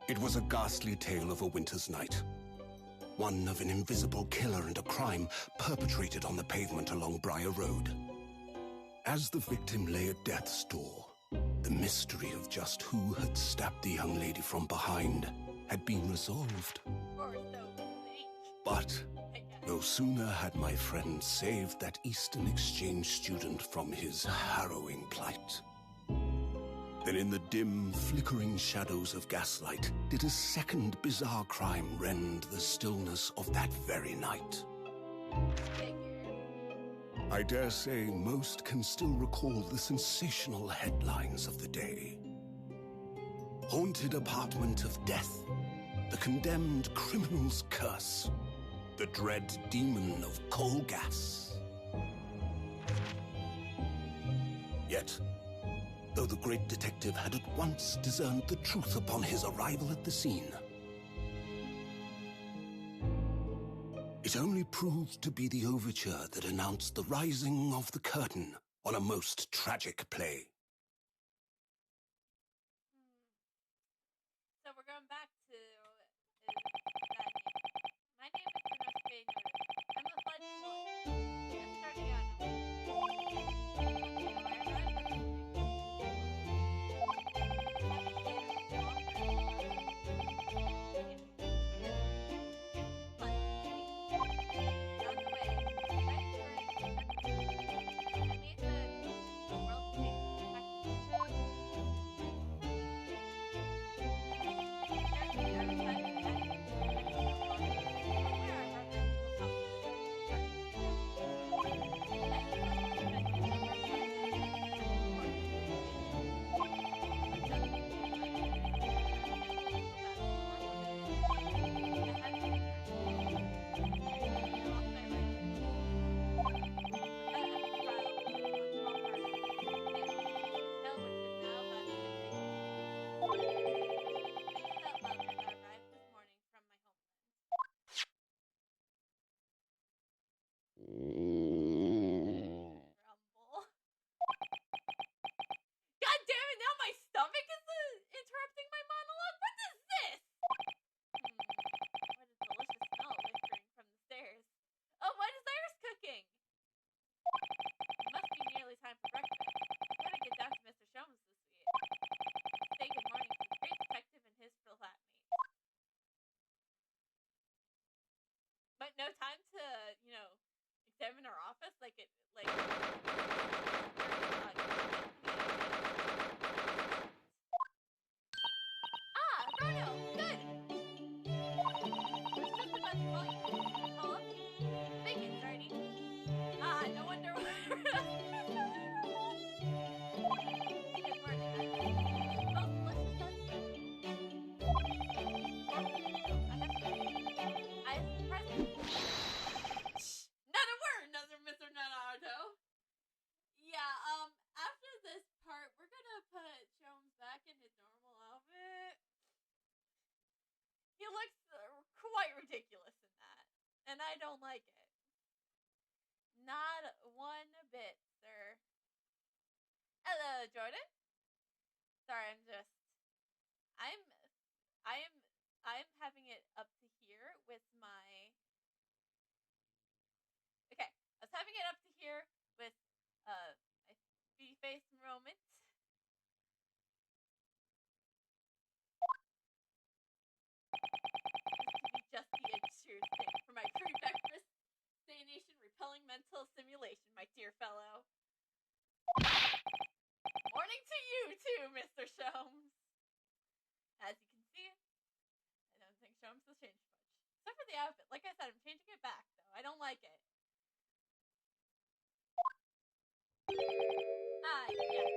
It was a ghastly tale of a winter's night. One of an invisible killer and a crime perpetrated on the pavement along Briar Road. As the victim lay at death's door, the mystery of just who had stabbed the young lady from behind had been resolved. But no sooner had my friend saved that Eastern Exchange student from his harrowing plight than in the dim, flickering shadows of gaslight did a second bizarre crime rend the stillness of that very night. I dare say most can still recall the sensational headlines of the day. Haunted apartment of death, the condemned criminal's curse, the dread demon of coal gas. Yet, though the great detective had at once discerned the truth upon his arrival at the scene, it only proved to be the overture that announced the rising of the curtain on a most tragic play. So we're going back to my name is Notification Notice. I'm a fledgling lawyer. Just starting out. God damn it, now my stomach is interrupting my monologue? What is this? What a delicious smell whispering from the stairs. Oh, what is Iris cooking? It must be nearly time for breakfast. I gotta get down to Mr. Sholmes this week. Say good morning to the great detective and his flatmates. But no time to, examine our office? Rono, good! I was just about to call up you. Bacon's ready. No wonder why. Good morning. Oh, delicious I have some presents. Not a word, Mr. Donato. Yeah, after this part, we're gonna put Jones back in his normal outfit. He looks quite ridiculous in that, and I don't like it. Not one bit, sir. Hello, Jordan. Sorry, I am having it up to here with my. Okay, I was having it up to here with a face moment. This could be just the exterior stick for my pre-breakfast nation repelling mental simulation, my dear fellow. Morning to you too, Mr. Sholmes. As you can see, I don't think Sholmes has changed much. Except for the outfit. Like I said, I'm changing it back, though. I don't like it. Yeah.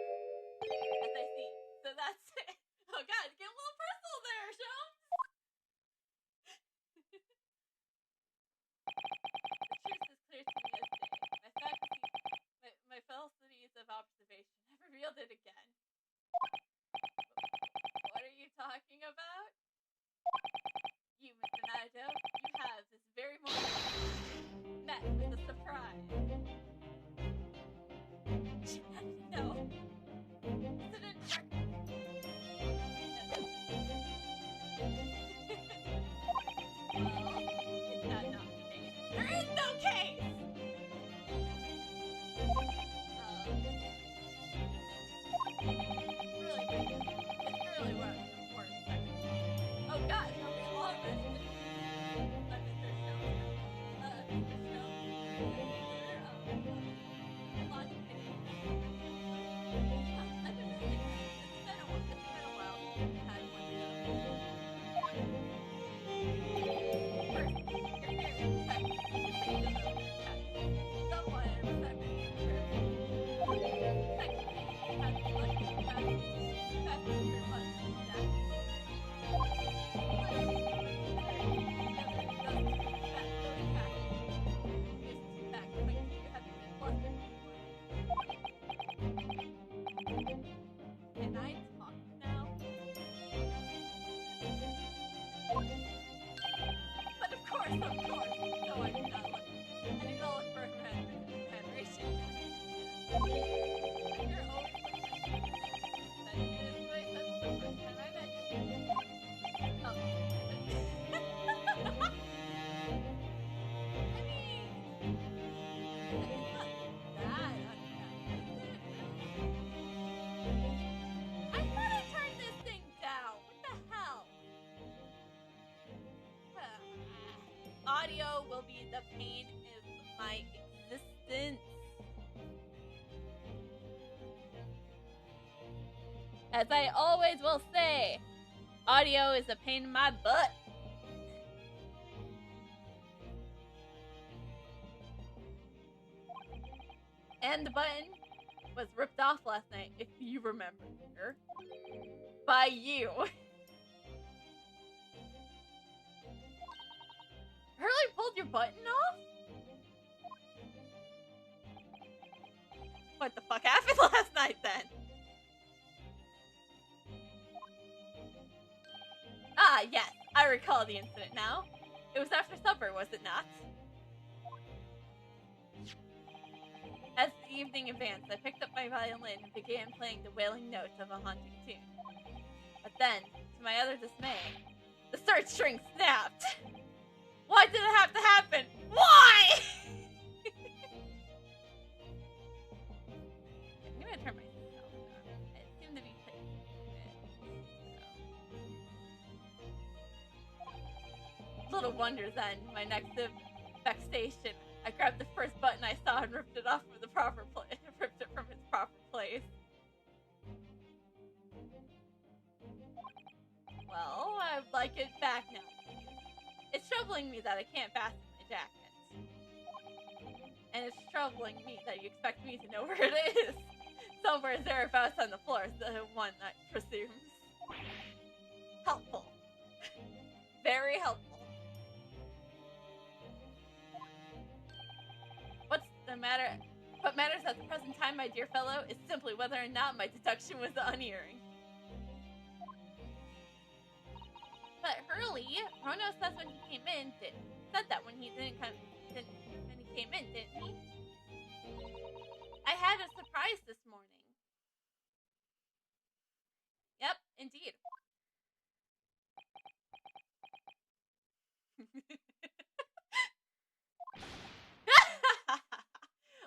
As I see. So that's it. Oh god, get a little personal there, Sholmes! The truth is clear to me as day. My faculties of observation have revealed it again. What are you talking about? You, Mr. Naruto, you have this very morning met with a surprise. No. Is it a of course. No, I do not look. I do not look for admiration. You're always that is what I said the first time I met you. Oh. I mean, it's not that unhappy, is it? Really? I thought I turned this thing down. What the hell? Audio will be the pain of my existence. As I always will say, audio is a pain in my butt. And the button was ripped off last night, if you remember. By you. Hurley pulled your button off? What the fuck happened last night then? Ah, yes, I recall the incident now. It was after supper, was it not? As the evening advanced, I picked up my violin and began playing the wailing notes of a haunting tune. But then, to my utter dismay, the third string snapped. Why did it have to happen? Why? I'm gonna turn myself down. It seemed to be playing so. Little wonder then, my next vexation, I grabbed the first button I saw and ripped it off from the proper place. Ripped it from its proper place. Well, I'd like it back now. It's troubling me that I can't fasten my jacket. And it's troubling me that you expect me to know where it is. Somewhere thereabouts on the floor is the one that presumes. Helpful. Very helpful. What's the matter? What matters at the present time, my dear fellow, is simply whether or not my deduction was unerring. But Hurley, Rono says when he came in, said that when he came in, didn't he? I had a surprise this morning. Yep, indeed.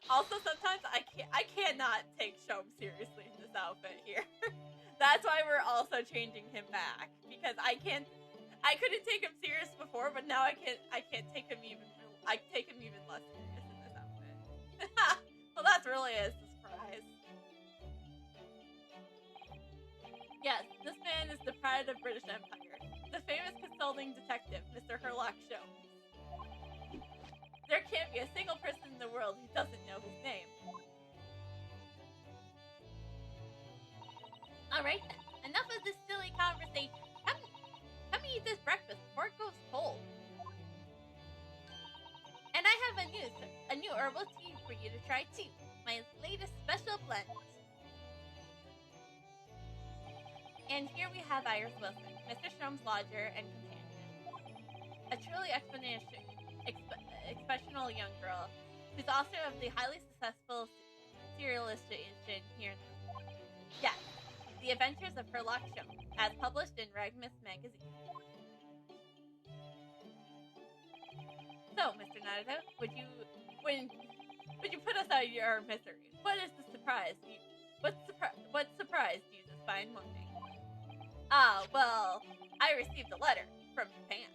Also, sometimes I cannot take Shom seriously in this outfit here. That's why we're also changing him back, because I couldn't take him serious before, but now I can't take him even less serious in this outfit. Well, that's really a surprise. Yes, this man is the pride of British Empire, the famous consulting detective, Mr. Herlock Sholmes. There can't be a single person in the world who doesn't know his name. Alright then, enough of this silly conversation. Come eat this breakfast before it goes cold. And I have a new herbal tea for you to try too. My latest special blend. And here we have Iris Wilson, Mr. Sholmes' lodger and companion. A truly exceptional young girl, who's author of the highly successful serialization here in the Yes, The Adventures of Herlock Sholmes, as published in Ragmus magazine. So, Mr. Naruto, would you put us out of your misery? What is the surprise? What surprised you this fine morning? Ah, well, I received a letter from Japan.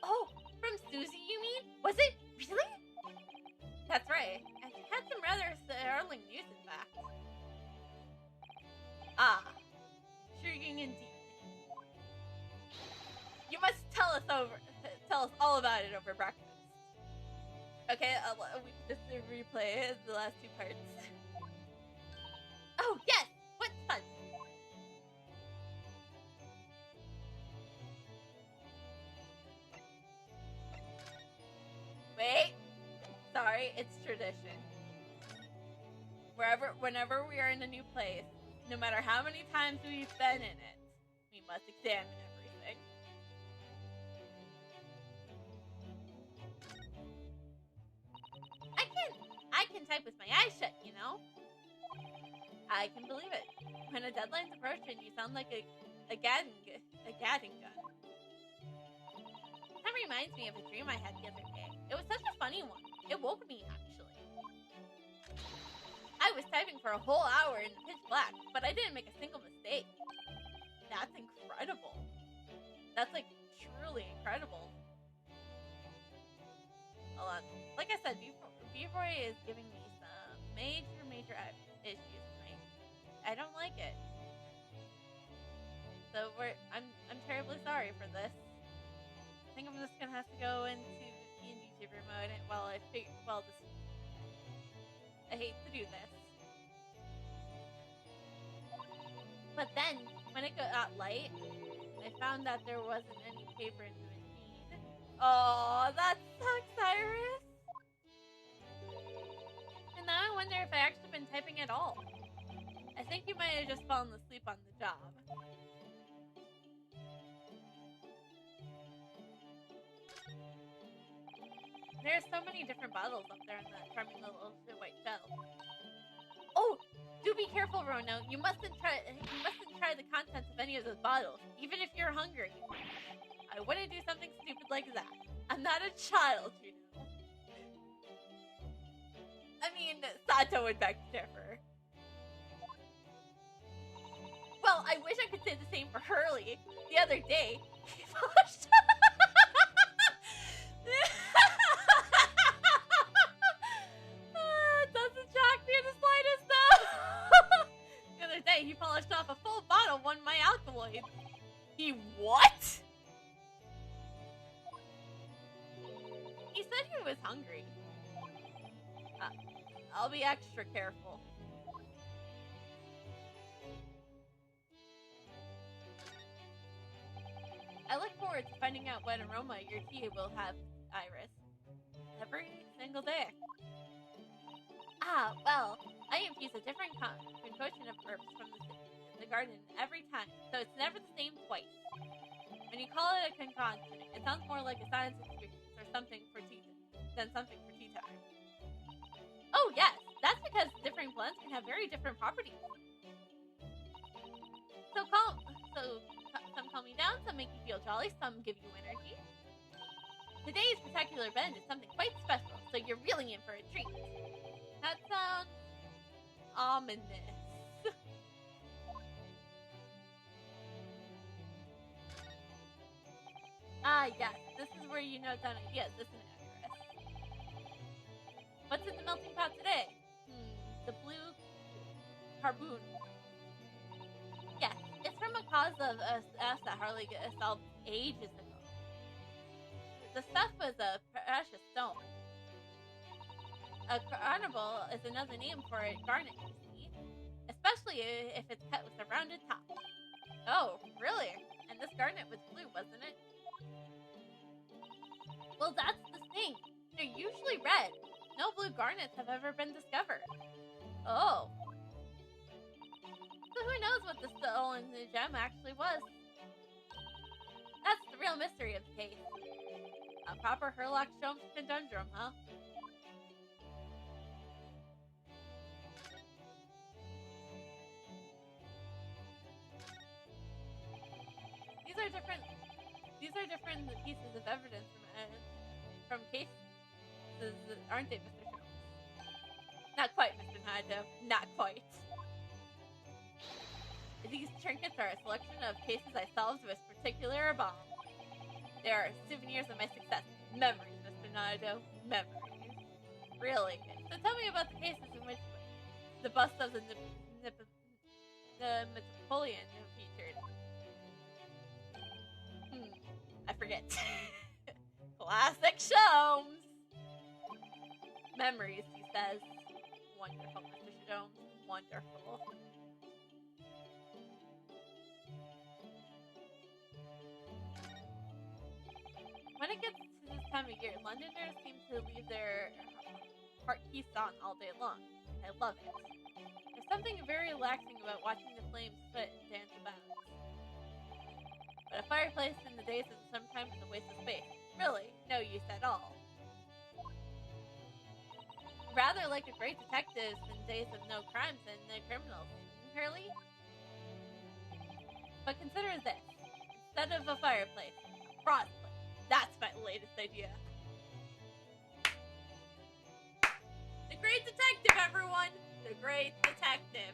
Oh, from Susie, you mean? Was it really? That's right. And she had some rather startling news, in fact. Ah, intriguing indeed. You must tell us all about it over breakfast. Okay, we can just replay the last two parts. Oh, yes! What fun! Wait! Sorry, it's tradition. Whenever we are in a new place, no matter how many times we've been in it, we must examine everything. type with my eyes shut, you know? I can believe it. When a deadline's approaching, you sound like a gadding gun. That reminds me of a dream I had the other day. It was such a funny one. It woke me, actually. I was typing for a whole hour in the pitch black, but I didn't make a single mistake. That's incredible. That's, like, truly incredible. Hold on. Like I said, V-Boy is giving me some major issues tonight. I don't like it. So I'm terribly sorry for this. I think I'm just gonna have to go into D&D tuber mode while I hate to do this. But then, when it got light, I found that there wasn't any paper in the machine. Oh, that sucks, Iris! And now I wonder if I actually been typing at all. I think you might have just fallen asleep on the job. There's so many different bottles up there in that charming little white shell. Oh, do be careful, Rono. You mustn't try the contents of any of those bottles, even if you're hungry. I wouldn't do something stupid like that. I'm not a child, you know. I mean, Sato would beg to differ. Well, I wish I could say the same for Hurley. The other day, he polished. Doesn't shock me in the slightest, though. The other day, he polished off a full bottle of one of my alkaloids. He what? He said he was hungry. I'll be extra careful. I look forward to finding out what aroma your tea will have, Iris. Every single day. Ah, well, I infuse a different concoction of herbs from the garden every time, so it's never the same twice. When you call it a concoction, it sounds more like a science experience or something for tea time. Oh yes, that's because different blends can have very different properties. Some calm you down, some make you feel jolly, some give you energy. Today's particular blend is something quite special, so you're really in for a treat. That sounds ominous. Ah, yes, this is where you note down ideas, isn't it, Iris? What's in the melting pot today? The blue carboon. Yes, it's from a cause of us that Harley solved ages ago. The stuff was a precious stone. A carnival is another name for a garnet, you see. Especially if it's cut with a rounded top. Oh, really? And this garnet was blue, wasn't it? Well, that's the thing. They're usually red. No blue garnets have ever been discovered. Oh. So who knows what the stolen gem actually was? That's the real mystery of the case. A proper Herlock Sholmes conundrum, huh? These are different pieces of evidence from cases, aren't they, Mr. Sholmes? Not quite, Mr. Nado. Not quite. These trinkets are a selection of cases I solved with particular aplomb. They are souvenirs of my success. Memories, Mr. Nado. Memories. Really. So tell me about the cases in which the bust of the Napoleon featured. I forget. Classic Sholmes. Memories, he says. Wonderful, Mr. Sholmes. Wonderful. When it gets to this time of year, Londoners seem to leave their heart keys on all day long. I love it. There's something very relaxing about watching the flames split and dance about. But a fireplace in the days of the summertime is a waste of space. Really, no use at all. Rather more like a great detective in days of no crimes and no criminals, Hurley. But consider this. Instead of a fireplace, a frost plate. That's my latest idea. The Great Detective, everyone! The Great Detective.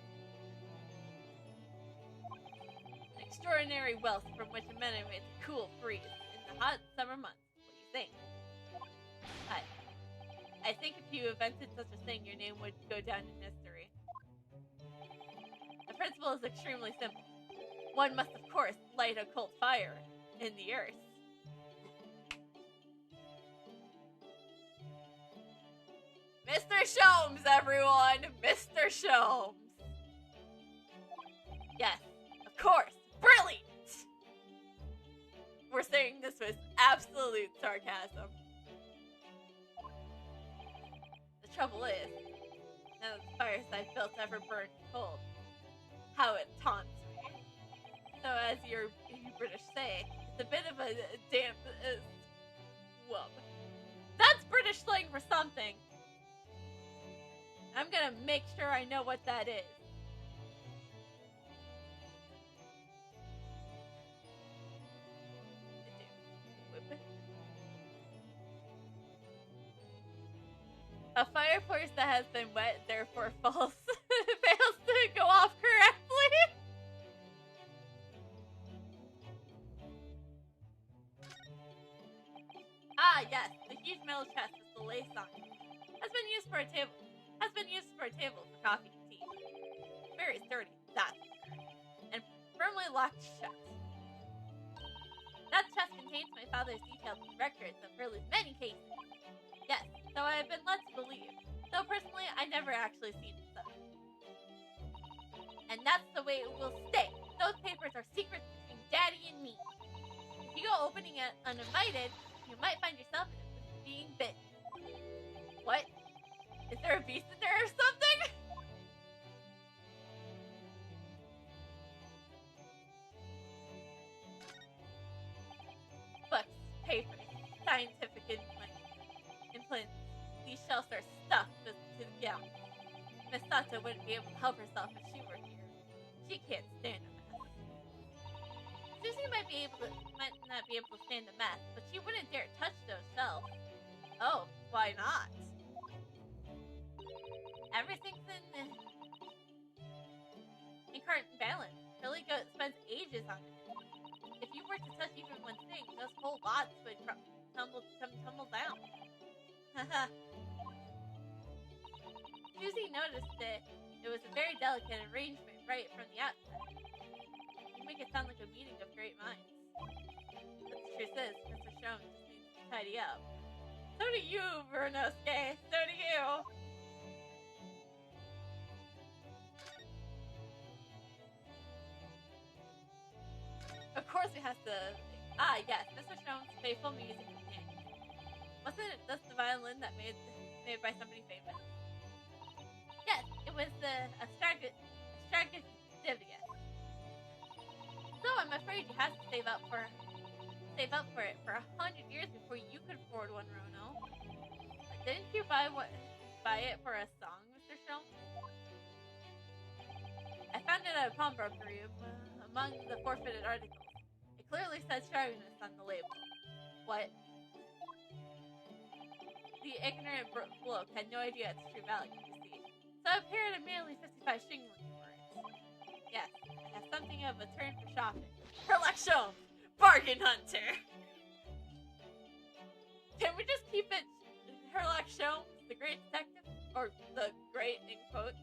An extraordinary wealth from which a man made a cool breeze in the hot summer months. What do you think? I think if you invented such a thing, your name would go down in history. The principle is extremely simple. One must, of course, light a cold fire in the earth. Mr. Sholmes, everyone! Mr. Sholmes! Yes, of course. Brilliant! We're saying this with absolute sarcasm. The trouble is, none of the fires I've built ever burn cold. How it taunts me. So as you British say, it's a bit of a damp whoop. That's British slang for something. I'm gonna make sure I know what that is. A fireplace that has been wet, therefore fails to go off correctly. Ah, yes, the huge metal chest with the lace on it has been used for a table for coffee and tea. Very sturdy, that's for sure, and firmly locked shut. That chest contains my father's detailed records of Hurley's many cases. Yes, so I have been led to believe, though personally I never actually seen it so. And that's the way it will stay. Those papers are secrets between Daddy and me. If you go opening it uninvited, you might find yourself being bitten. What? Is there a beast in there or something? Books, papers, scientific implants. These shelves are stuffed to the gills. Miss Sato wouldn't be able to help herself if she were here. She can't stand a mess. Susie might not be able to stand a mess, but she wouldn't dare touch those shelves. Oh, why not? Everything's in current balance. Really spends ages on it. If you were to touch even one thing, those whole lots would tumble down. Susie noticed that it was a very delicate arrangement right from the outset. You make it sound like a meeting of great minds. But the truth is, Mr. Sholmes just needs to tidy up. So do you, Vernosuke. So do you. Of course it has to... Ah, yes, Mr. Sholmes' faithful music companion. Wasn't it just the violin that made by somebody famous? Yes, it was the Astragalus. So I'm afraid you have to save up for it for 100 years before you could afford one, Rono. Didn't you buy it for a song, Mr. Sholmes? I found it at a pawnbroker among the forfeited articles. It clearly said Stragonus on the label. What? The ignorant bloke had no idea its true value, you see. So I appeared at merely 55 shingling for it. Yes, I have something of a turn for shopping. Herlock Sholmes, bargain hunter! Can we just keep it Herlock Sholmes, the Great Detective? Or the Great in quotes?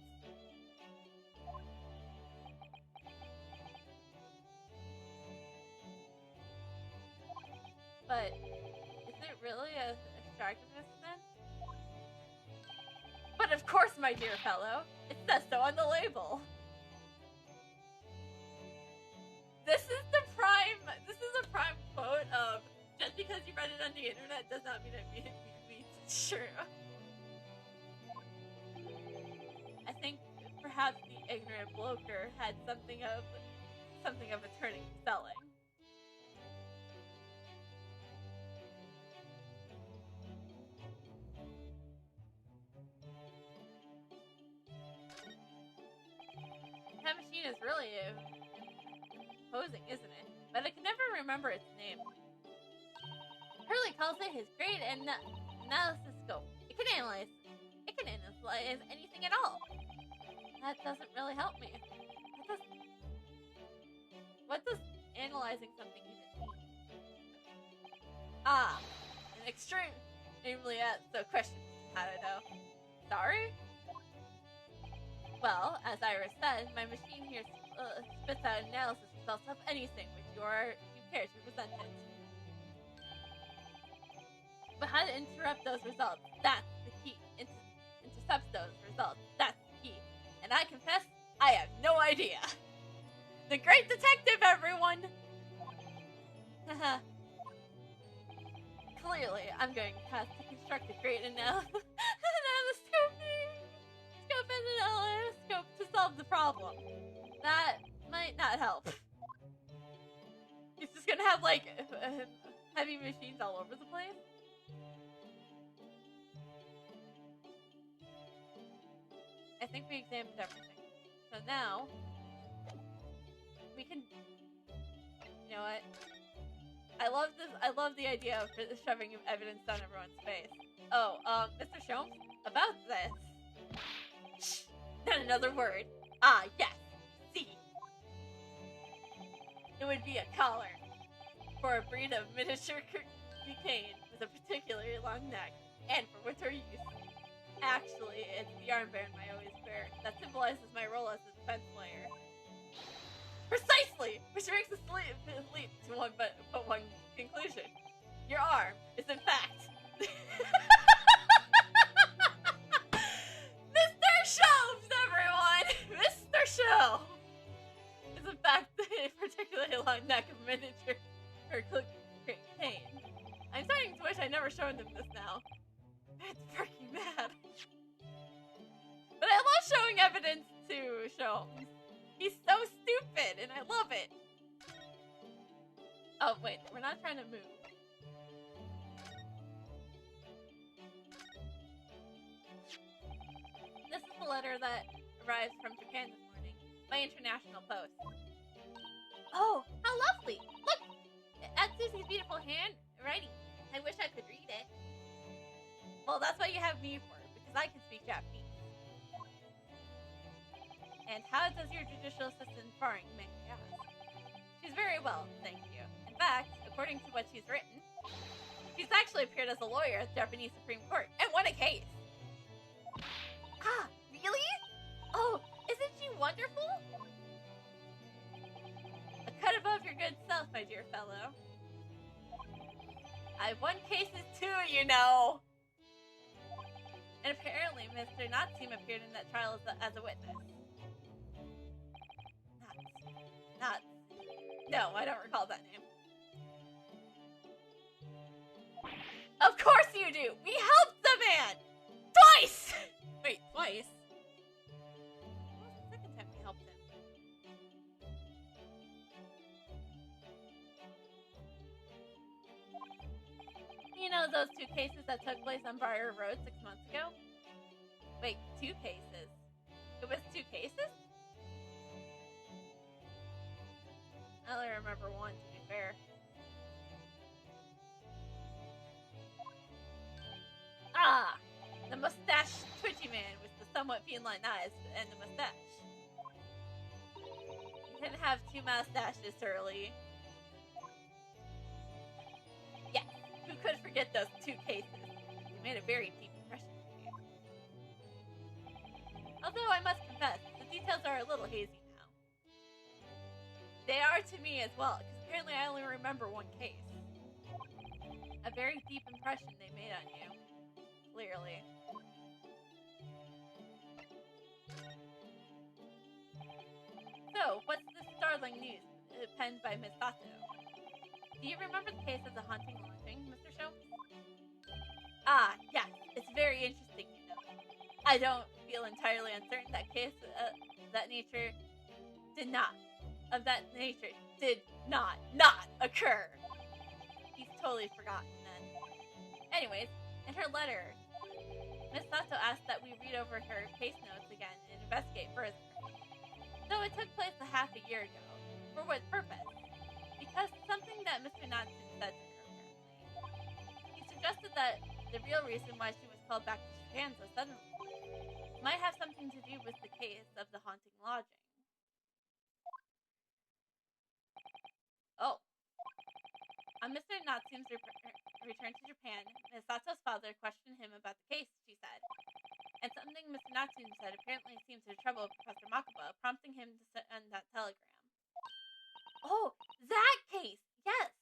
But is it really a Stragonus then? But of course, my dear fellow, it says so on the label. This is a prime quote of, just because you read it on the internet does not mean it means it's true. I think perhaps the ignorant bloker had something of a turning selling. is really imposing, isn't it? But I can never remember its name. Hurley calls it his great analysis scope. It can analyze anything at all. That doesn't really help me. What does analyzing something even mean? Ah, an extremely so question. How do I know? Sorry? Well, as Iris said, my machine here spits out analysis results of anything which you care to present it. But how to interrupt those results, that's the key. Intercepts those results, that's the key. And I confess, I have no idea. The great detective, everyone! Clearly, I'm going to have to construct a great analysis scope to solve the problem. That might not help. He's just gonna have, like, heavy machines all over the place. I think we examined everything. So now, we can... You know what? I love the idea of shoving evidence down everyone's face. Oh, Mr. Sholmes? About this. Shh! Not another word. Ah, yes. See. It would be a collar. For a breed of miniature cane with a particularly long neck. And for winter use. Actually, it's the armband I always wear that symbolizes my role as a defense lawyer. Precisely! Which makes us lead to one but one conclusion. Your arm is in fact... Mr. Sholmes, everyone! Mr. Sholmes! Is in fact the particularly long neck of miniature cane. I'm starting to wish I'd never shown him this now. It's freaking mad. But I love showing evidence to Sholmes. He's so stupid, and I love it. Oh, wait, we're not trying to move. This is the letter that arrives from Japan this morning by international post. Oh, how lovely! Look! That's Susie's beautiful handwriting. I wish I could read it. Well, that's what you have me for, because I can speak Japanese. And how does your judicial assistant Faring make me ask? She's very well, thank you. In fact, according to what she's written, she's actually appeared as a lawyer at the Japanese Supreme Court and won a case. Ah, really? Oh, isn't she wonderful? A cut above your good self, my dear fellow. I've won cases too, you know. And apparently, Mr. Natsume appeared in that trial as a witness. No, I don't recall that name. Of course you do! We helped the man! Twice! Wait, twice? What was the second time we helped him? You know those two cases that took place on Briar Road 6 months ago? Wait, 2 cases? It was 2 cases? I only remember one, to be fair. Ah! The mustache twitchy man with the somewhat feline eyes and the mustache. You didn't have 2 mustaches, Hurley. Yes, who could forget those 2 cases? They made a very deep impression on me. Although I must confess, the details are a little hazy now. They are to me as well, because apparently I only remember 1 case. A very deep impression they made on you. Clearly. So, what's this startling news penned by Miss Sato? Do you remember the case of the haunting launching, Mr. Sholmes? Ah, yeah, it's very interesting, you know. I don't feel entirely uncertain that case of that nature did not occur. He's totally forgotten then. Anyways, in her letter, Miss Sato asked that we read over her case notes again and investigate further. So it took place a half a year ago. For what purpose? Because something that Mr. Natsu said to her, apparently. He suggested that the real reason why she was called back to Japan so suddenly might have something to do with the case of the haunting lodging. Oh. On Mr. Natsume's return to Japan, Misato's father questioned him about the case, she said. And something Mr. Natsume said apparently seemed to trouble Professor Makuba, prompting him to send that telegram. Oh, that case! Yes!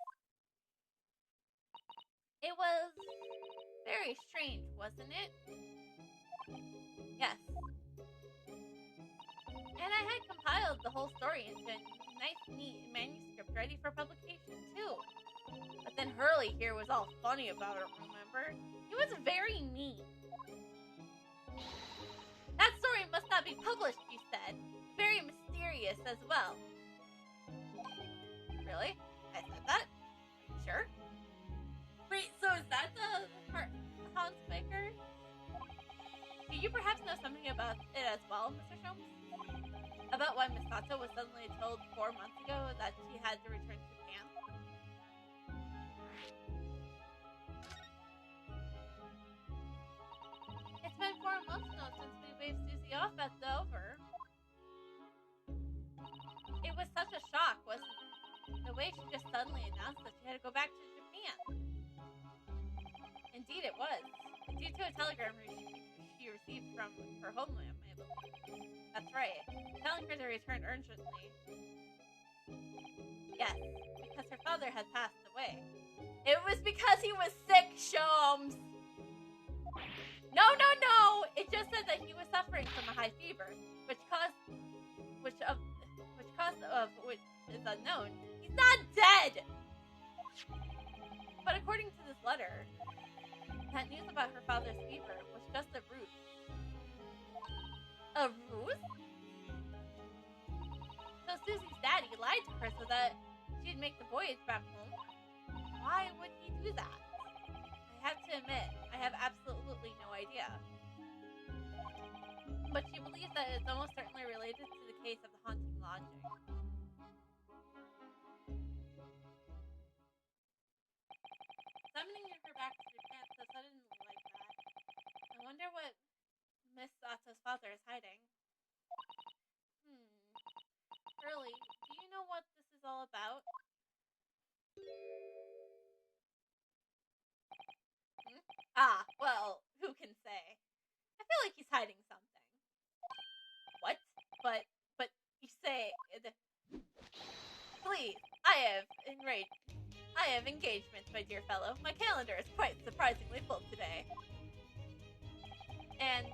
It was very strange, wasn't it? Yes. And I had compiled the whole story into a nice, neat manuscript ready for publication, too. But then Hurley here was all funny about it, remember? He was very mean. That story must not be published, you said. Very mysterious as well. Really? I said that? Sure. Wait, so is that the Hans Baker? Do you perhaps know something about it as well, Mr. Sholmes? About why Misato was suddenly told 4 months ago that she had to return to Japan? It's been 4 months now since we waved Susie off at Dover. It was such a shock, wasn't it? The way she just suddenly announced that she had to go back to Japan. Indeed it was. Due to a telegram she received from her homeland, I believe. That's right. Telling her to return urgently. Yes, because her father had passed away. It was because he was sick, Sholmes! No! It just said that he was suffering from a high fever, which is unknown. He's not dead! But according to this letter, that news about her father's fever was just a ruse. A ruse? So Susie's daddy lied to her so that she'd make the voyage back home? Why would he do that? I have to admit, I have absolutely no idea. But she believes that it's almost certainly related to the case of the haunting lodging. Summoning her back to Japan so suddenly like that. I wonder what Miss Sato's father is hiding. Early, do you know what this is all about? Ah, well, who can say? I feel like he's hiding something. What? But you say... Please, I have engagements, my dear fellow. My calendar is quite surprisingly full today. And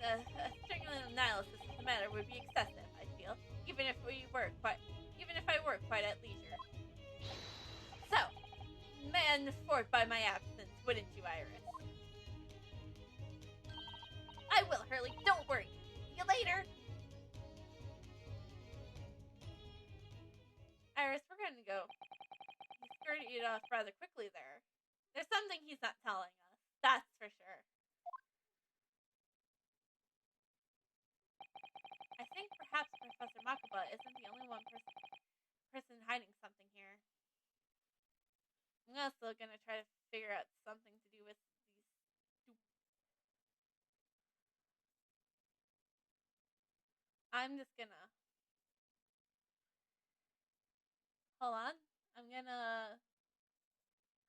strict analysis of the matter would be excessive, I feel, even if I work quite at leisure. So, man forth by my absence, wouldn't you, Iris? I will, Hurley. Don't worry. See you later. Iris, we're going to go. He skirted it off rather quickly there. There's something he's not telling us. That's for sure. I think perhaps Professor Makuba isn't the only person hiding something here. I'm also going to try to figure out something to do with these... I'm just going to... Hold on. I'm going to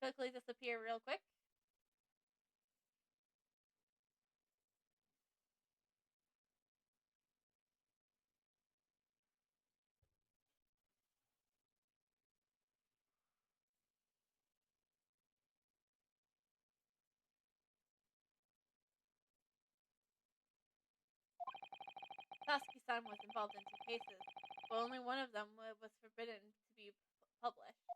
quickly disappear real quick. Sasuke-san was involved in 2 cases, but only one of them was forbidden to be published.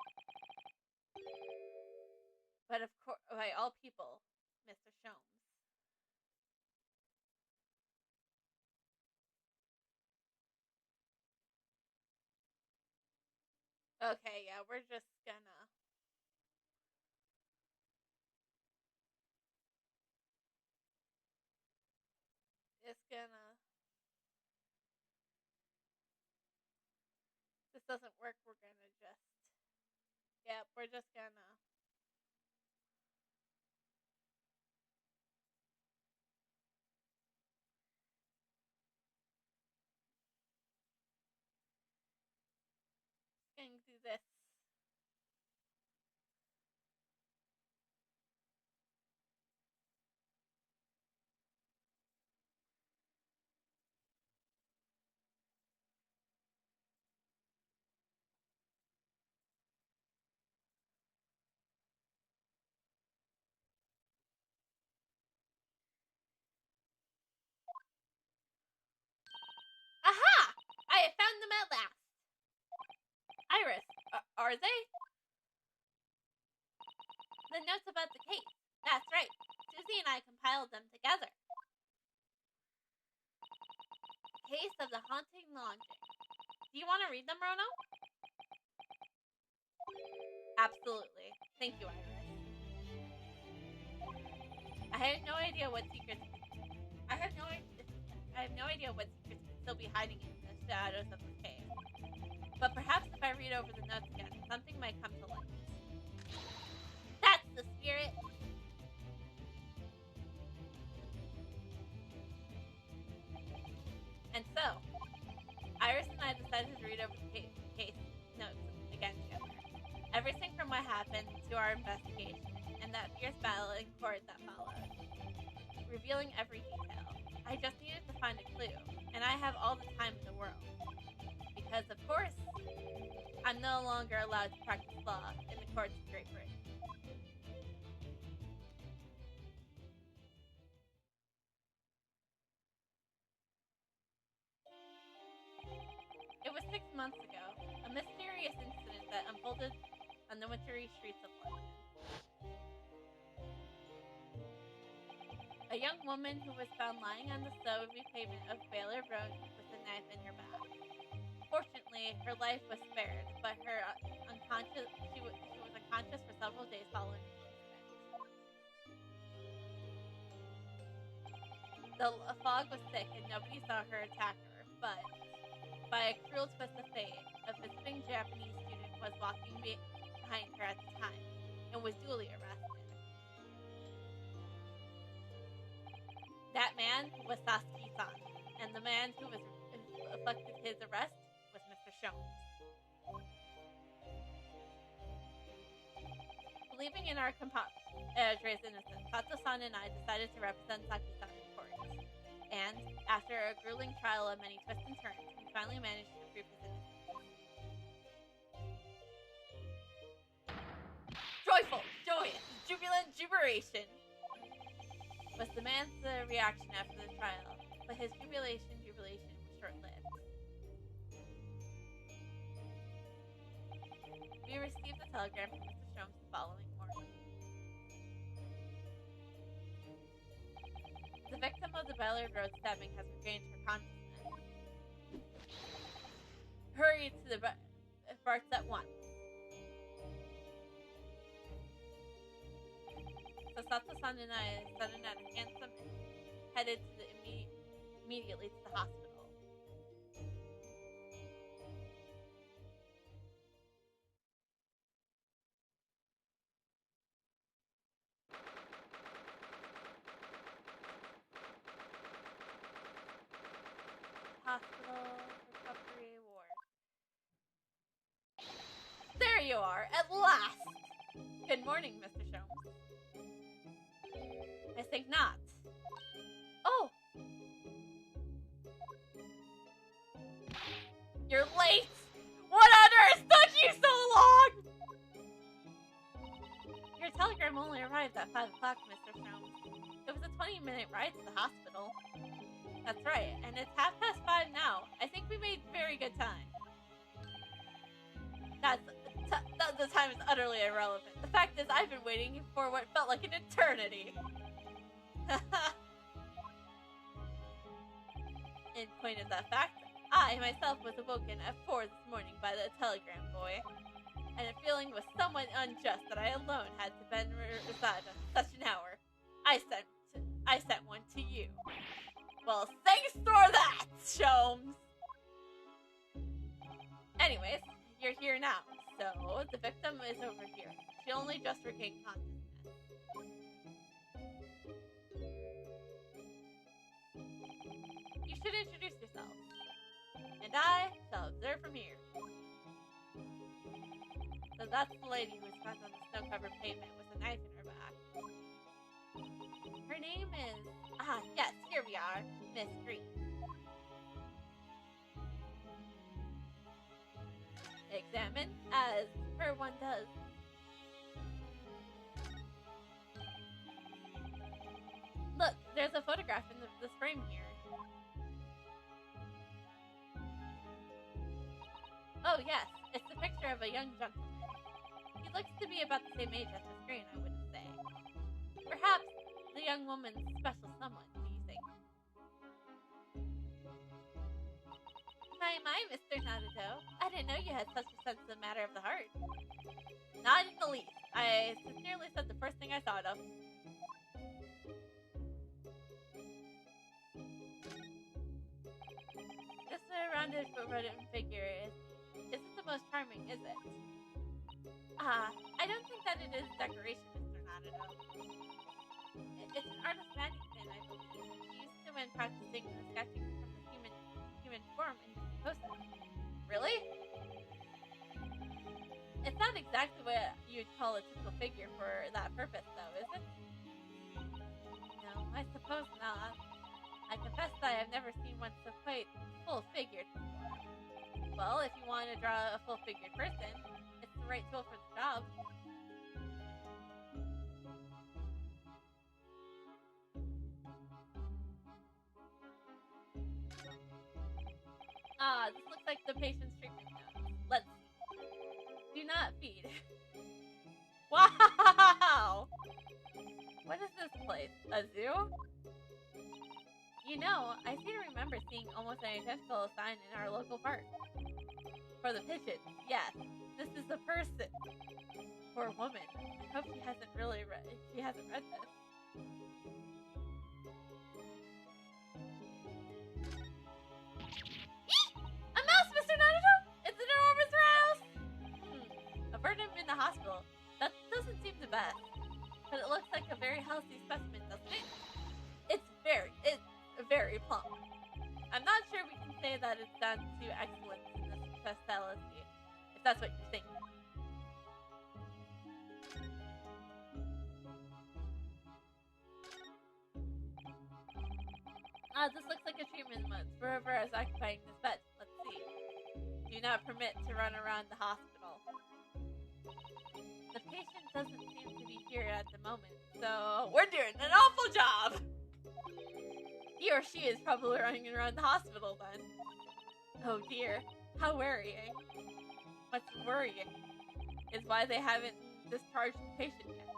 But of course, by all people, Mr. Sholmes. Okay, yeah, we're just gonna... It's gonna... doesn't work, we're gonna just... Yep, we're just gonna... Gonna do this. Aha! I have found them at last. Iris, are they? The notes about the case. That's right. Susie and I compiled them together. Case of the Haunting Lodging. Do you want to read them, Rono? Absolutely. Thank you, Iris. I have no idea what secrets could still be hiding in the shadows of the cave. But perhaps if I read over the notes again, something might come to light. That's the spirit! And so, Iris and I decided to read over the case notes again together. Everything from what happened to our investigation, and that fierce battle in court that followed. Revealing every detail. I just needed to find a clue, and I have all the time in the world. Because, of course, I'm no longer allowed to practice law in the courts of Great Britain. It was 6 months ago, a mysterious incident that unfolded on the wintry streets of London. A young woman who was found lying on the snowy pavement of Baylor Road with a knife in her back. Fortunately, her life was spared, but she was unconscious for several days following the incident. The fog was thick and nobody saw her attacker, but by a cruel twist of fate, a visiting Japanese student was walking behind her at the time and was duly arrested. That man was Sasuke-san, and the man who effected his arrest was Mr. Sholmes. Believing in our compadre's innocence, Sato-san and I decided to represent Saki-san in court. And, after a grueling trial of many twists and turns, we finally managed to prove his innocence. Joyful, joyous, jubilant jubilation was the man's reaction after the trial, but his jubilation was short-lived. We received a telegram from Mr. Sholmes the following morning. The victim of the Ballard Road stabbing has regained her consciousness. Hurry to the Barts at once. So Sato-san and I started at a hansom headed to immediately to the hospital. Hospital recovery ward. There you are, at last! Good morning, Mr. Sholmes. I think not. Oh! You're late! What on earth took you so long? Your telegram only arrived at 5 o'clock, Mr. Sholmes. It was a 20-minute ride to the hospital. That's right, and it's 5:30 now. I think we made very good time. The time is utterly irrelevant. The fact is, I've been waiting for what felt like an eternity. In point of that fact, I myself was awoken at 4 this morning by the telegram boy, and a feeling was somewhat unjust that I alone had to bend reside at such an hour. I sent one to you. Well, thanks for that, Sholmes! Anyways, only just regained consciousness. You should introduce yourself, and I shall observe from here. So that's the lady who was found on the snow-covered pavement with a knife in her back. Her name is... yes, here we are, Miss Green. Examine, as per one does. Look, there's a photograph in this frame here. Oh yes, it's a picture of a young gentleman. He looks to be about the same age as Miss Green, I would say. Perhaps the young woman's special someone, do you think? My, Mr. Naruto. I didn't know you had such a sensitive matter of the heart. Not in the least. I sincerely said the first thing I thought of. This rounded rodent figure isn't the most charming, is it? I don't think that it is decoration, Mr. Naruto. It's an artist's magic pin, I believe. He used to when practicing the sketching from the human form in post. Really? It's not exactly what you'd call a typical figure for that purpose, though, is it? No, I suppose not. I confess that I've never seen one so quite full-figured before. Well, if you want to draw a full-figured person, it's the right tool for the job. This looks like the patient's treatment notes. Let's see. Do not feed. Wow! What is this place? A zoo? You know, I seem to remember seeing almost an identical sign in our local park. For the pigeon, yes. This is a person. Poor woman. I hope she hasn't read this. A mouse, Mr. Naruto! It's in our woman's house! Avert him in the hospital. That doesn't seem the best. But it looks like a very healthy specimen, doesn't it? It's very plump. I'm not sure we can say that it's down to excellence in this specialty, if that's what you're thinking. This looks like a treatment month. Whoever is occupying this bed. Let's see. Do not permit to run around the hospital. The patient doesn't seem to be here at the moment, so we're doing an awful job! He or she is probably running around the hospital then. Oh dear, how worrying. What's worrying is why they haven't discharged the patient yet.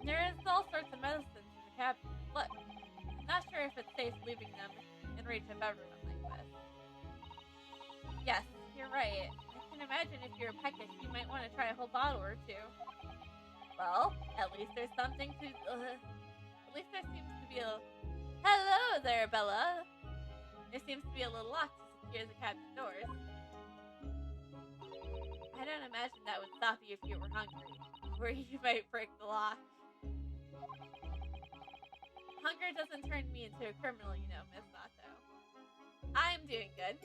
There is all sorts of medicines in the cabinet. Look, I'm not sure if it's safe leaving them in reach of everyone like this. Yes, you're right. I can imagine if you're peckish, you might want to try a whole bottle or two. Well, at least there's something to... at least there seems to be a... Hello there, Bella! There seems to be a little lock to secure the cabinet doors. I don't imagine that would stop you if you were hungry, or you might break the lock. Hunger doesn't turn me into a criminal, you know, Miss Sato. I'm doing good.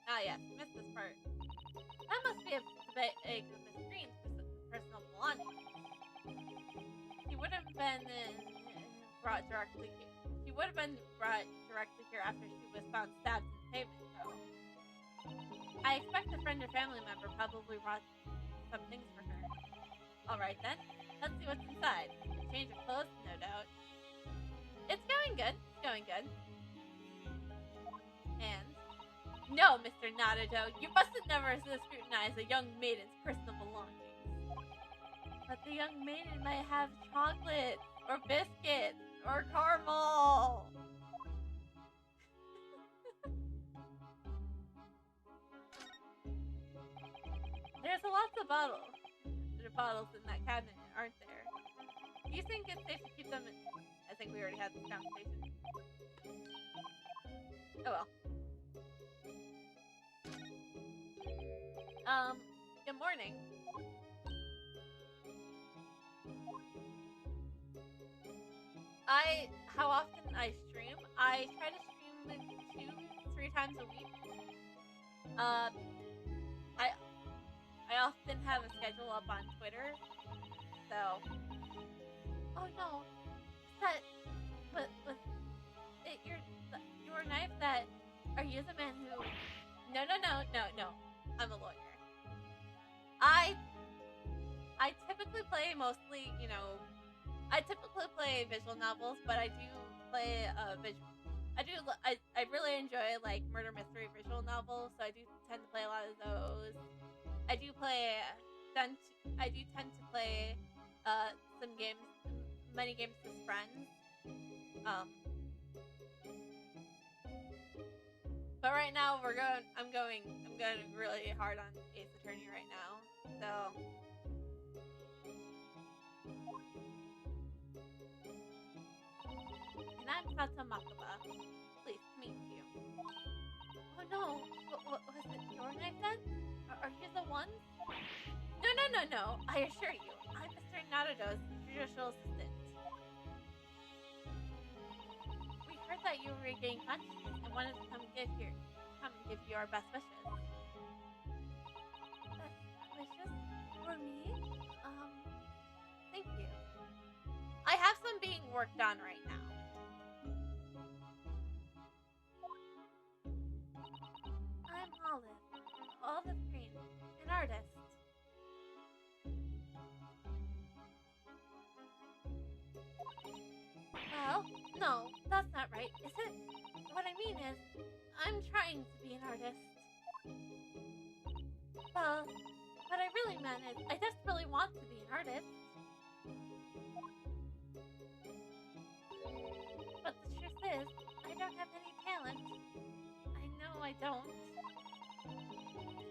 Ah yes, missed this part. That must be a bag of Miss Green's personal belongings. She would have been brought directly here. She would have been brought directly here after she was found stabbed in the pavement, though. I expect a friend or family member probably brought some things for her. Alright then, let's see what's inside. A change of clothes, no doubt. It's going good. It's going good. And... No, Mr. Naruto, you mustn't never scrutinize a young maiden's personal belongings. But the young maiden might have chocolate, or biscuits, or caramel. There's lots of bottles. There are bottles in that cabinet, aren't there? Do you think it's safe to keep them as think we already had this conversation. Oh well. Good morning. How often I stream? I try to stream like 2-3 times a week. Uh, I often have a schedule up on Twitter, so. Oh no, that but it your knife that. Are you the man who? No. I'm a lawyer. I typically play mostly, I typically play visual novels, but I do play I really enjoy like murder mystery visual novels, so I do tend to play a lot of those. I do tend to play some games, many games with friends. But right now I'm going really hard on Ace Attorney right now. So and I'm Fata Makaba. Pleased to meet you. Oh no! What was it your knife then? Are you the one? No. I assure you, I'm Mr. Naruto's judicial assistant. We heard that you regained consciousness and wanted to come and give you our best wishes. Best wishes for me? Thank you. I have some being worked on right now. I'm Olive Green, an artist. Well, no, that's not right, is it? What I mean is, I'm trying to be an artist. Well, what I really meant is, I just really want to be an artist. But the truth is, I don't have any talent. I know I don't.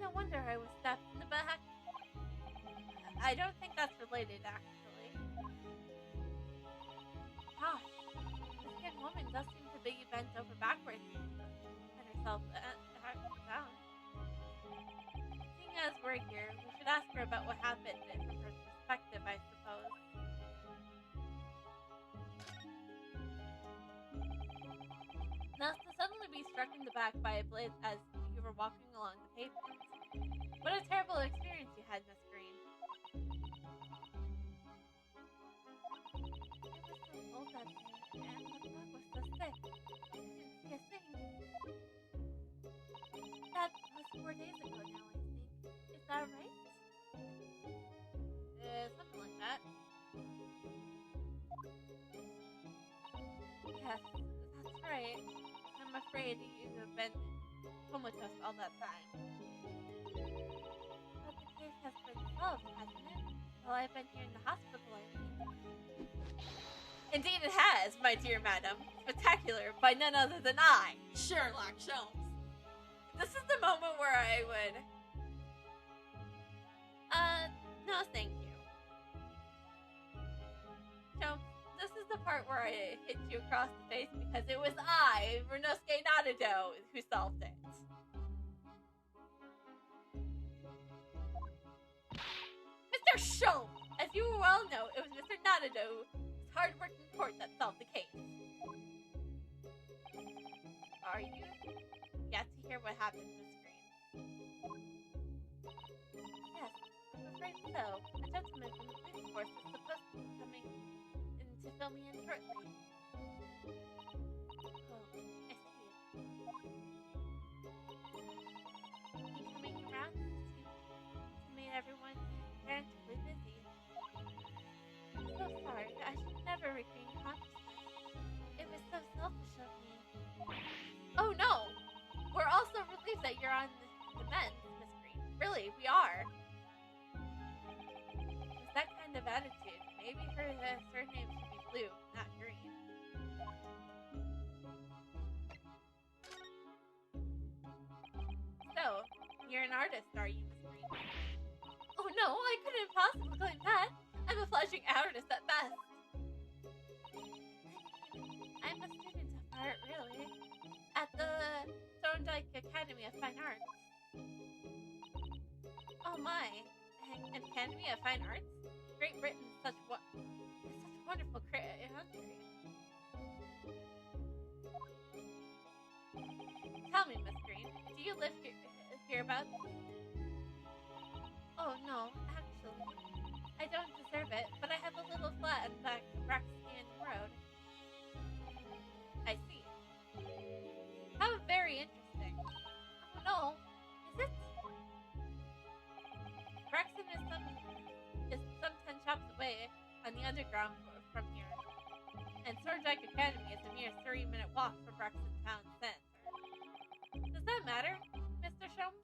No wonder I was stabbed in the back. I don't think that's related, actually. Gosh, this young woman does seem to be bent over backwards and herself down. Seeing as we're here, we should ask her about what happened from her perspective, I suppose. Now, to suddenly be struck in the back by a blade as you were walking along the pavement. What a terrible experience you had, Miss Green. It was so cold that day, and the dog was so sick. I didn't see a thing. That was 4 days ago now, I think. Is that right? Something like that. Yes, that's right. I'm afraid you have been comatose all that time. But the case has been solved, hasn't it? Well, I've been here in the hospital, I mean. Indeed it has, my dear madam. Spectacular, by none other than I, Sherlock Holmes. This is the moment where I would... no thank you. Holmes, this is the part where I hit you across the face because it was I, Ryunosuke Naruto, who solved it. Mr. Holmes, as you well know, it was Mr. Naruto's hard-working court that solved the case. Are you yet to hear what happened, Miss Green? Yes, I'm afraid so. A gentleman from the police force is supposed to be coming in to fill me in shortly. Oh, I see. He coming around seems to make everyone frantically busy. I'm so sorry. I should never regain consciousness. It was so selfish of me. Oh no! We're also relieved that you're on the mend, Miss Green. Really, we are. With that kind of attitude, maybe her surname should be Blue, not Green. So, you're an artist, are you, Miss Green? Oh no, I couldn't possibly claim that. I'm a fledgling artist at best. the Thorndike Academy of Fine Arts. Oh my, an Academy of Fine Arts? Great Britain is such a wonderful country. Tell me, Miss Green, do you live hereabouts? Oh no, actually, I don't deserve it, but I have a little flat in the back of Braxton Road. I see. How very interesting. Oh no, is it? Braxton is some 10 shops away on the underground from here, and Thorndike Academy is a mere 3-minute walk from Braxton town center. Does that matter, Mr. Sholmes?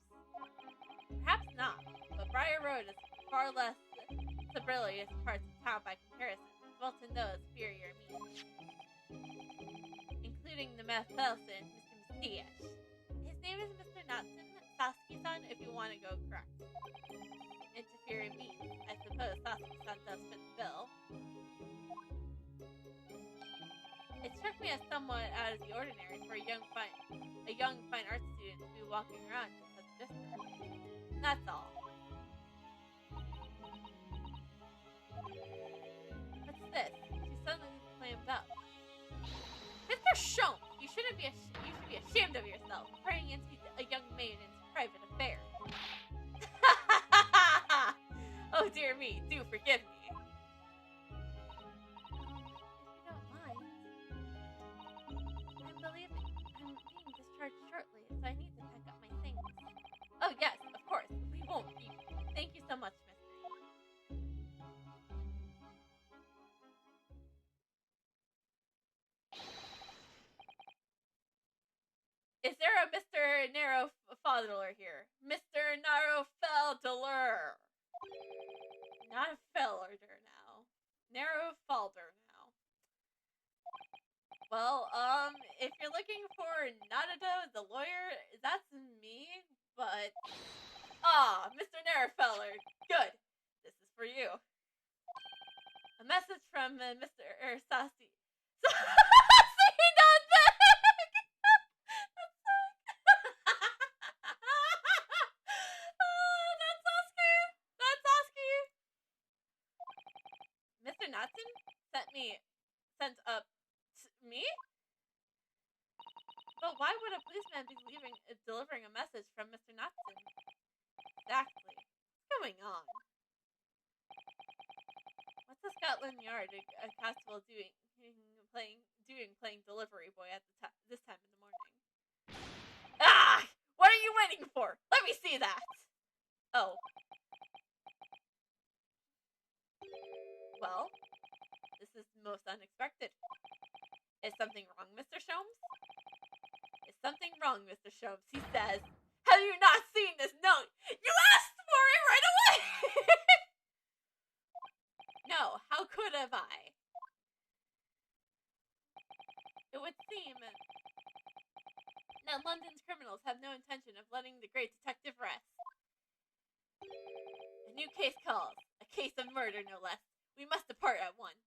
Perhaps not, but Briar Road is far less suburban parts of town by comparison, dwelt in those inferior means, including the Mathelson, Mr. Messias. His name is Mr. Natson, Sasuke-san, if you want to go correct. Inferior means, I suppose Sasuke-san does fit the bill. It struck me as somewhat out of the ordinary for a young fine arts student to be walking around in such distance. That's all. What's this? She suddenly clammed up. Mr. Sholmes, you should be ashamed of yourself, prying into a young maiden's private affair. Oh dear me, do forgive me. If you don't mind, I'm being discharged shortly, so I need to pack up my things. Oh yes, of course, we won't keep you. Thank you so much, Miss Green. Is there a Mr. Narrowfelder here? Mr. Narrowfelder. Not a Felder now. Narrowfelder now. Well, if you're looking for Nadado, the lawyer, that's me, but... Mr. Narrowfelder, good. This is for you. A message from Mr. Sassy. Sassy, not back! Mr. Natson sent up me? But why would a policeman be delivering a message from Mr. Natson? Exactly. What's going on? What's the Scotland Yard a constable playing delivery boy at this time in the morning? What are you waiting for? Let me see that. Oh. Well, this is most unexpected. Is something wrong, Mr. Sholmes? Is something wrong, Mr. Sholmes? He says, have you not seen this note? You asked for it right away! No, how could have I? It would seem that London's criminals have no intention of letting the great detective rest. A new case calls. A case of murder, no less. We must depart at once.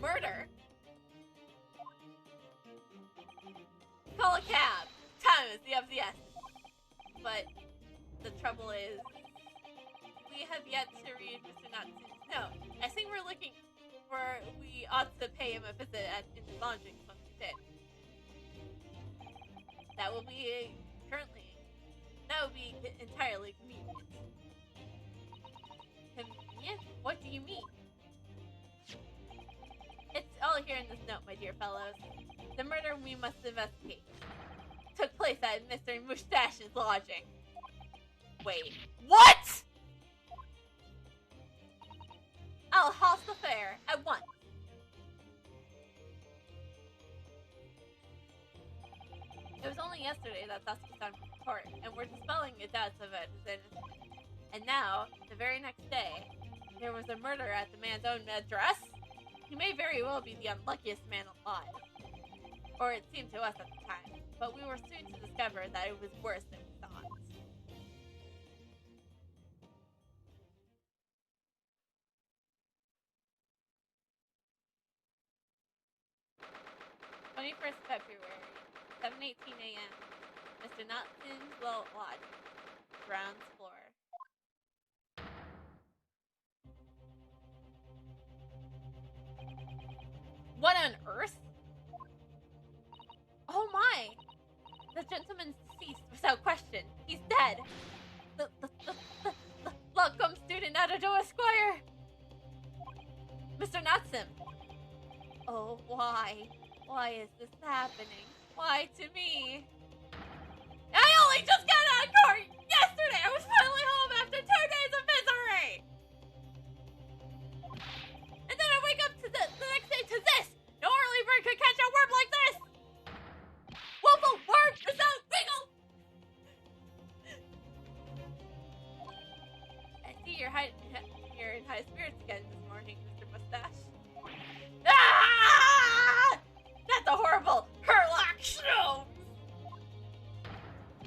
Murder? Call a cab. Time is of the essence. But the trouble is, we have yet to read Mr. Natson's note. I think we ought to pay him a visit in his lodgings when we did. That will be entirely convenient. Convenient? What do you mean? It's all here in this note, my dear fellows. The murder we must investigate took place at Mr. Mustache's lodging. Wait, what?! I'll host the fair at once. It was only yesterday that Sasuke-san was in court, and we're dispelling the doubts of it as innocent. And now, the very next day, there was a murder at the man's own address? He may very well be the unluckiest man alive. Or it seemed to us at the time, but we were soon to discover that it was worse than we thought. 21st February, 7:18 a.m. Mr. Nelson's lodge. Ground floor. What on earth? Oh my! The gentleman's deceased without question. He's dead. The Locum student Adado Esquire. Mr. Natsim. Oh, why? Why is this happening? Why to me? I only just got out of court yesterday! I was finally home after 2 days of misery! And then I wake up to the next day to this! No early bird could catch a worm like this! Woeful worm without wiggle! I see you're in high spirits again this morning, Mr. Mustache. Ah! That's a horrible Herlock show!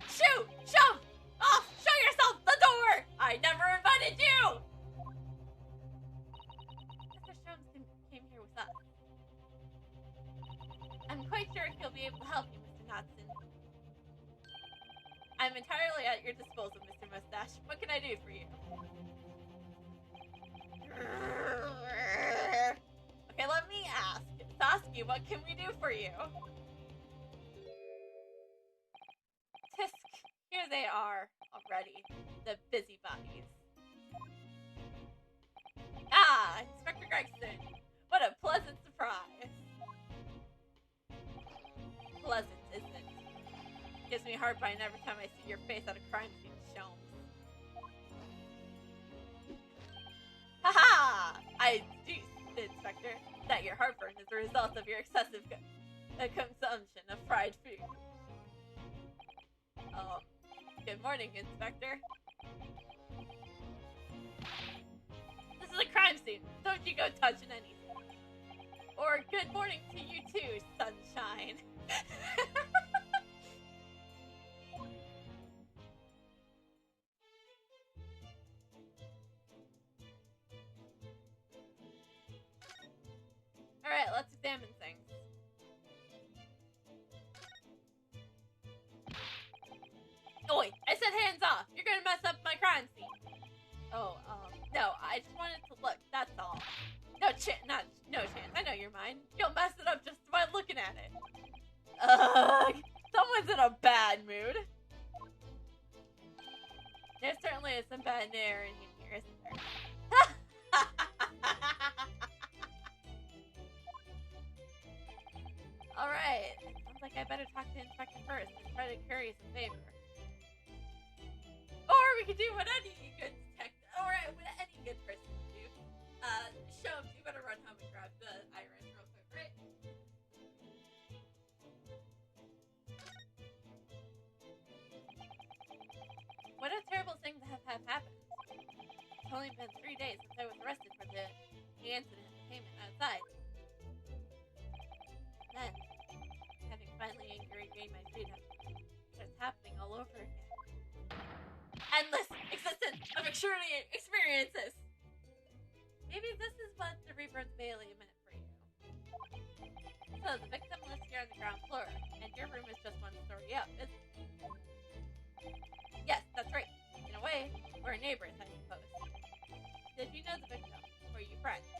Shoot! Shove! Off! Show yourself the door! I never invited you! Mr. Sholmes came here with us. I'm quite sure he'll be able to help you, Mr. Knudsen. I'm entirely at your disposal, Mr. Mustache. What can I do for you? Okay, let me ask. Saskia, what can we do for you? Tisk, here they are already. The busybodies. Ah, Inspector Gregson. What a pleasant surprise. Pleasant, isn't it? Gives me heartburn every time I see your face at a crime scene, Sholmes. Haha! I deduce, Inspector, that your heartburn is a result of your excessive consumption of fried food. Oh, good morning, Inspector. This is a crime scene. Don't you go touching anything. Or good morning to you too, sunshine. Alright, let's examine things. Oi, I said hands off. You're gonna mess up my crime scene. Oh, no, I just wanted to look, that's all. No chance. I know you're mine. You'll mess it up just by looking at it. Ugh, someone's in a bad mood. There certainly is some bad air in here, isn't there? Alright, sounds like I better talk to the Inspector first and try to curry some favor. Or we could do what any good person would do. Sholmes, you better run home and grab the iris real quick, right? What a terrible thing to have happened. It's only been 3 days since I was arrested for the incident payment outside. Then, having finally regained my freedom, it's happening all over again. Endless existence of extraordinary experiences! Maybe this is what the Rebirth Bailey meant for you. So, the victim lives here on the ground floor, and your room is just 1 story up, isn't it? Yes, that's right. In a way, we're neighbors, I suppose. Did you know the victim? Were you friends?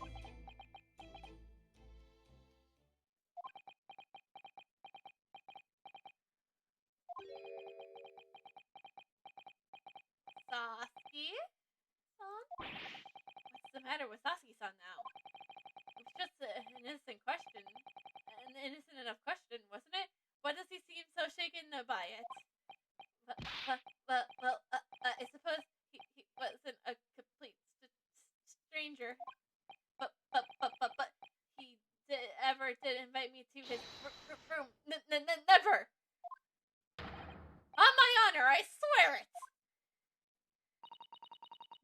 Saskia-san? What's the matter with Saskia-san now? It was just an innocent question. An innocent enough question, wasn't it? Why does he seem so shaken by it? Well, I suppose he wasn't a complete stranger. But he did invite me to his room. Never! On my honor, I swear it!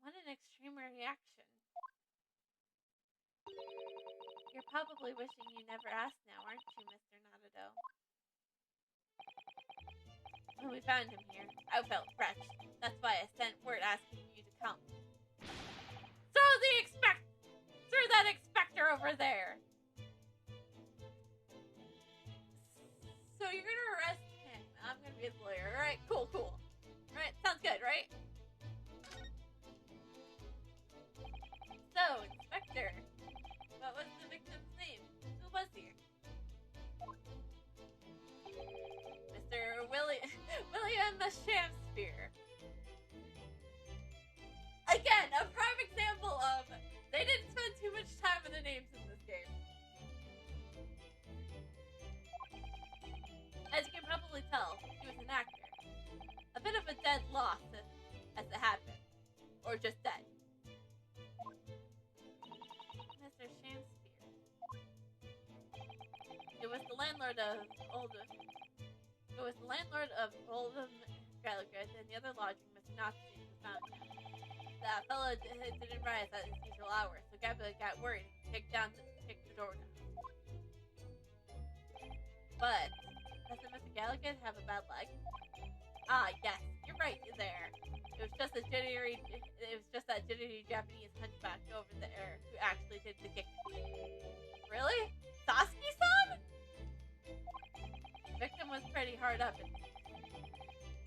What an extreme reaction. You're probably wishing you never asked now, aren't you, Mr. Nadado? When we found him here, I felt wretched. That's why I sent word asking you to come. Throw that inspector over there! So you're gonna arrest him. I'm gonna be his lawyer. Alright, a Shamsphere. Again, a prime example of they didn't spend too much time on the names in this game. As you can probably tell, he was an actor. A bit of a dead loss as it happened. Or just dead. Mr. Shamsphere. It was the landlord of Oldham Gallagher and the other lodging, Mr. Nazi, was found. That fellow didn't rise at his usual hour, so Gabriel got worried and kicked the door down. But doesn't Mr. Gallagher have a bad leg? Ah, yes, you're right there. It was just that jittery Japanese hunchback over there who actually did the kicking. Really? Sasuke-san? The victim was pretty hard up and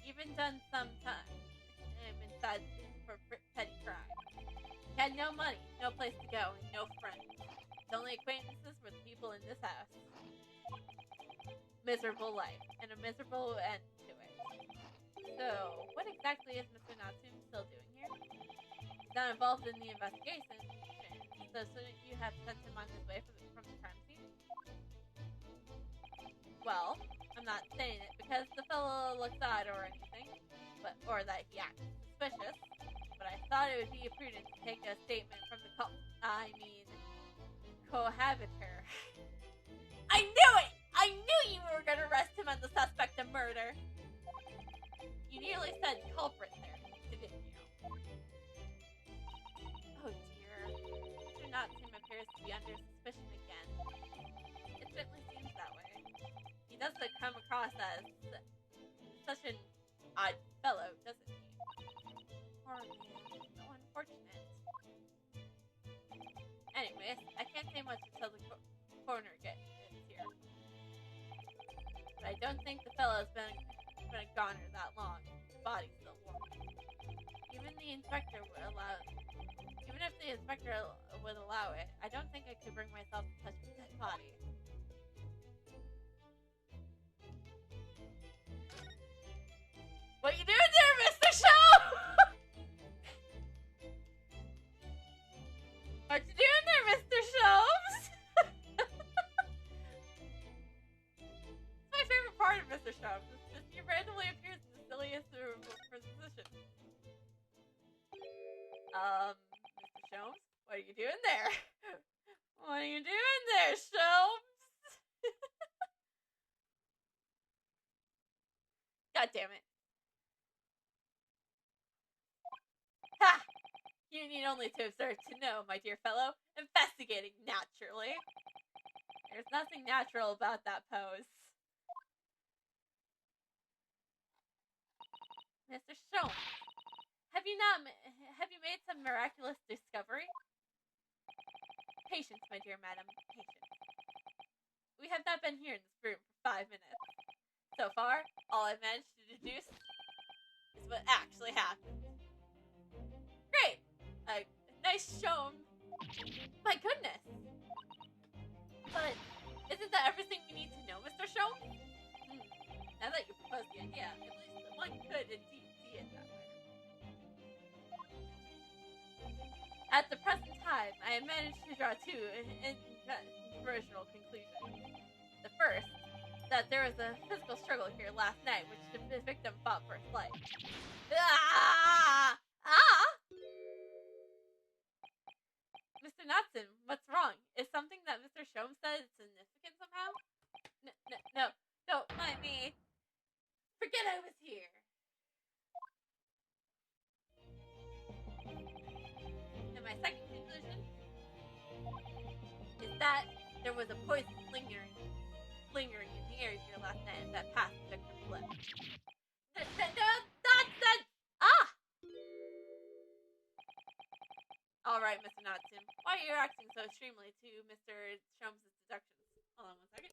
even done some time inside for petty crime. He had no money, no place to go, and no friends. His only acquaintances were the people in this house. Miserable life, and a miserable end to it. So, what exactly is Mr. Natsume still doing here? He's not involved in the investigation, so shouldn't you have sent him on his way from the crime scene? Well, I'm not saying it because the fellow looks odd or anything, or that he acts suspicious, but I thought it would be prudent to take a statement from the cohabiter. I knew it! I knew you were gonna arrest him on the suspect of murder! You nearly said culprit there, didn't you? Oh dear. Mr. Natsume appears to be under suspicion again. It certainly seems that way. He doesn't come across as such an odd fellow, doesn't he? Poor man. So unfortunate. Anyways, I can't say much until the coroner gets here. But I don't think the fellow's been a goner that long. The body's still warm. Even if the inspector would allow it, I don't think I could bring myself to touch the dead body. What you doing there, Mr. Shaw? What you doing there, Mr. Sholmes? It's my favorite part of Mr. Sholmes. It's just he randomly appears in the silliest position. Mr. Sholmes, what are you doing there? What are you doing there, Sholmes? God damn it. Ha! You need only to observe to know, my dear fellow. Investigating, naturally. There's nothing natural about that pose. Mr. Sholmes, have you made some miraculous discovery? Patience, my dear madam, patience. We have not been here in this room for 5 minutes. So far, all I've managed to deduce is what actually happened. Great! A nice show. My goodness! But isn't that everything we need to know, Mr. Show? Now that you proposed the idea, at least one could indeed see it that way. At the present time, I have managed to draw two incontrovertible conclusions. The first, that there was a physical struggle here last night, which the victim fought for his life. Ah! Ah! Mr. Natsume, what's wrong? Is something that Mr. Shome said significant somehow? No, don't mind me. Forget I was here. And my second conclusion is that there was a poison lingering in the air here last night that passed the victim's lips. Nonsense! Ah! Alright, Mr. Natsume. Why are you acting so extremely to Mr. Shomes' deductions? Hold on 1 second.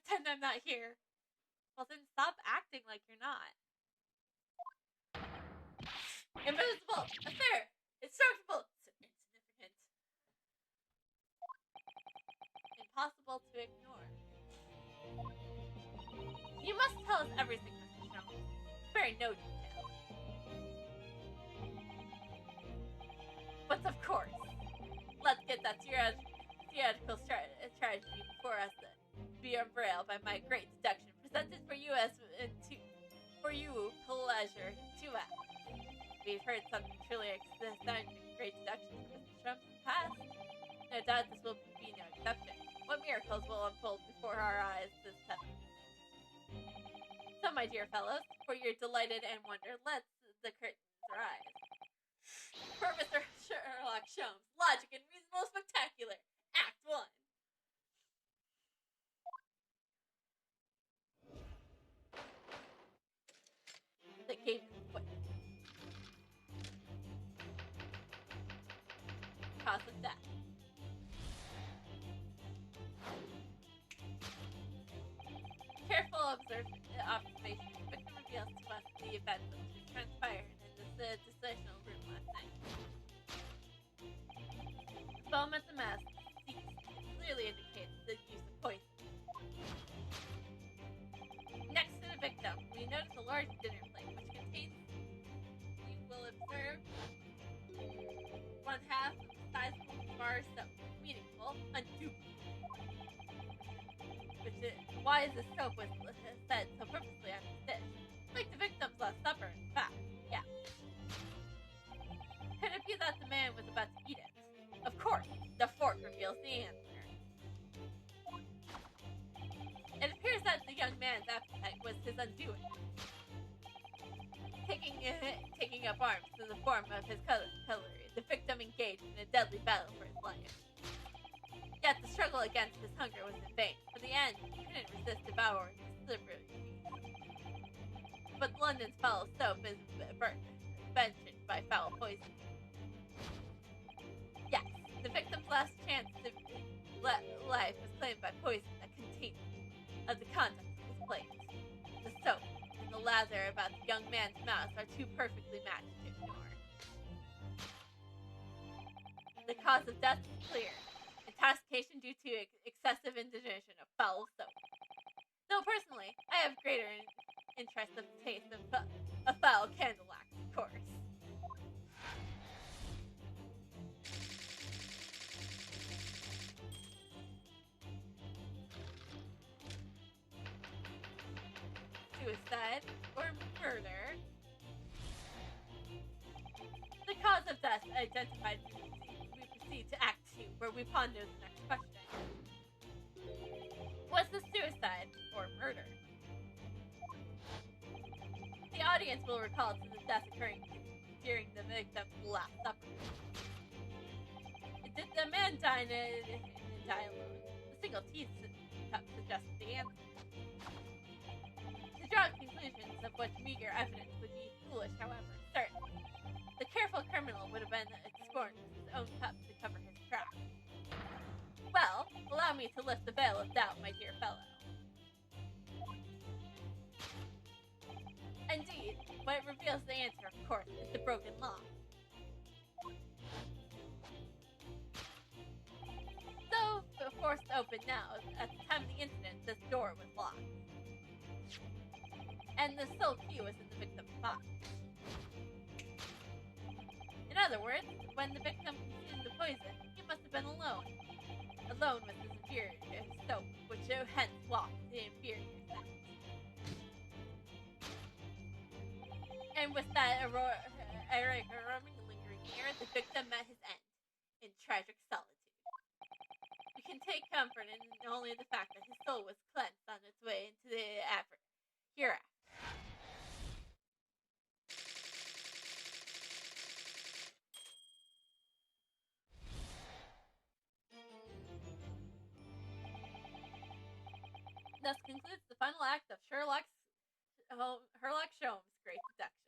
pretend I'm not here. Well, then stop acting like you're not. Invisible! Affair! Indestructible! Insignificant. Impossible to ignore. You must tell us everything, Mr. Jones. Spare no detail. But of course, let's get that theatrical tragedy before us. Be unveiled by my great deduction, presented for you for you pleasure to act. We've heard something truly astounding, great deductions from Mr. Trump's past. No doubt this will be no exception. What miracles will unfold before our eyes this time? So, my dear fellows, for your delighted and wonder, let the curtains rise. For Mr. Sherlock Holmes, logic and reasonable spectacular. Act 1. The game is quick. Cause of death. Careful observation, the victim reveals to us the events which transpired in this decisional room last night. The foam at the mast clearly indicates the use of poison. Next to the victim, we notice a large dinner plate which contains, you will observe, 1/2 of the sizable bar of soap. Meaningful, unduplicable. Why is this soap was set so purposely on this dish? Like the victim's last supper, in fact. Yeah. Could it be that the man was about to eat it? Of course, the fork reveals the answer. It appears that the young man's appetite was his undoing. Taking up arms in the form of his cutlery, the victim engaged in a deadly battle for his life. Yet the struggle against his hunger was in vain. For the end, he couldn't resist devouring the slippery feast. But London's foul soap is mentioned by foul poison. Yes, the victim's last chance to life was claimed by poison that contained of the contents of his plate. The soap and the lather about the young man's mouth are too perfectly matched to ignore. The cause of death is clear. Intoxication due to excessive ingestion of foul soap. Though personally, I have greater interest of the taste of foul candle wax, of course. Suicide or murder? The cause of death identified. We proceed to Act 2, where we ponder the next question. Was this suicide or murder? The audience will recall to the death occurring during the victim's last supper. Did the man die alone? The single teacup suggests the answer. To draw conclusions of which meager evidence would be foolish, however, certain. The careful criminal would have been scorned with his own cup to cover his tracks. Well, allow me to lift the veil of doubt, my dear fellow. Indeed, what reveals the answer, of course, is the broken lock. Though forced open now, at the time of the incident, this door was locked. And the sole key was in the victim's pocket. In other words, when the victim consumed the poison, he must have been alone. Alone with his inferior soap, which hence walked the inferior scent. And with that aroma lingering near, the victim met his end in tragic solitude. We can take comfort in only the fact that his soul was cleansed on its way into the hereafter. Thus concludes the final act of Sherlock Holmes' Great Deduction.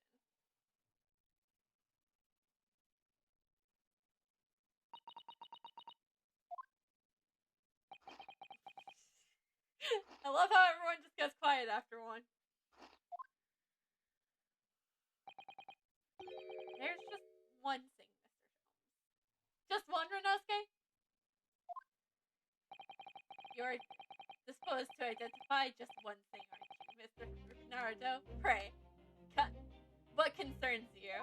I love how everyone just gets quiet after one. There's just one thing, Mr. Jones. Just one, Renosuke? You're disposed to identify just one thing, aren't you, Mr. Naruto? Pray. What concerns you?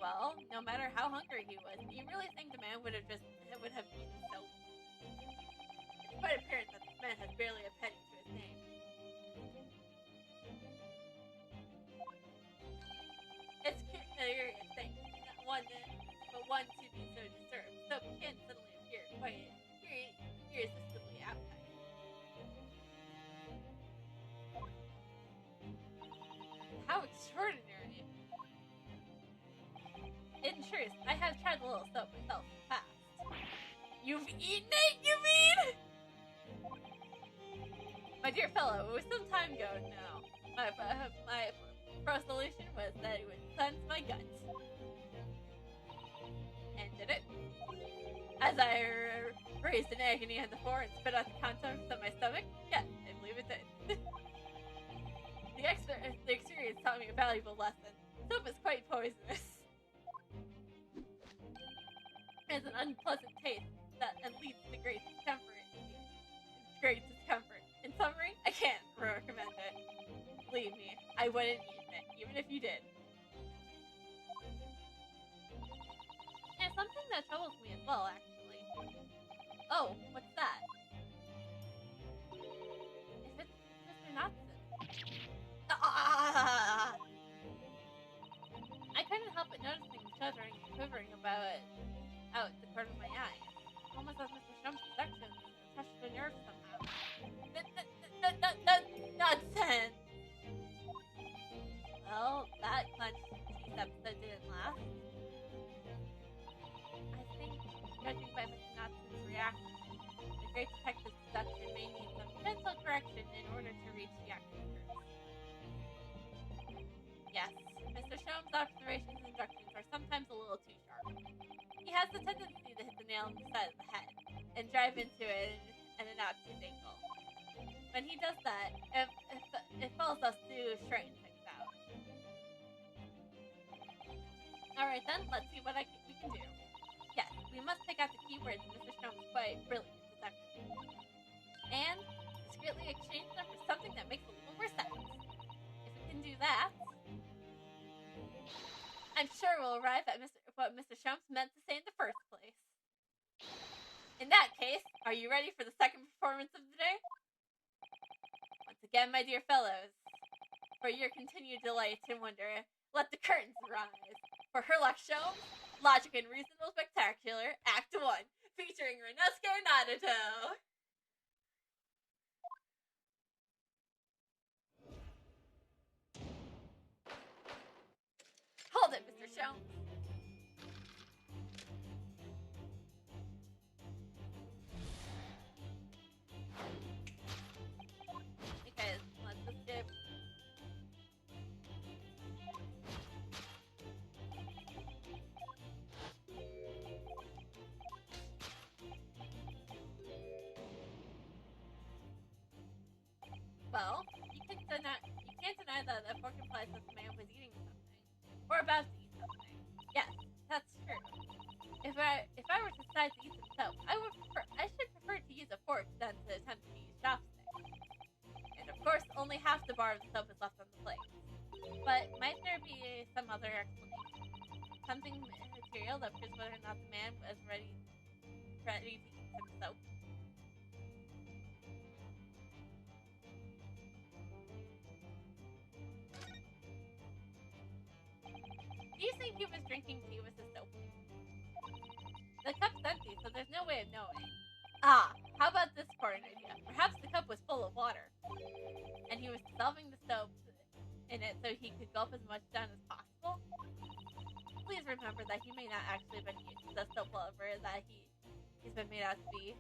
Well, no matter how hungry he was, do you really think the man would have eaten soap? It's quite apparent that this man has barely a penny to his name. It's curious that one to be so disturbed. Soap can suddenly appear quite irresistibly appetizing. How extraordinary! In truth, I have tried a little soap myself in the past. You've eaten it, you mean? My dear fellow, it was some time ago now. My solution was that it would cleanse my guts. And did it? As I raised in agony on the floor and spit out the contents of my stomach? Yes, I believe it did. The experience taught me a valuable lesson. Soap is quite poisonous. It has an unpleasant taste that leads to great discomfort. In summary, I can't recommend it. Believe me, I wouldn't eat it, even if you did. There's something that troubles me as well, actually. Oh, what's that? If it's Mr. Natsu. Ah! I couldn't help but noticing the shuddering and quivering out the corner of my eye. Almost as Mr. Shump's section touched the nerve somehow. Nonsense! Well, that clenched teeth episode didn't last. I think, judging by Mr. Natsu's reaction, the great detective's deduction may need some gentle correction in order to reach the accurate truth. Yes, Mr. Shump's observations and deductions are sometimes a little too sharp. He has the tendency to hit the nail on the side of the head and drive into it at an obtuse angle. When he does that, it falls us to straighten things out. Alright then, let's see what we can do. Yes, we must pick out the keywords in Mr. Shump's quite brilliant deduction. And discreetly exchange them for something that makes a little more sense. If we can do that, I'm sure we'll arrive at what Mr. Shump meant to say in the first place. In that case, are you ready for the second performance of the day? Once again, my dear fellows, for your continued delight and wonder, let the curtains rise for Herlock Sholmes, Logic and Reasonable Spectacular, Act 1, featuring Renosuke Naruto. Hold it, Mr. Sholmes. Okay, let's just skip. Well, you can't deny that the fork implies that the man was eating something. Or about to eat something. Yes, that's true. If I were to decide to eat some soap, I should prefer to use a fork than to attempt to use chopsticks. And of course, only half the bar of the soap is left on the plate. But might there be some other explanation? Something material that proves whether or not the man was ready to eat some soap? Do you think he was drinking tea with his soap? The cup's empty, so there's no way of knowing. Ah, how about this for an idea? Perhaps the cup was full of water, and he was dissolving the soap in it so he could gulp as much down as possible? Please remember that he may not actually have been the soap lover that he's been made out to be.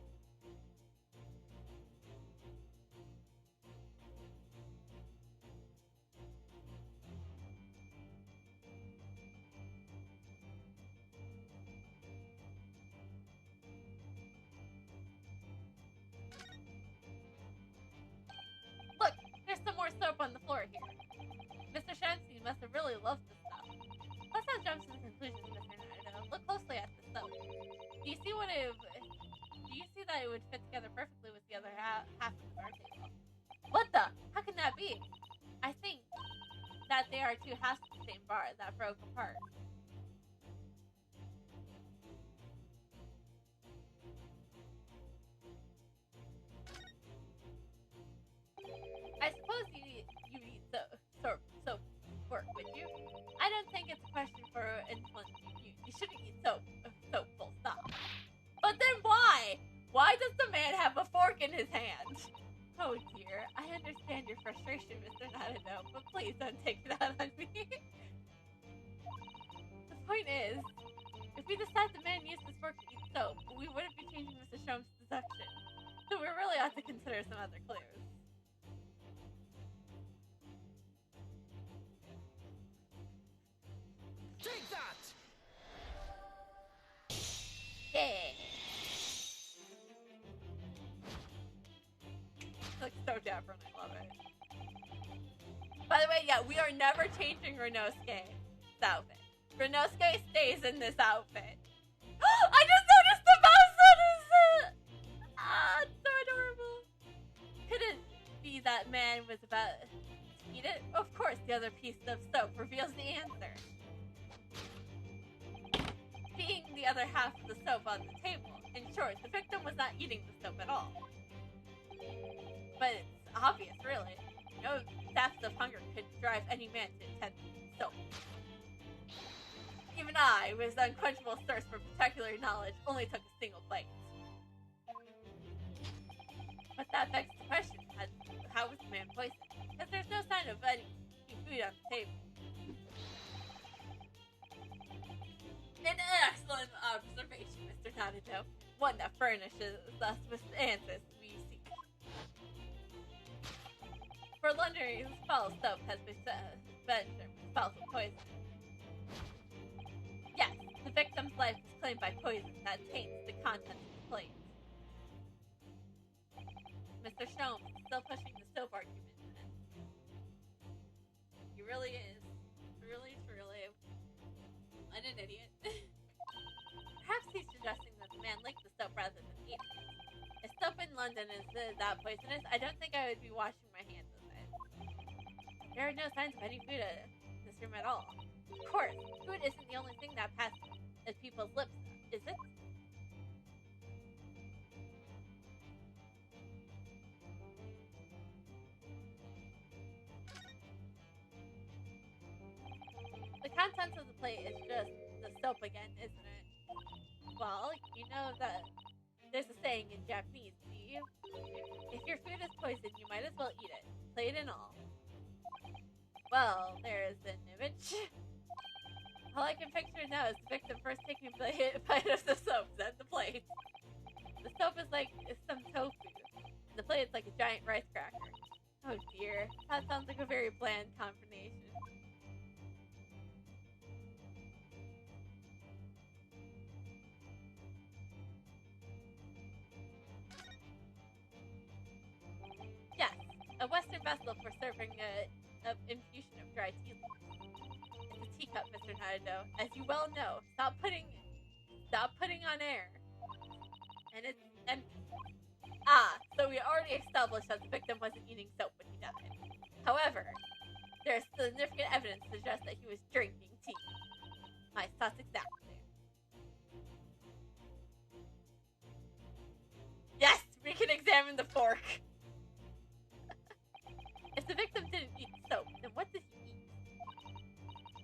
soap on the floor here. Mr. Shamsi must have really loved this stuff. Let's not jump to the conclusions, Mr. Naruto. Look closely at the soap. Do you see that it would fit together perfectly with the other half of the bar table? What the? How can that be? I think that they are two halves of the same bar that broke apart. I suppose you eat soap work, would you? I don't think it's a question for anyone. You shouldn't eat soap full stop. But then why? Why does the man have a fork in his hand? Oh dear, I understand your frustration, Mr. Naruto, but please don't take that on me. The point is, if we decide the man used this fork to eat soap, we wouldn't be changing Mr. Shrum's deduction. So we really ought to consider some other clues. Take that! Yeah. Looks so dapper and I love it. By the way, yeah, we are never changing Renosuke's outfit. Renosuke stays in this outfit. I just noticed the mouse on his it's so adorable. Could it be that man was about to eat it? Of course, the other piece of soap reveals the answer. Being the other half of the soap on the table. In short, the victim was not eating the soap at all. But it's obvious, really. No depth of hunger could drive any man to attempt soap. Even I, with unquenchable thirst for particular knowledge, only took a single bite. But that begs the question, how was the man poisoned? Because there's no sign of any food on the table. An excellent observation, Mr. Naruto. One that furnishes us with the answers we seek. For laundering, foul soap has been served with foul poison. Yes, the victim's life is claimed by poison that taints the contents of the plate. Mr. Sholmes is still pushing the soap argument. He really is. Really, truly. I'm an idiot. Perhaps he's suggesting that the man licked the soap rather than eat it. If soap in London is that poisonous, I don't think I would be washing my hands with it. There are no signs of any food in this room at all. Of course, food isn't the only thing that passes people's lips, is it? The contents of the plate is just the soap again, isn't it? Well, you know that there's a saying in Japanese, do you? If your food is poisoned, you might as well eat it, plate and all. Well, there's an image. All I can picture now is the victim first taking a bite of the soap, then the plate. The soap is like some tofu. The plate is like a giant rice cracker. Oh dear, that sounds like a very bland combination. Yes, a Western vessel for serving an infusion of dry tea leaves. It's a teacup, Mr. Naruto. As you well know, stop putting on air. And it's empty. Ah, so we already established that the victim wasn't eating soap when he died. However, there's significant evidence to suggest that he was drinking tea. My thoughts exactly. Yes, we can examine the fork. If the victim didn't eat soap, then what did he eat?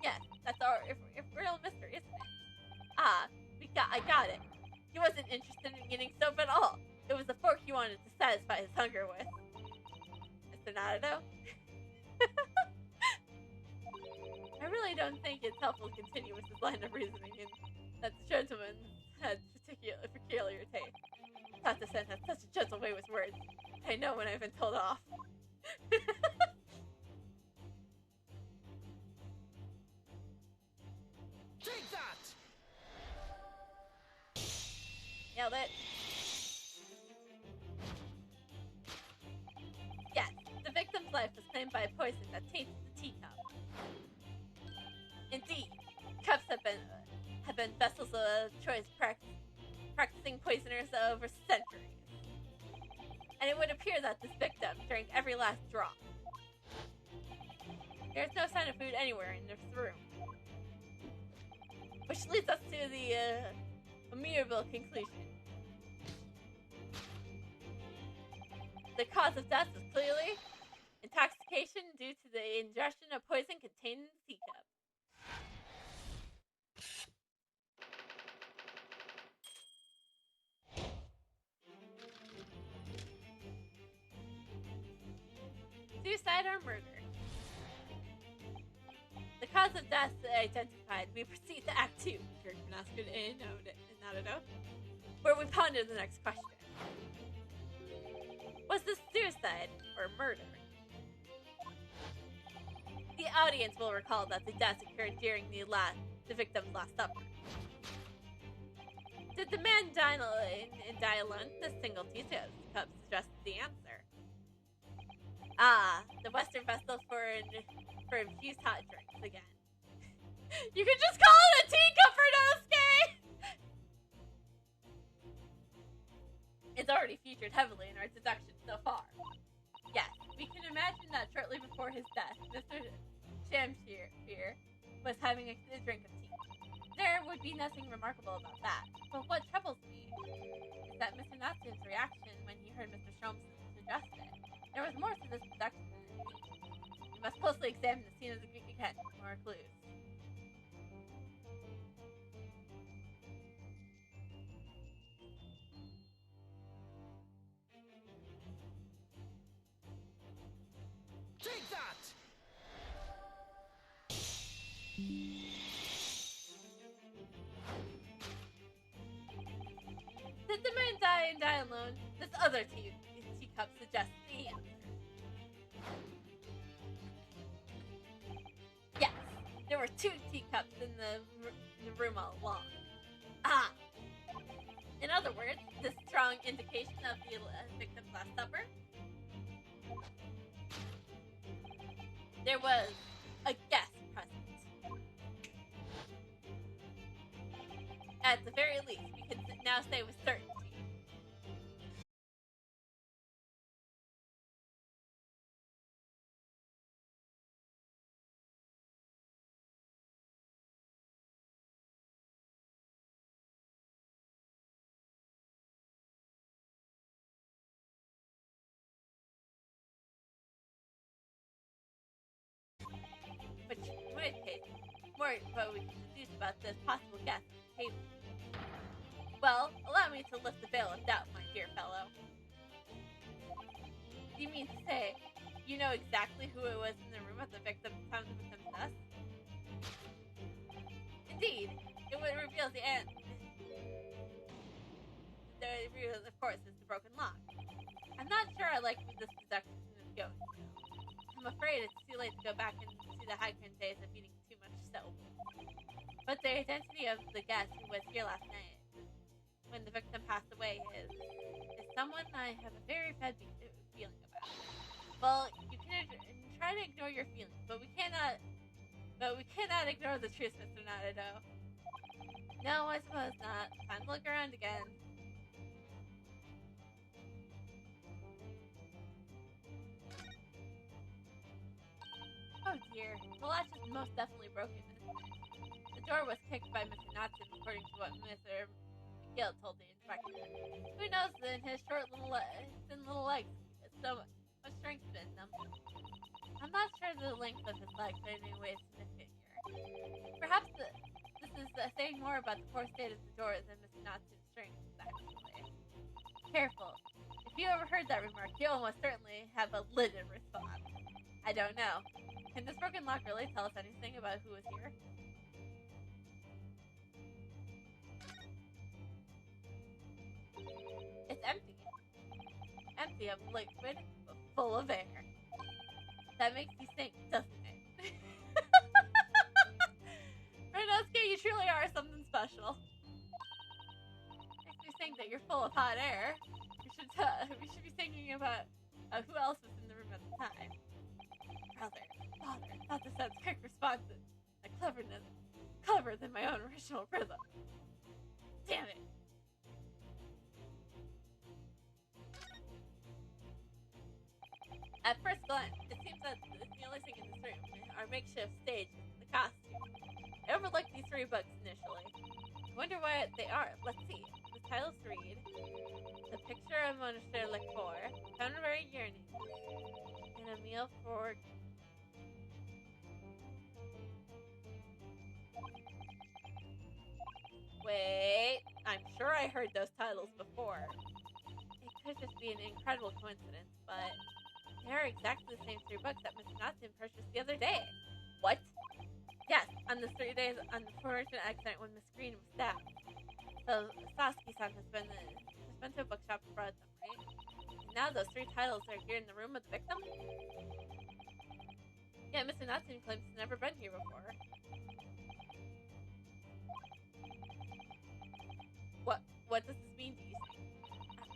Yes, that's our real mystery, isn't it? Ah, I got it. He wasn't interested in eating soap at all. It was the fork he wanted to satisfy his hunger with. Mr. Naruto? I really don't think it's helpful to continue with this line of reasoning and that the gentleman had peculiar taste. Tata-sen has such a gentle way with words. I know when I've been told off. Take that! Nailed it. Yes, the victim's life was claimed by poison that tainted the teacup. Indeed, cups have been vessels of choice practicing poisoners over centuries. And it would appear that this victim drank every last drop. There's no sign of food anywhere in this room. Which leads us to the immutable conclusion. The cause of death is clearly intoxication due to the ingestion of poison contained in the teacup. Suicide or murder? The cause of death identified, we proceed to Act 2, where we ponder the next question. Was this suicide or murder? The audience will recall that the death occurred during the victim's last supper. Did the man die alone? The single teacup suggests the answer. Ah, the Western vessel for infused hot drinks again. You can just call it a teacup for Nosuke! It's already featured heavily in our deduction so far. Yes, we can imagine that shortly before his death, Mr. Shamshir was having a drink of tea. There would be nothing remarkable about that. But what troubles me is that Mr. Natsu's reaction when he heard Mr. Shamshir suggest it. There was more to this deduction than it seemed. We must closely examine the scene of the Greek event for more clues. Take that! Did the man die and die alone? This other teacup suggests the answer. Yes, there were 2 teacups in the room all along. Ah! In other words, this strong indication of the victim's last supper. There was a guest present. At the very least, we can now say with certainty. Which, in my case, more what we can deduce about this possible guest at the table. Well, allow me to lift the veil of doubt, my dear fellow. Do you mean to say you know exactly who it was in the room at the time of the victim's death? Indeed, it would reveal the end. Of course, is the broken lock. I'm not sure I like where this deduction is going. I'm afraid it's too late to go back and see the high-current days of eating too much soap. But the identity of the guest who was here last night, when the victim passed away, is someone I have a very bad feeling about. Well, you can try to ignore your feelings, but we cannot ignore the truth, Mr. Naruto. No, I suppose not. Time to look around again. Oh dear, the latch is most definitely broken, isn't it? The door was kicked by Mr. Natsu, according to what Mr. McGill told the inspector. Who knows, in his short thin little legs, so much strength in them. I'm not sure the length of his legs in any way is significant here. Perhaps this is saying more about the poor state of the door than Mr. Natsu's strength, actually. Careful. If you overheard that remark, you almost certainly have a livid response. I don't know. Can this broken lock really tell us anything about who was here? It's empty. Empty of liquid, but full of air. That makes you think, doesn't it? Renosuke, you truly are something special. Makes me think that you're full of hot air. We should be thinking about who else was in the room at the time. Father, not the sense quick responses. A cleverness, cleverer than my own original rhythm. Damn it. At first glance, it seems that the only thing in this room are makeshift stage and the costume. I overlooked these 3 books initially. I wonder what they are. Let's see. The titles read, The Picture of Monster Lector, Honorary Yearning, and a Meal for... Wait, I'm sure I heard those titles before. It could just be an incredible coincidence, but they are exactly the same 3 books that Mr. Nathan purchased the other day. What? Yes, on the 3 days on the fortunate accident when Miss Green was stabbed. So Sasuke-san has been to a bookshop and brought them, right? And now those 3 titles are here in the room of the victim? Yeah, Mr. Nathan claims he's never been here before. What does this mean, do you think?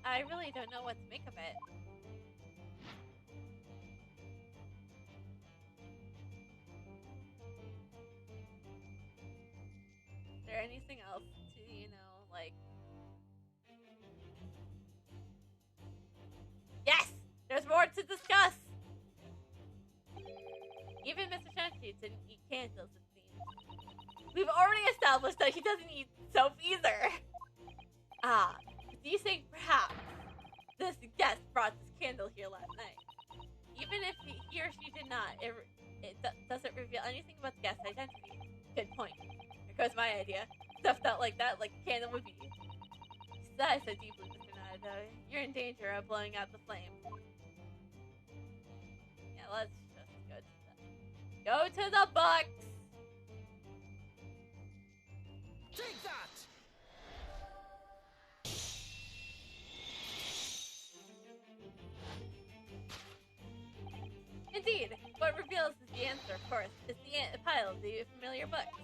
I really don't know what to make of it. Is there anything else to, like... Yes! There's more to discuss! Even Mr. Shanshi didn't eat candles, it seems. We've already established that he doesn't eat soap either! Ah, do you think perhaps this guest brought this candle here last night? Even if he or she did not, it doesn't reveal anything about the guest's identity. Good point. Here goes my idea. Stuffed out like that, like a candle would be. Sigh so deeply, Mr. Nado. You're in danger of blowing out the flame. Yeah, let's just go to the books! Take that! Indeed, what reveals is the answer, of course, is the pile of the familiar books.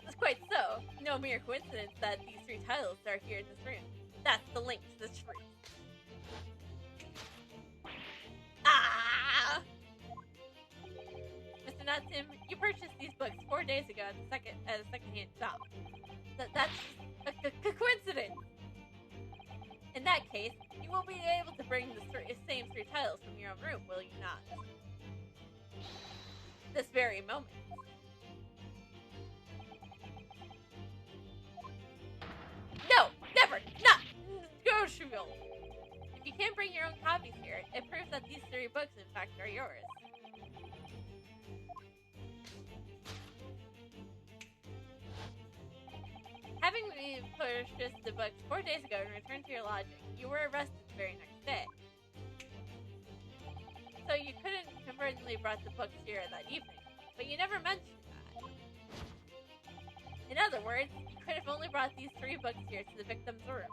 It's quite so. No mere coincidence that these 3 titles are here in this room. That's the link to the truth. Ah! Mr. Natsim, you purchased these books 4 days ago at a second-hand shop. That's a coincidence. In that case, you will be able to bring the same 3 titles from your own room, will you not? This very moment. No! Never! Not! Negotiable! If you can't bring your own copies here, it proves that these 3 books, in fact, are yours. Having purchased the books 4 days ago and returned to your lodging, you were arrested the very next day. So you couldn't conveniently brought the books here that evening, but you never mentioned that. In other words, you could have only brought these 3 books here to the victim's room.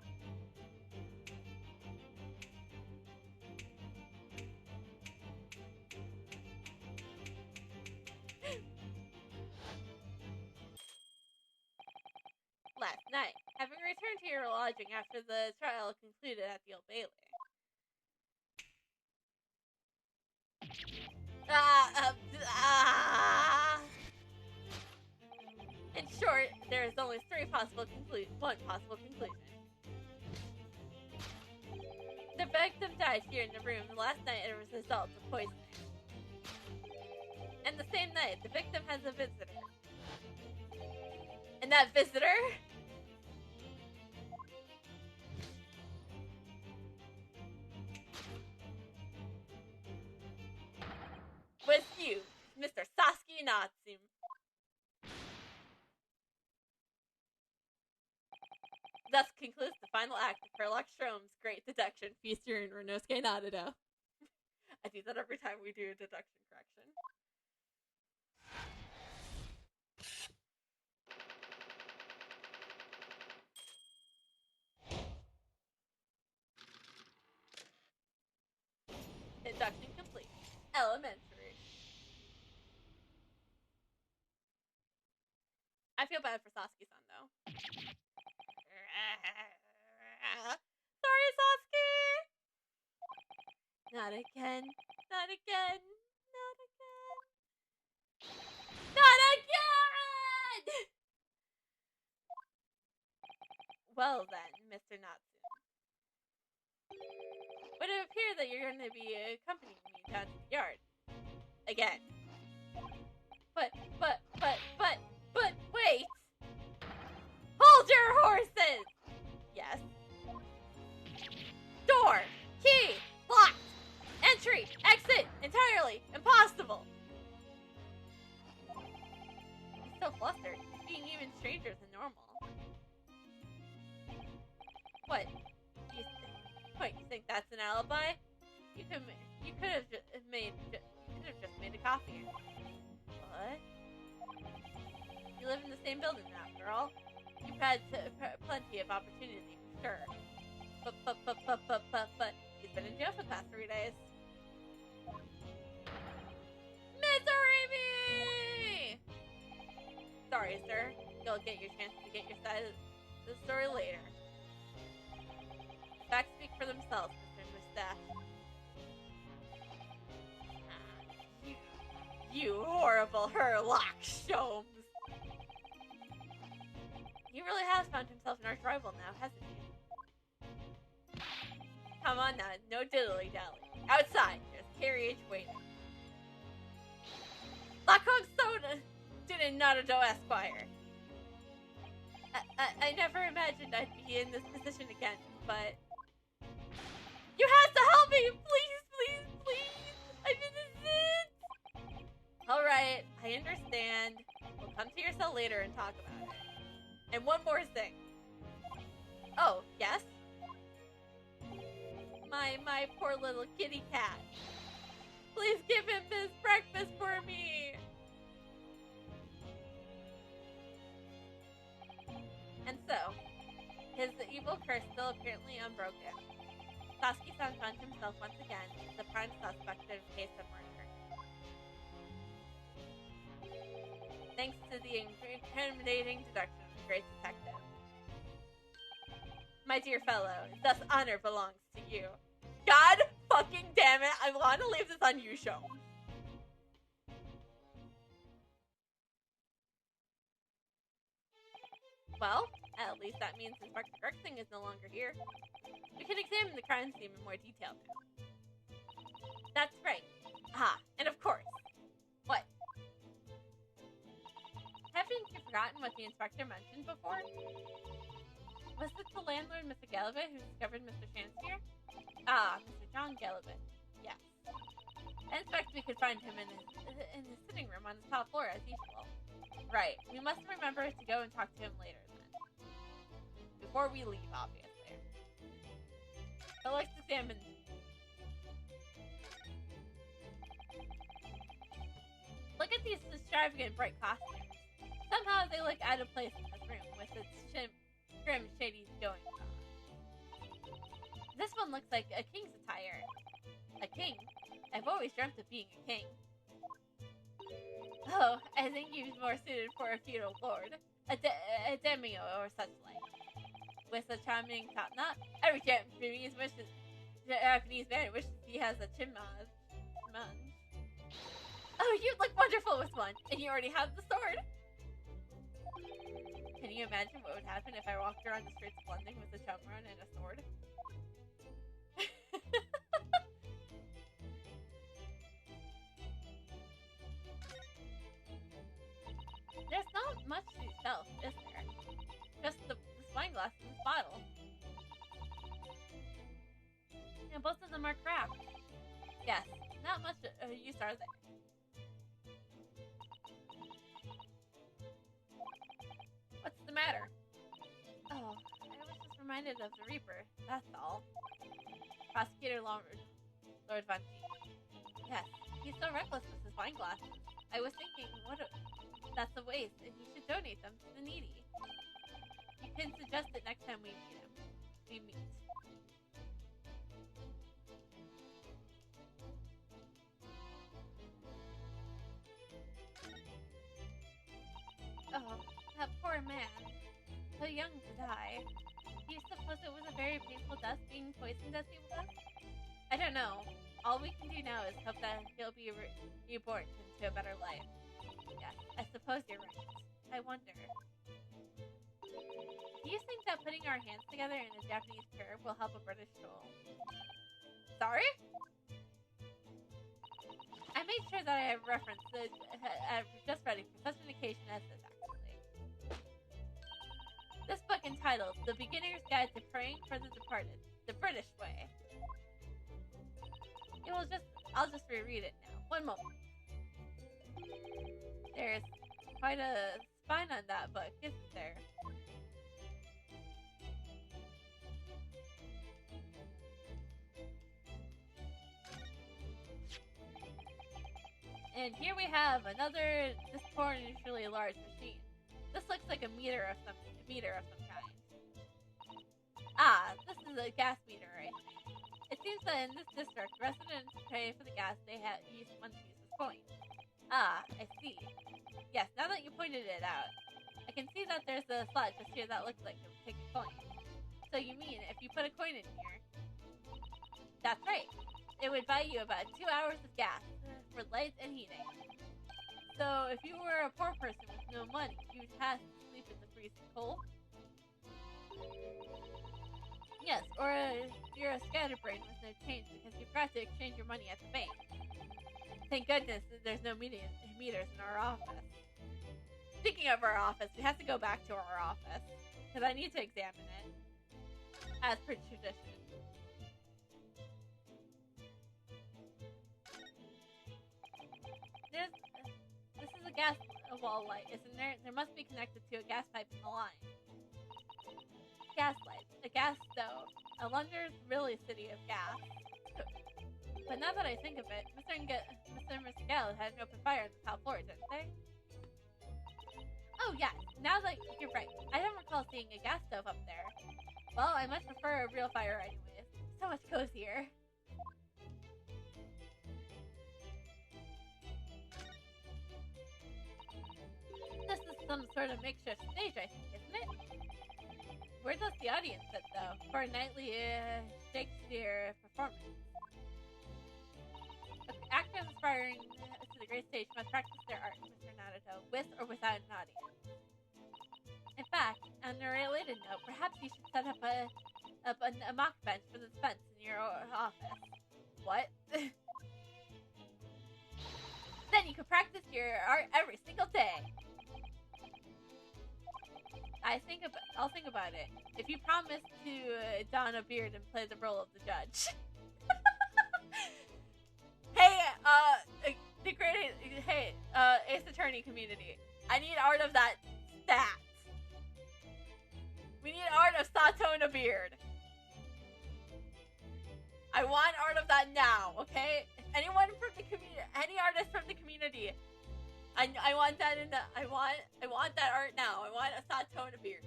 Last night, having returned to your lodging after the trial concluded at the Old Bailey. In short, there is only one possible conclusion. The victim died here in the room last night as a result of poisoning. And the same night, the victim has a visitor. And that visitor was you, Mr. Sasuke Natsume. Thus concludes the final act of Sherlock Sholmes' great deduction featuring Renosuke Naruto. I do that every time we do a deduction correction. Deduction complete. Elementary. I feel bad for Sasuke-san, though. Sorry, Sasuke! Not again. Not again. Not Well then, Mr. Natsu. Would it appear that you're going to be accompanying me down to the yard? Again. But, wait! Hold your horses! Yes. Door! Key! Locked! Entry! Exit! Entirely impossible! He's so flustered. He's being even stranger than normal. What? You think that's an alibi? You could have just made a coffee. What? You live in the same building after all. You've had plenty of opportunity, sure. But he's been in jail for the past 3 days. Misery me! Sorry, sir. You'll get your chance to get your side of the story later. Facts speak for themselves, Mr. Mustache. You horrible Herlock Sholmes. He really has found himself an arch-rival now, hasn't he? Come on now, no diddly-dally. Outside, there's carriage waiting. Lacombe Soda! Student Naruto Esquire. I never imagined I'd be in this position again, but... You have to help me! Please! I'm innocent! Alright, I understand. We'll come to your cell later and talk about it. And one more thing. Oh, yes? My poor little kitty cat. Please give him this breakfast for me! And so, his evil curse still apparently unbroken. Sasuke-san found himself once again the prime suspect in a case of murder. Thanks to the incriminating deduction of the great detective. My dear fellow, thus honor belongs to you. God fucking damn it, I want to leave this on you, show. Well, at least that means Inspector Gregson is no longer here. We can examine the crime scene in more detail now. That's right. Ah, and of course. What? Haven't you forgotten what the inspector mentioned before? Was it the landlord, Mr. Gallivant, who discovered Mr. Chance here? Ah, Mr. John Gallivant. Yes. I expect we could find him in his sitting room on the top floor as usual. Right. We must remember to go and talk to him later then. Before we leave, obviously. So let's examine. Look at these extravagant bright costumes. Somehow they look out of place in this room with its grim, shady goings on. This one looks like a king's attire. A king? I've always dreamt of being a king. Oh, I think he's more suited for a feudal lord. A daimyo or such like. With a charming top knot, every Japanese man wishes he has a chimage. Oh, you look wonderful with one, and you already have the sword. Can you imagine what would happen if I walked around the streets of London with a chumron and a sword? There's not much to sell, is there? Just this wine glass and this bottle. And both of them are craft. Yes, not much use are there. What's the matter? Oh, I was just reminded of the Reaper, that's all. Prosecutor Lord Vanti. Yes, he's so reckless with his wine glasses. I was thinking, that's a waste, and he should donate them to the needy. You can suggest it next time we meet. Oh, that poor man. So young to die. Do you suppose it was a very painful death, being poisoned as he was? I don't know. All we can do now is hope that he'll be reborn into a better life. Yes, I suppose you're right. I wonder. Do you think that that putting our hands together in a Japanese curve will help a British troll? Sorry? I made sure that I have referenced it. I'm just ready for such an occasion as this, actually. This book entitled The Beginner's Guide to Praying for the Departed, the British Way. I'll just reread it now. One moment. There's quite a spine on that book, isn't there? And here we have another disproportionately large machine. This looks like a meter of some kind. Ah, this is a gas meter, I think. It seems that in this district, residents pay for the gas they use once use as coins. Ah, I see. Yes, now that you pointed it out, I can see that there's a slot just here that looks like it would take a coin. So you mean if you put a coin in here? That's right. It would buy you about 2 hours of gas for lights and heating. So if you were a poor person with no money, you'd have to sleep in the freezing cold? Yes, or you're a scatterbrain with no change because you forgot to exchange your money at the bank. Thank goodness that there's no meters in our office. Speaking of our office, we have to go back to our office because I need to examine it as per tradition. This is a gas wall light, isn't there? There must be connected to a gas pipe in the line. Gas lights, a gas stove, a London's really city of gas. But now that I think of it, Mr. and Mr. Gale had an open fire on the top floor, didn't they? Oh yeah, now that you're right, I don't recall seeing a gas stove up there. Well, I much prefer a real fire anyways. So much cozier. This is some sort of makeshift stage, I think, isn't it? Where does the audience sit, though, for a nightly Shakespeare performance? Actors aspiring to the great stage must practice their art, Mr. Naruto, with or without an audience. In fact, on a related note, perhaps you should set up a mock bench for the defense in your office. What? Then you could practice your art every single day. I'll think about it. If you promise to don a beard and play the role of the judge. Hey, Ace Attorney community. I need art of that stat. We need art of Sato and a beard. I want art of that now, okay? Anyone from the community, any artist from the community, I want that in the, I want that art now. I want a Sato and a beard.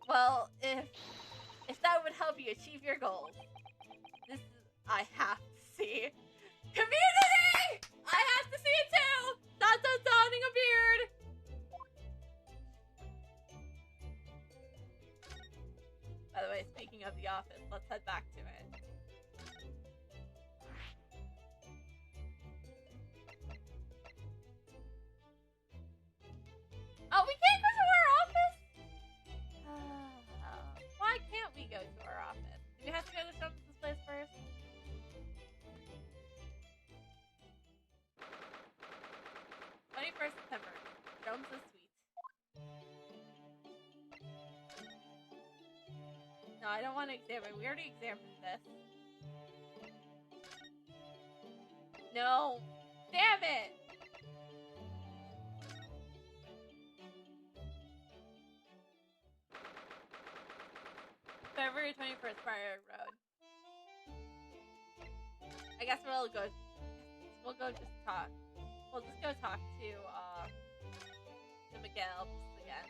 Well, if that would help you achieve your goals, this is, I have to see. Community! I have to see it too! Sato's donning a beard! By the way, speaking of the office, let's head back to it. Oh, we can't go to our office? Why can't we go to our office? Do we have to go to Shum's place first? September. Jones is sweet. No, I don't want to examine. We already examined this. No. Damn it! February 21st, Briar Road. I guess we'll go just talk. We'll just go talk to Miguel again.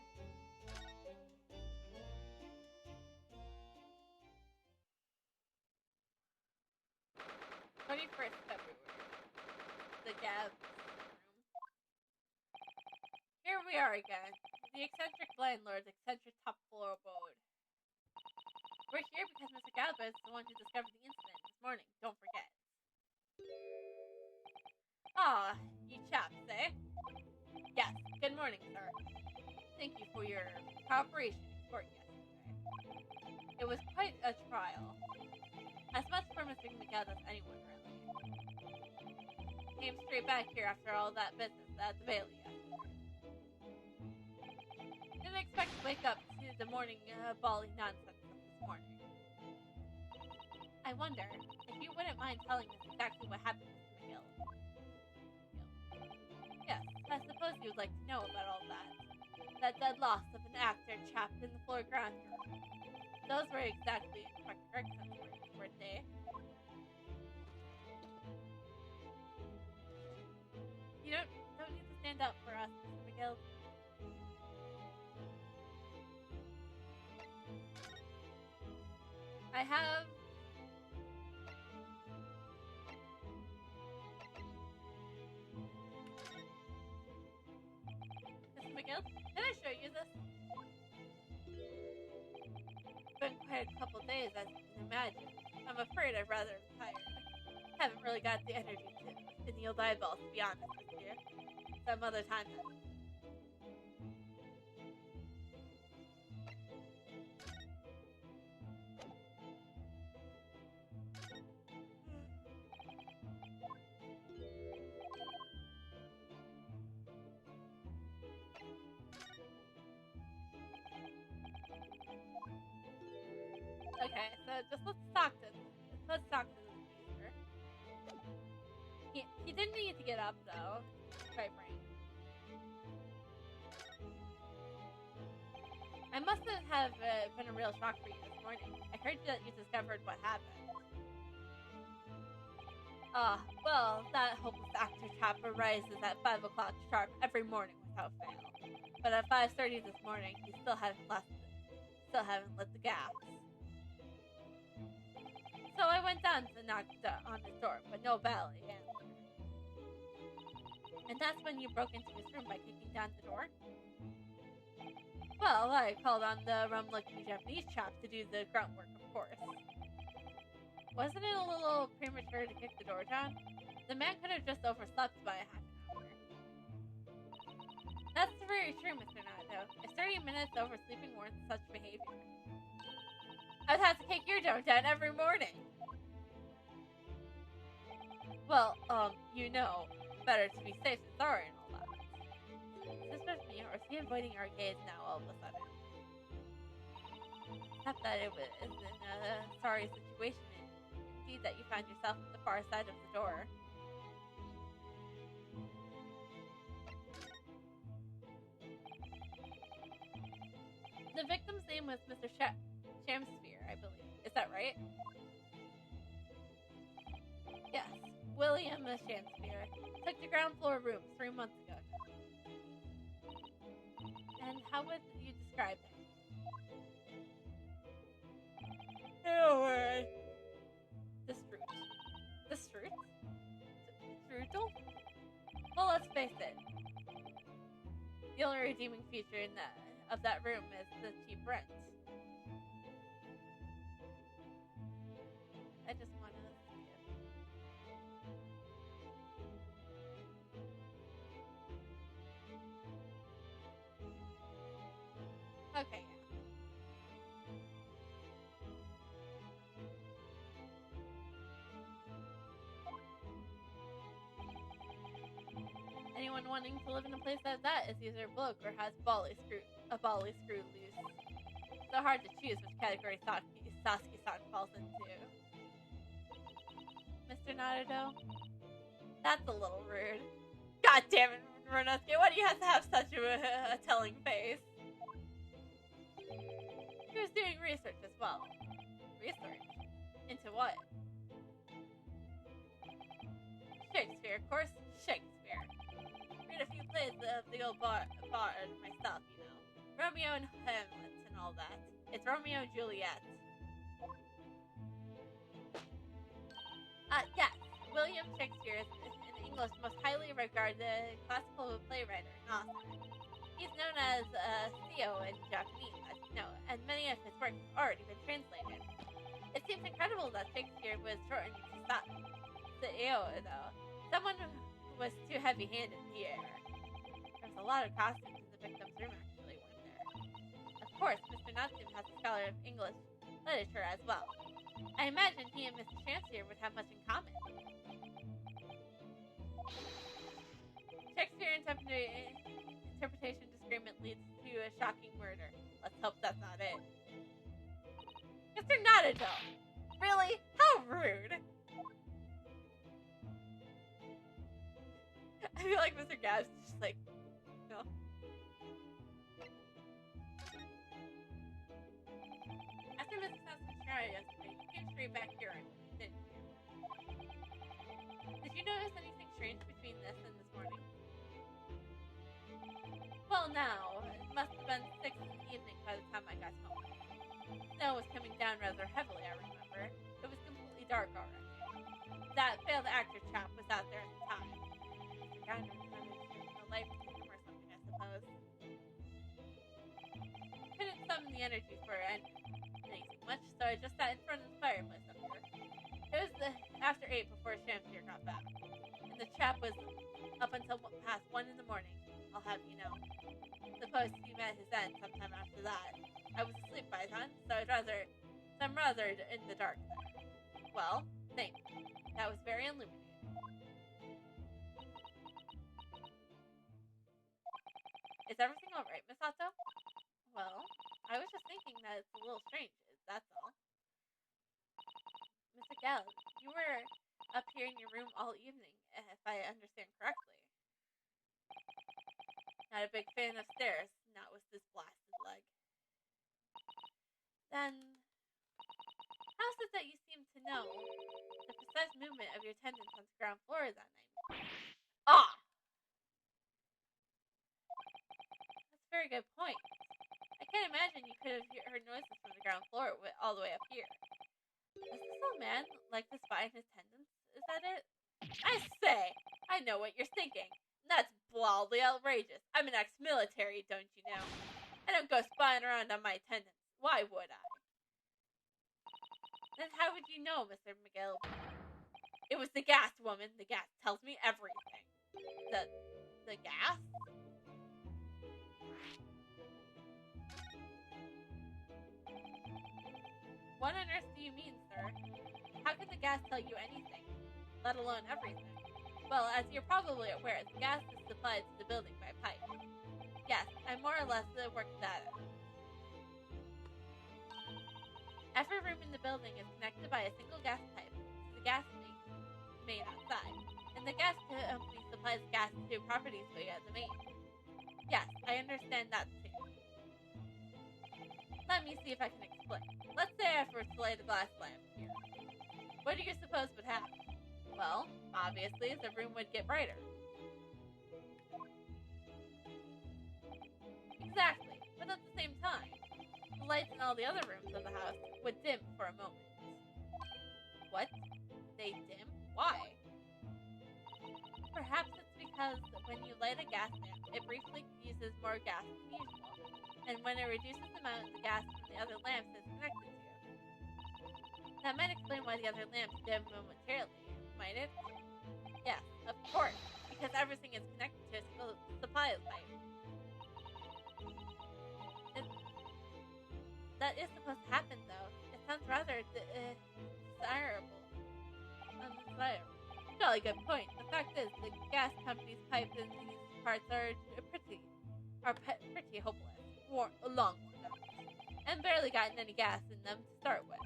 February. The Gab room. Here we are again. The eccentric landlord's eccentric top floor abode. We're here because Mr. Galba is the one who discovered the incident this morning. Don't forget. Ah, you chaps, eh? Yes, good morning, sir. thank you for your cooperation in court yesterday. It was quite a trial. As much for Mr. Miguel as anyone, really. Came straight back here after all that business at the Bailey yesterday. Didn't expect to wake up to the morning bawling nonsense of this morning. I wonder if you wouldn't mind telling us exactly what happened, Mr. McGill. Yes, I suppose you would like to know about all that. That dead loss of an actor trapped in the floor ground room. Those were exactly Inspector Gregson's words, weren't they? You don't need to stand up for us, Mr. McGill. I have... Mr. McGill, can I show you this? Been quite a couple days, as you can imagine. I'm afraid I'd rather retire. Haven't really got the energy to kneel eyeballs, to be honest with you. Some other time then. Okay, so just let's talk to the user. He didn't need to get up though, quite frank. I must have been a real shock for you this morning. I heard that you discovered what happened. Well, that hopeless actor trap arises at 5 o'clock sharp every morning without fail. But at 5:30 this morning, he still haven't lit the gas. So I went down to knock on his door, but no bell answered. And that's when you broke into his room by kicking down the door? Well, I called on the rum-looking Japanese chap to do the grunt work, of course. Wasn't it a little premature to kick the door down? The man could have just overslept by a half an hour. That's very true, Mr. Nato. If 30 minutes oversleeping warrants such behavior, I'd have to kick your door down every morning. Well, better to be safe than sorry and all that. Is this just me, or is he avoiding our gaze now all of a sudden? Except that it was in a sorry situation, indeed, that you found yourself at the far side of the door. The victim's name was Mr. Shamsphere, I believe. Is that right? Yes, William Shamsphere took the ground floor room 3 months ago. And how would you describe him? Anyway. The Strut? Strudel? Well, let's face it. The only redeeming feature of that room is the cheap rent. I just want to see it. Okay, yeah. Anyone wanting to live in a place like that is either broke or has a bally screw loose. So hard to choose which category Sasuke-san falls into. Mr. Naruto? That's a little rude. God damn it, Renosuke, why do you have to have such a telling face? He was doing research as well. Research? Into what? Shakespeare, of course. Shakespeare. Read a few plays of the old bard myself, you know. Romeo and Hamlet and all that. It's Romeo and Juliet. Yes. William Shakespeare is in English most highly regarded classical playwright and author. He's known as Theo in Japanese, as you know, and many of his works have already been translated. It seems incredible that Shakespeare was shortened to Theo, though. Someone who was too heavy-handed here. There's a lot of costumes in the victim's room, actually, weren't course, Mr. Natsume has a scholar of English literature as well. I imagine he and Mr. Chancellor would have much in common. Shakespeare interpretation disagreement leads to a shocking murder. Let's hope that's not it. Mr. Natsume! Really? How rude! I feel like Mr. Gab's just like, no. After Mrs. Nelson's trial yesterday, you came straight back here, didn't you? Did you notice anything strange between this and this morning? Well, now, it must have been 6 in the evening by the time I got home. Snow was coming down rather heavily, I remember. It was completely dark already. That failed actor chap was out there at the time. God knows how to use the light from him or something, I suppose. Couldn't summon the energy for anything much, so I just sat in front of the fireplace up here. It was after 8 before Shamsir got back, and the chap was up until past 1 in the morning, I'll have you know. Suppose he met his end sometime after that. I was asleep by then, so I'm rather in the dark there. Well, thank you. That was very illuminating. Is everything alright, Miss Otto? Well, I was just thinking that it's a little strange, that's all. Mr. Gell, you were up here in your room all evening, if I understand correctly. Not a big fan of stairs, not with this blasted leg. Then, how is it that you seem to know the precise movement of your tendons on the ground floor that night? Ah! That's a very good point. I can't imagine you could have heard noises from the ground floor all the way up here. Does this old man like to spy on his tendons? Is that it? I say! I know what you're thinking. That's wildly outrageous. I'm an ex-military, don't you know? I don't go spying around on my tendons. Why would I? Then how would you know, Mr. McGill? It was the gas, woman. The gas tells me everything. The gas? What on earth do you mean, sir? How can the gas tell you anything, let alone everything? Well, as you're probably aware, the gas is supplied to the building by pipe. Yes, I more or less worked that out. Every room in the building is connected by a single gas pipe to the gas main outside, and the gas company supplies gas to properties via the main. Yes, I understand that too. Let me see if I can explain. Let's say I were to light a glass lamp here. What do you suppose would happen? Well, obviously, the room would get brighter. Exactly, but at the same time, the lights in all the other rooms of the house would dim for a moment. What? They dim? Why? Perhaps it's because when you light a gas lamp, it briefly uses more gas than usual, and when it reduces the amount of the gas from the other lamps it's connected to. That might explain why the other lamps dim momentarily. Might it? Yes, of course, because everything is connected to a supply pipe. That is supposed to happen, though. It sounds rather desirable. Undesirable. Jolly good point. The fact is, the gas company's pipes in these parts are pretty hopeless. Long enough. And barely gotten any gas in them to start with.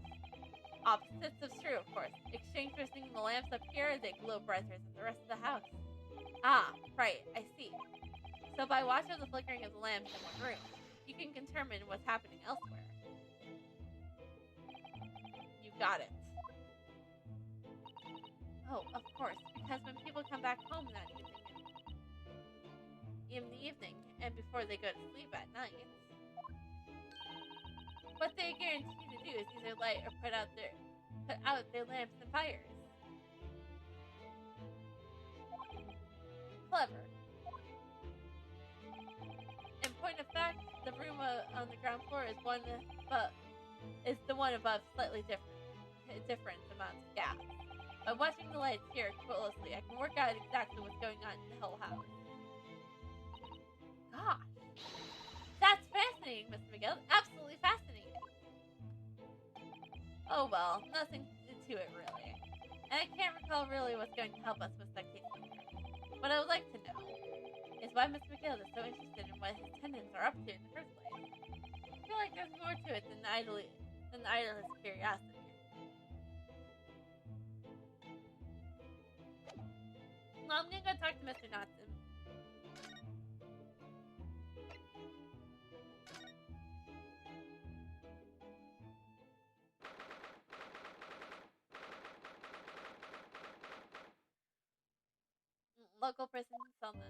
Opposites is true, of course. Exchange for seeing the lamps up here, they glow brighter than the rest of the house. Ah, right, I see. So by watching the flickering of the lamps in one room, you can determine what's happening elsewhere. You got it. Oh, of course, because when people come back home that in the evening, and before they go to sleep at night, what they guarantee to do is either light or put out their lamps and fires. Clever. In point of fact, the room on the ground floor is the one above slightly different amounts of gas. By watching the lights here closely, I can work out exactly what's going on in the whole house. Gosh, that's fascinating, Mr. McGill. Absolutely. Oh well, nothing to it really. And I can't recall really what's going to help us with that case later. What I would like to know is why Mr. McGill is so interested in what his tenants are up to in the first place. I feel like there's more to it than idle his curiosity. Well, I'm gonna go talk to Mr. Knotson. Local prison, cell 9.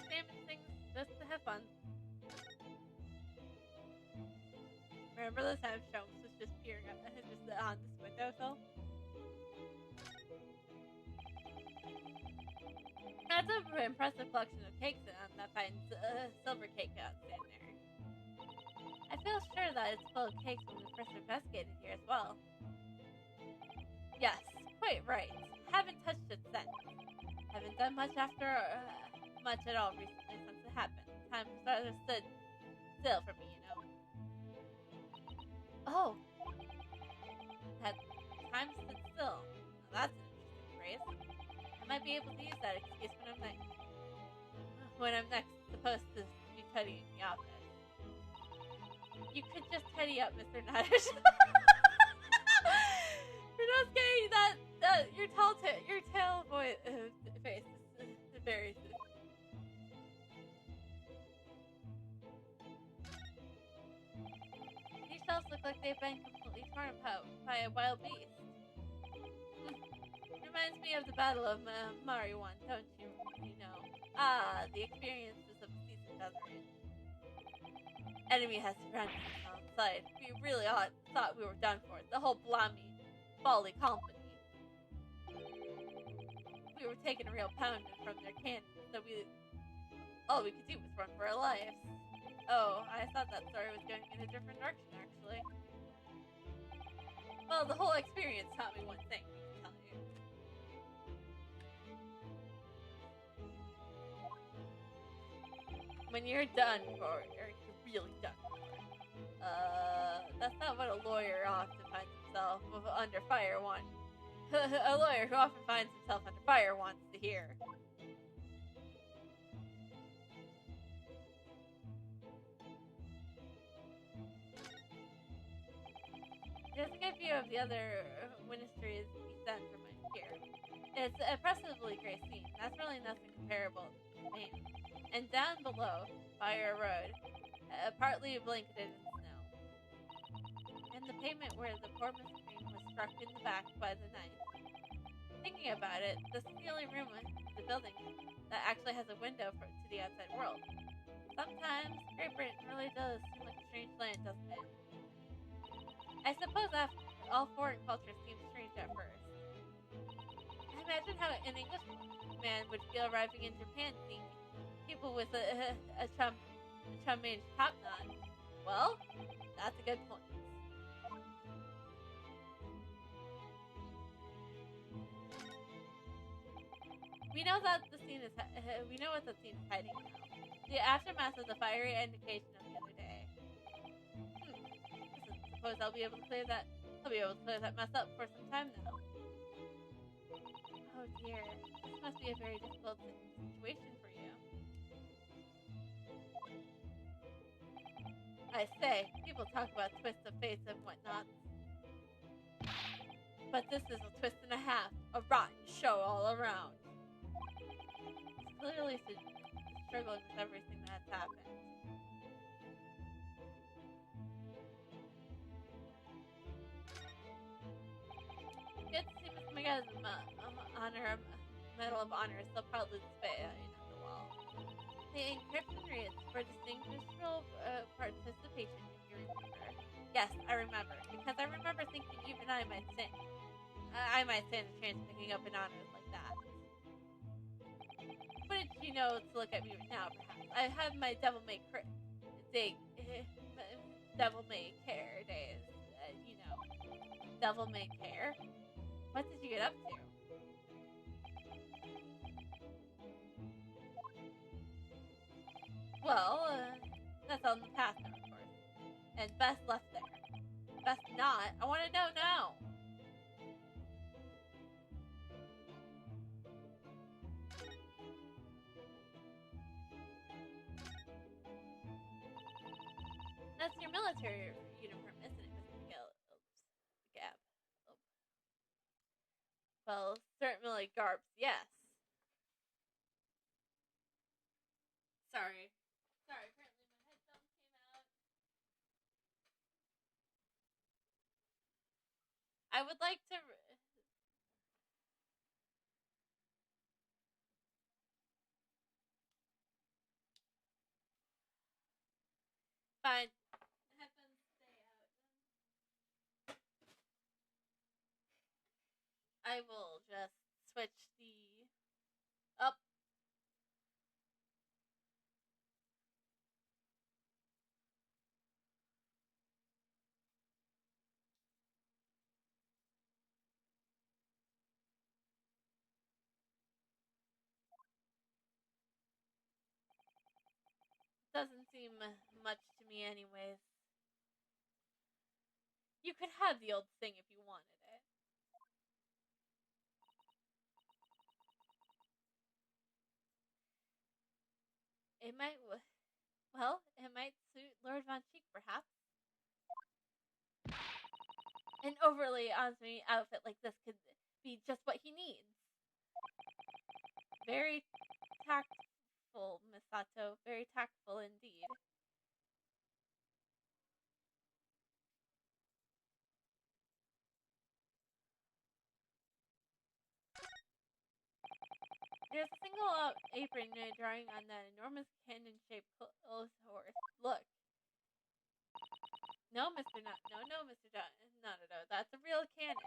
Famous things just to have fun. Remember the time Shelms was just peering up just on this windowsill? That's an impressive collection of cakes on that fine silver cake outstand there. I feel sure that it's full of cakes when we first investigated here as well. Yes, quite right. Haven't touched it since. Haven't done much much at all recently since it happened. Time sort of stood still for me, you know. Oh, that time stood still. Now that's an interesting phrase. I might be able to use that excuse when I'm next supposed to be tidying the office. You could just tidy up, Mr. Nadish. You're not getting that your tail face is very. These shells look like they've been completely torn apart by a wild beast. Reminds me of the Battle of Mariwan, don't you? You know. Ah, the experiences of a seasoned veteran. Enemy has surrounded us on site. We really thought we were done for. The whole Bally company. We were taking a real pounding from their cannons, so all we could do was run for our lives. Oh, I thought that story was going in a different direction, actually. Well, the whole experience taught me one thing, I can tell you. When you're done for it, or you're really done for it, that's not what a lawyer often finds himself under fire wants. A lawyer who often finds himself under fire wants to hear. There's a good view of the other ministries east end from here. It's an impressively great scene. That's really nothing comparable to me. And down below, Fire Road, partly blanketed in snow. And the pavement where the poor Miss Green was struck in the back by the knife. Thinking about it, the ceiling room of the building that actually has a window to the outside world. Sometimes Great Britain really does seem like a strange land, doesn't it? I suppose after all foreign cultures seem strange at first. I imagine how an Englishman would feel arriving in Japan seeing people with a Trump-managed top knot. Well, that's a good point. We know what the scene is hiding now. The aftermath of the fiery indication of the other day. Suppose I'll be able to clear that mess up for some time now. Oh dear, this must be a very difficult situation for you. I say, people talk about twists of fate and whatnot. But this is a twist and a half, a rotten show all around. It's clearly struggling with everything that's happened. Medal of Honor is still proudly displayed on the wall. The encryption reads for distinguishable participation, if you remember. Yes, I remember, because I remember thinking even I might stand a chance picking up an honor like that. Wouldn't you know to look at me now, perhaps? I have my devil may care days, devil may care. What did you get up to? Well, that's all in the past now, of course. And best left there. Best not. I want to know now. That's your military uniform, isn't it, Mr. Gab? Oh. Well, certainly garbs, yes. Sorry, apparently my headphones came out. I would like to... Fine. The headphones stay out. I will just switch the... Up. Doesn't seem much to me anyways. You could have the old thing if you wanted it. It might, it might suit Lord Von Cheek, perhaps. An overly awesome outfit like this could be just what he needs. Very tactful, Misato. Very tactful indeed. There's a single apron drawing on that enormous cannon-shaped horse. Look. No, Mr. No, Mr. No. That's a real cannon.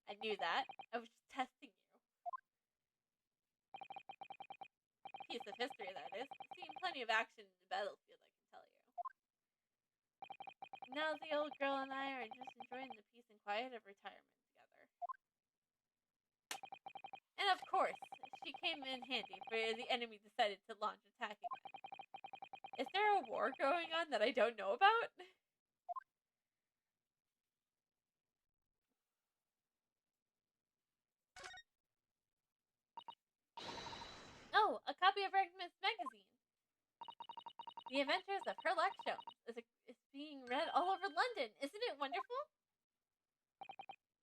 I knew that. I was just testing you. Piece of history, that is. I've seen plenty of action in the battlefield, I can tell you. Now the old girl and I are just enjoying the peace and quiet of retirement together. And of course, she came in handy for the enemy decided to launch attack again. Is there a war going on that I don't know about? Oh, a copy of Regman's magazine. The Adventures of Herlock Sholmes is being read all over London. Isn't it wonderful?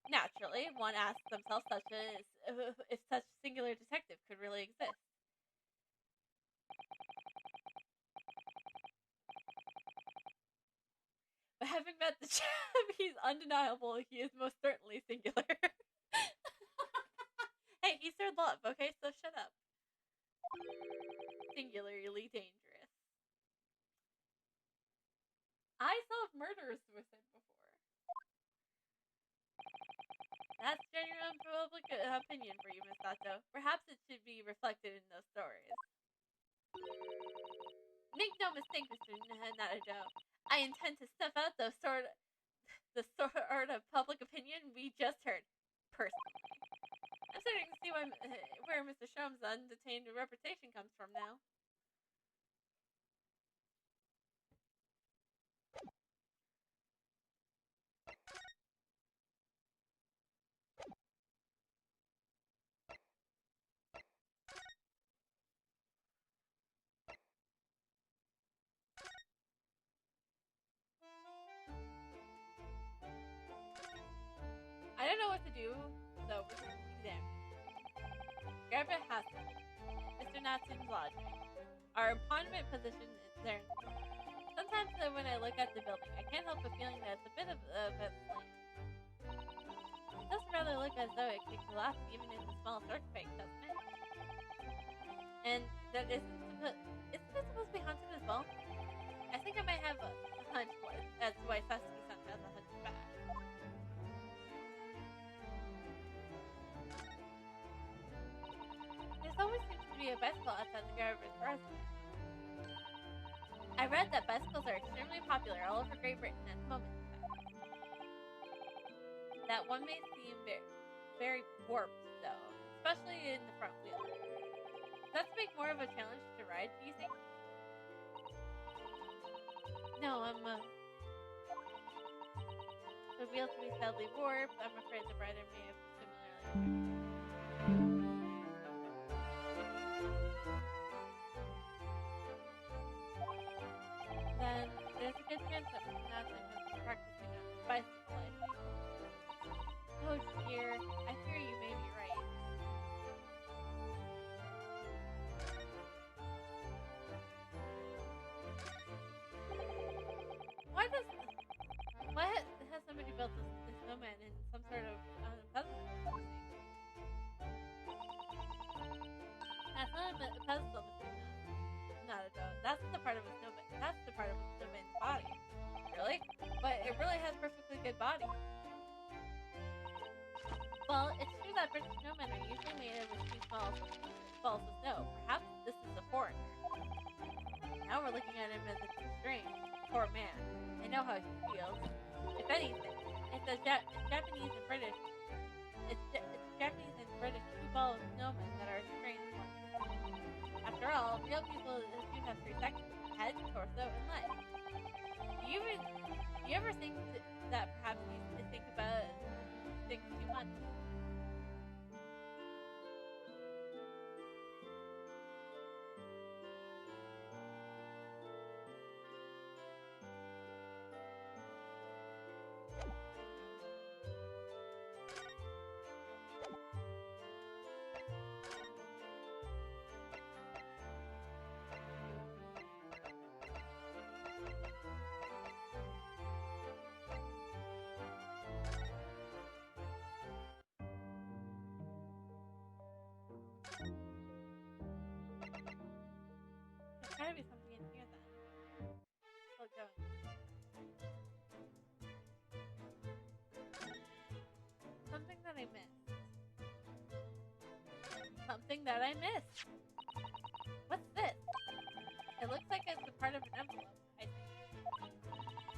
Naturally, one asks themselves if such singular detective could really exist. But having met the chap, he's undeniable. He is most certainly singular. Hey, he served love, okay? So shut up. Singularly dangerous. I solved murders with him before. That's genuine public opinion for you, Misato. Perhaps it should be reflected in those stories. Make no mistake, Mr. Naruto. I intend to step out the sort of public opinion we just heard, personally. I'm starting to see where Mr. Sholmes' undetained reputation comes from now. I don't know what to do, so we're going to examine. Grab a hassle. Mr. Natsun's lodging. Our appointment position is there. Sometimes when I look at the building, I can't help but feeling that it's a bit of a slant. It does rather look as though it could collapse even in the smallest earthquake, doesn't it? And that isn't it supposed to be haunted as well? I think I might have a hunch as to why Sasuke-san has a hunchback. There always seems to be a bicycle outside the Garaber's residence. I read that bicycles are extremely popular all over Great Britain at the moment. That one may seem very warped, though, especially in the front wheel. Does that make more of a challenge to ride, do you think? No, the wheels to be sadly warped. I'm afraid the rider may have similarly. Then there's a good chance that Mr. Nathan has been practicing on his bicycle, I think. Oh dear, I fear you may be right. Why has somebody built this snowman in some sort of pedestal? That's not a pedestal, not a dome. That's the part of a snowman. That's the part of a snowman's body. Really? But it really has perfectly good body. Well, it's true that British snowmen are usually made of a few small balls of snow. Perhaps this is a foreigner. Now we're looking at him as a strange, poor man. I know how he feels. If anything, it's Japanese and British. It's Japanese and British two-ball snowmen that are strange ones. After all, real people do have three sections: head, torso, and legs. Do you ever think that perhaps you think about things too much? There's gotta be something in here then. Let's go. Something that I missed. Something that I missed. What's this? It looks like it's a part of an envelope, I think.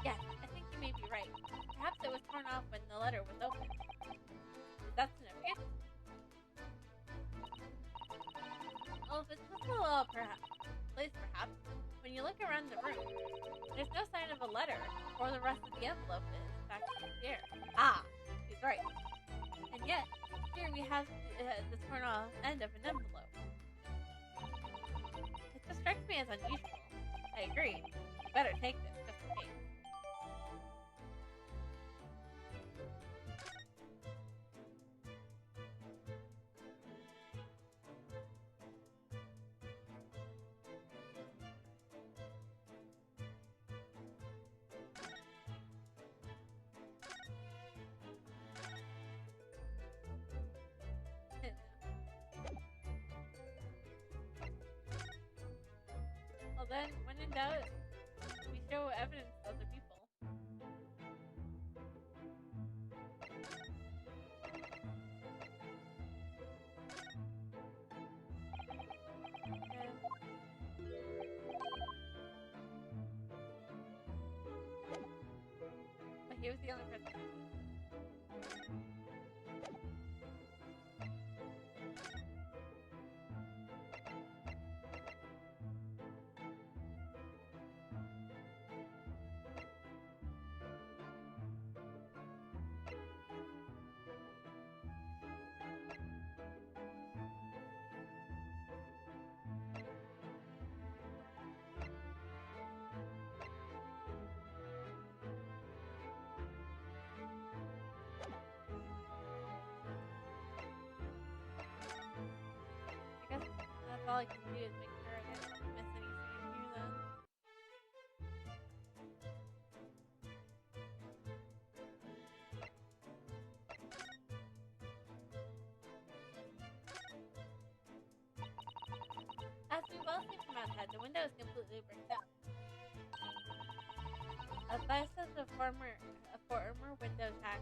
Yes, I think you may be right. Perhaps it was torn off when the letter was opened. Is that significant? Well, if it's just a little perhaps, when you look around the room, there's no sign of a letter, or the rest of the envelope is, in fact, here. Ah, he's right. And yet, here we have the torn off end of an envelope. It just strikes me as unusual. I agree. You better take this, just in case. Well then, when in doubt, we show evidence to other people. But he was the only person. I guess that's all I can do is make sure I don't miss anything in here then. well seen from outside. The window is completely bricked up. Advice of a former window tax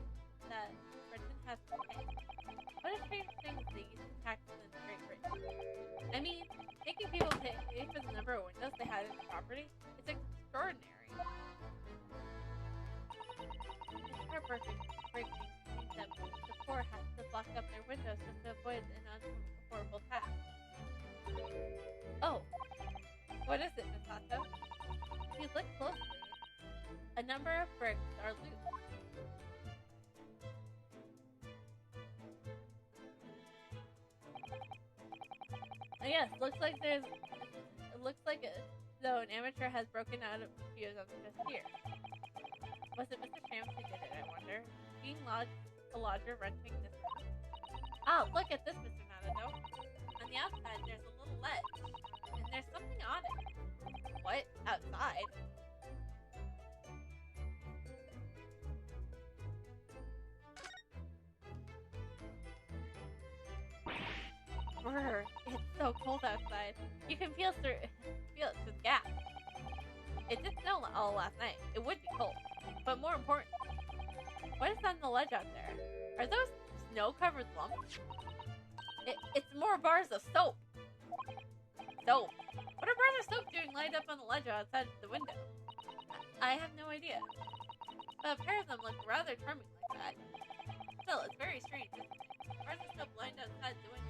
that Britain has to pay. What a strange thing they use to taxes in Great Britain. I mean, making people pay for the number of windows they had in the property is extraordinary. It's heartbreaking that the poor have to block up their windows just to avoid an unaffordable tax. Oh, what is it, Miss Otto? If you look closely, a number of bricks are loose. Yes, looks like though an amateur has broken out of a few of them just here. Was it Mr. Shams who did it, I wonder? Being a lodger renting this room? Ah, look at this, Mr. Nanado. On the outside, there's a little ledge, and there's something on it. What? Outside? Brr, it's so cold outside. You can feel it through the gap. It did snow all last night. It would be cold. But more important, what is on the ledge out there? Are those snow-covered lumps? It's more bars of soap. Soap? What are bars of soap doing lined up on the ledge outside the window? I have no idea. But a pair of them look rather charming like that. Still, it's very strange, isn't it? Bars of soap lined outside the window.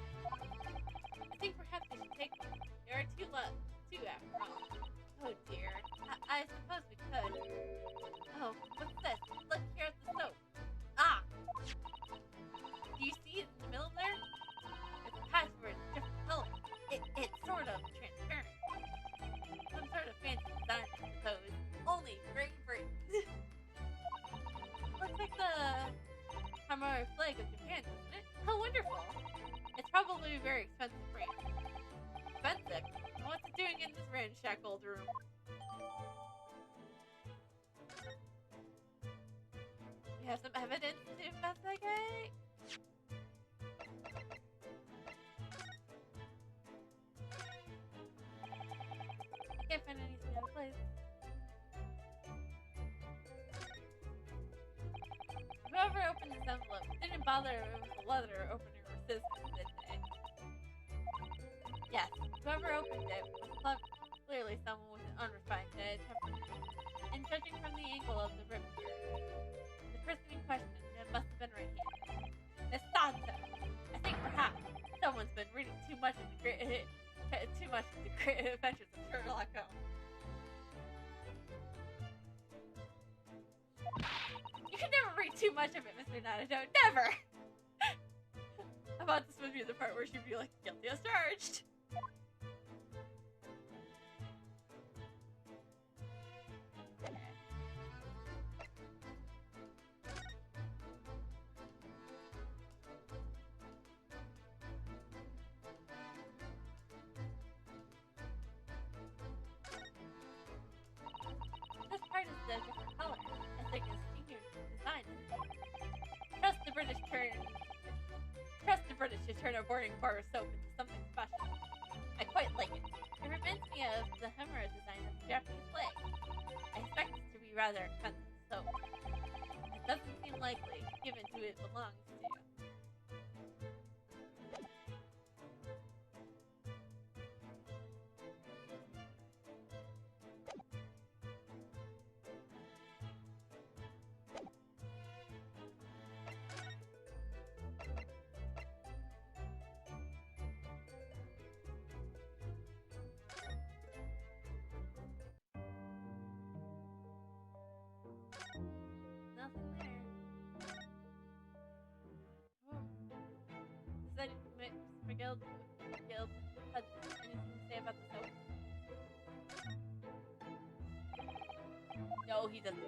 I think perhaps we should take one. There are two after all. Oh dear. I suppose we could. Oh, what's this? Look here at the soap. Ah! Do you see it in the middle there? It's a patchwork of different colors. It's sort of transparent. Some sort of fancy design, I suppose. Only Great Britain. Looks like the Hamari flag of Japan, doesn't it? How wonderful! It's probably a very expensive brand. Expensive? What's it doing in this ramshackle room? We have some evidence to investigate. I can't find any other place. Whoever opened this envelope didn't bother with the leather opener or scissors, did they? Yes, whoever opened it was clever. Clearly someone with an unrefined temperament. And judging from the angle of the rib here, the person in question must have been right-handed. Miss Santo, I think perhaps someone's been reading too much of the Great Adventures of Sherlock Holmes. You can never read too much of it, Mr. Nanado. Never! I thought this would be the part where she'd be like, guilty as charged. This part is a different color, as they can distinguish the design. Trust the British to turn a boring bar of soap into something special. I quite like it. It reminds me of the Hemera design of the Japanese flag. I expect it to be rather expensive soap. It doesn't seem likely, given who it belongs to. Nothing there. Oh. Does Mr. Guild has anything to say about the soap? No, he doesn't.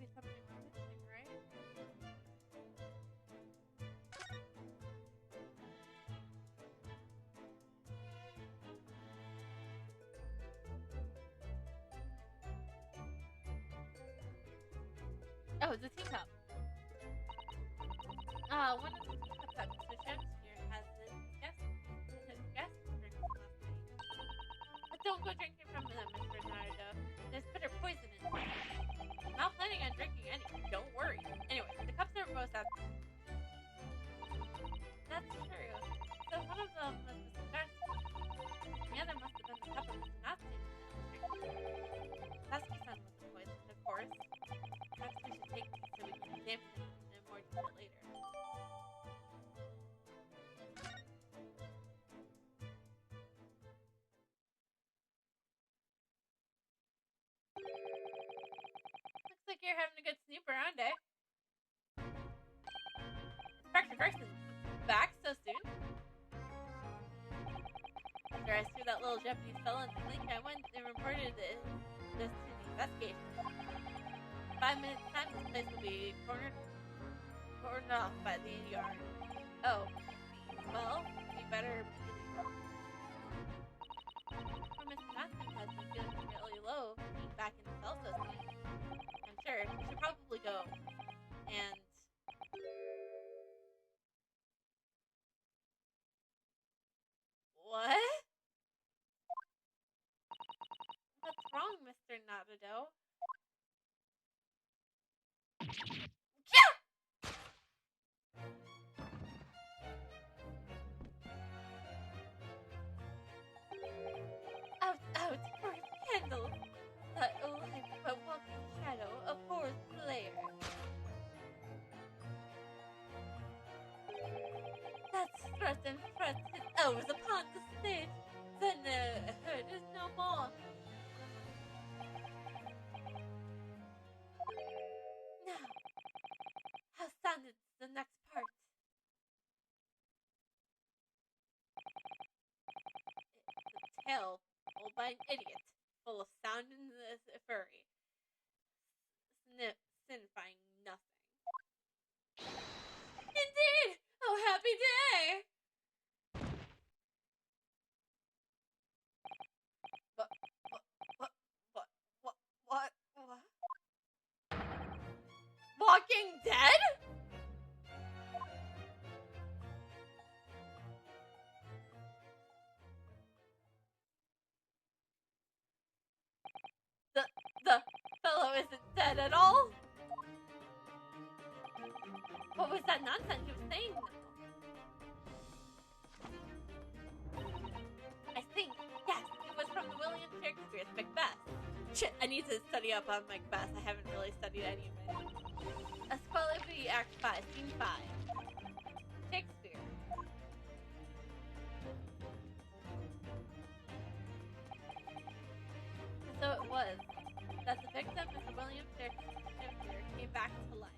be something we're missing, right? Oh, it's a teacup. One of the teacups that Mr. Shakespeare has his guest drinks last night. But don't go drinking from them, Mr. Nardo. There's bitter poison in it. I'm not planning on drinking any. Don't worry. Anyway, the cups are both empty. That's true. So one of them was Mr. Darcy. The other must have been the cup of Mr. Nazi. Sasuke-san wasn't poisoned, of course. Perhaps we should take these so we can examine them in more detail later. Looks like you're having a good snoop around, eh? Inspector Carson's back so soon? After I threw that little Japanese fellow into the lake, I went and reported this to the investigation. 5 minutes time, this place will be cordoned off by the yard. Oh, well, we better be leaving. Poor Mr. Matthew has been feeling really low being back in the cell so soon. I'm sure we should probably go. And what? What's wrong, Mr. Naruto? Yeah! Out, out, for candles! Alive but walking shadow, a poor slayer. That strut and front his hours upon the stage, then heard is no more. Now, how sounded the next part? It's a tale told by an idiot, full of sound and fury, signifying nothing. Indeed! Oh, happy day! What? Walking Dead? The fellow isn't dead at all? What was that nonsense you were saying now? I think, yes, it was from the William Shakespeare's Macbeth. Shit, I need to study up on Macbeth. I haven't really studied any of it. Asquality Act 5, Scene 5. Shakespeare. So it was that the victim, Mr. William Shakespeare, came back to life.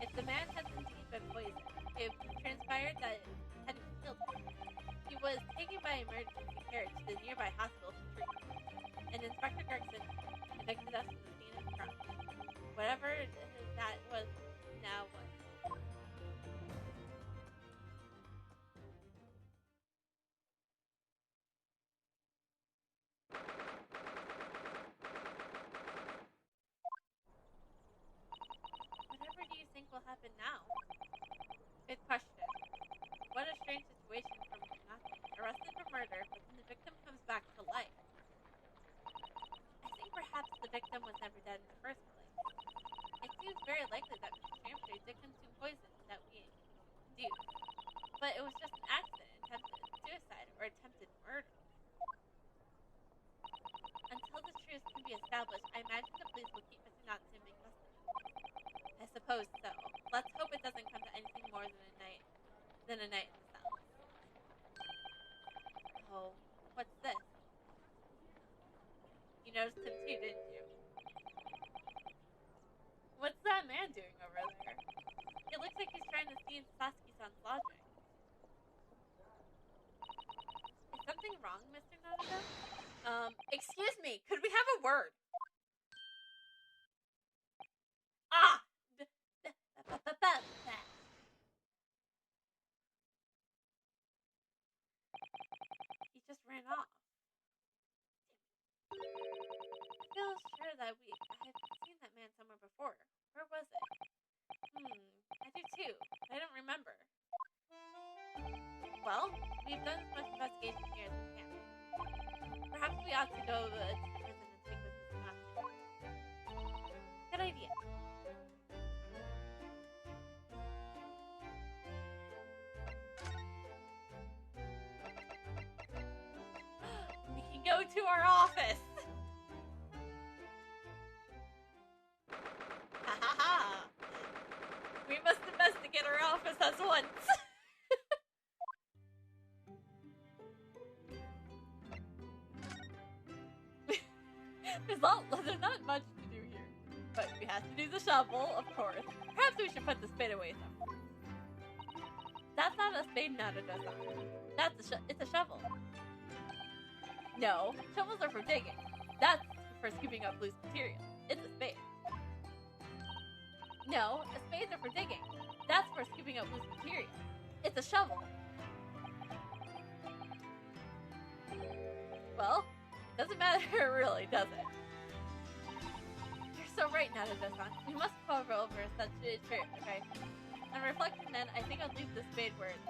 If the man had indeed been poisoned, it transpired that it hadn't killed him. He was taken by emergency care to the nearby hospital for treatment, and Inspector Gregson evicted us from the scene of the crime. Whatever that was now was. Whatever do you think will happen now? Good question. What a strange situation for Mr. Nazi. Arrested for murder, but then the victim comes back to life. I think perhaps the victim was never dead in the first place. It seems very likely that Mr. Shamshire did consume poison that we induced, but it was just an accident, attempted suicide, or attempted murder. Until the truth can be established, I imagine the police will keep Mr. Nazi in custody. I suppose so. Let's hope it doesn't come to anything more than a night in the cells. Oh, what's this? You noticed him too, didn't you? What's that man doing over there? It looks like he's trying to see into Sasuke-san's lodging. Is something wrong, Mr. Naruto? Excuse me, could we have a word? that I've seen that man somewhere before. Where was it? I do too. I don't remember. Well, we've done as much investigation here as we can. Perhaps we ought to go to the prison and speak with Mr. Matthew. Good idea. We can go to our office. Ha ha ha. We must investigate our office at once. There's not much to do here, but we have to do the shovel, of course. Perhaps we should put the spade away somewhere. That's not a spade, not a dozen. It's a shovel. No, shovels are for digging. That's for scooping up loose material. It's a spade. No, spades are for digging. That's for scooping up loose material. It's a shovel. Well, it doesn't matter really, does it? You're so right, Nada-san. We must cover over such a trip, okay? On reflection then, I think I'll leave the spade where it's...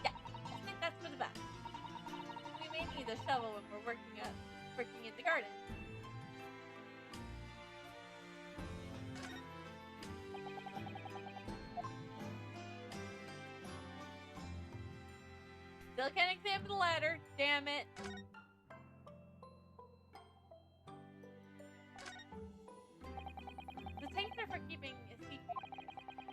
Yeah, I think that's for the best. We may need a shovel when we're working in the garden. Still can't examine the ladder, damn it. The tanks are for keeping sea creatures.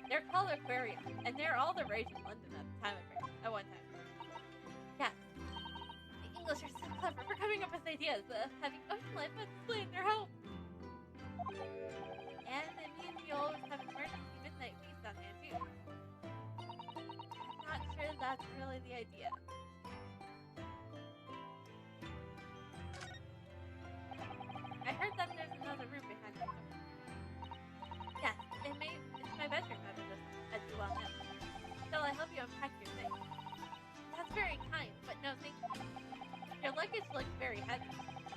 They're called aquariums, and they're all the rage in London at one time. Yes. The English are so clever for coming up with ideas of having ocean life on display in their home. And it means you always have emergency midnight feast on hand too. I'm not sure that's really the idea. I heard that there's another room behind the door. Yes, it's my bedroom, as you well know. Shall I help you unpack your things? That's very kind, but no thank you. Your luggage looks very heavy.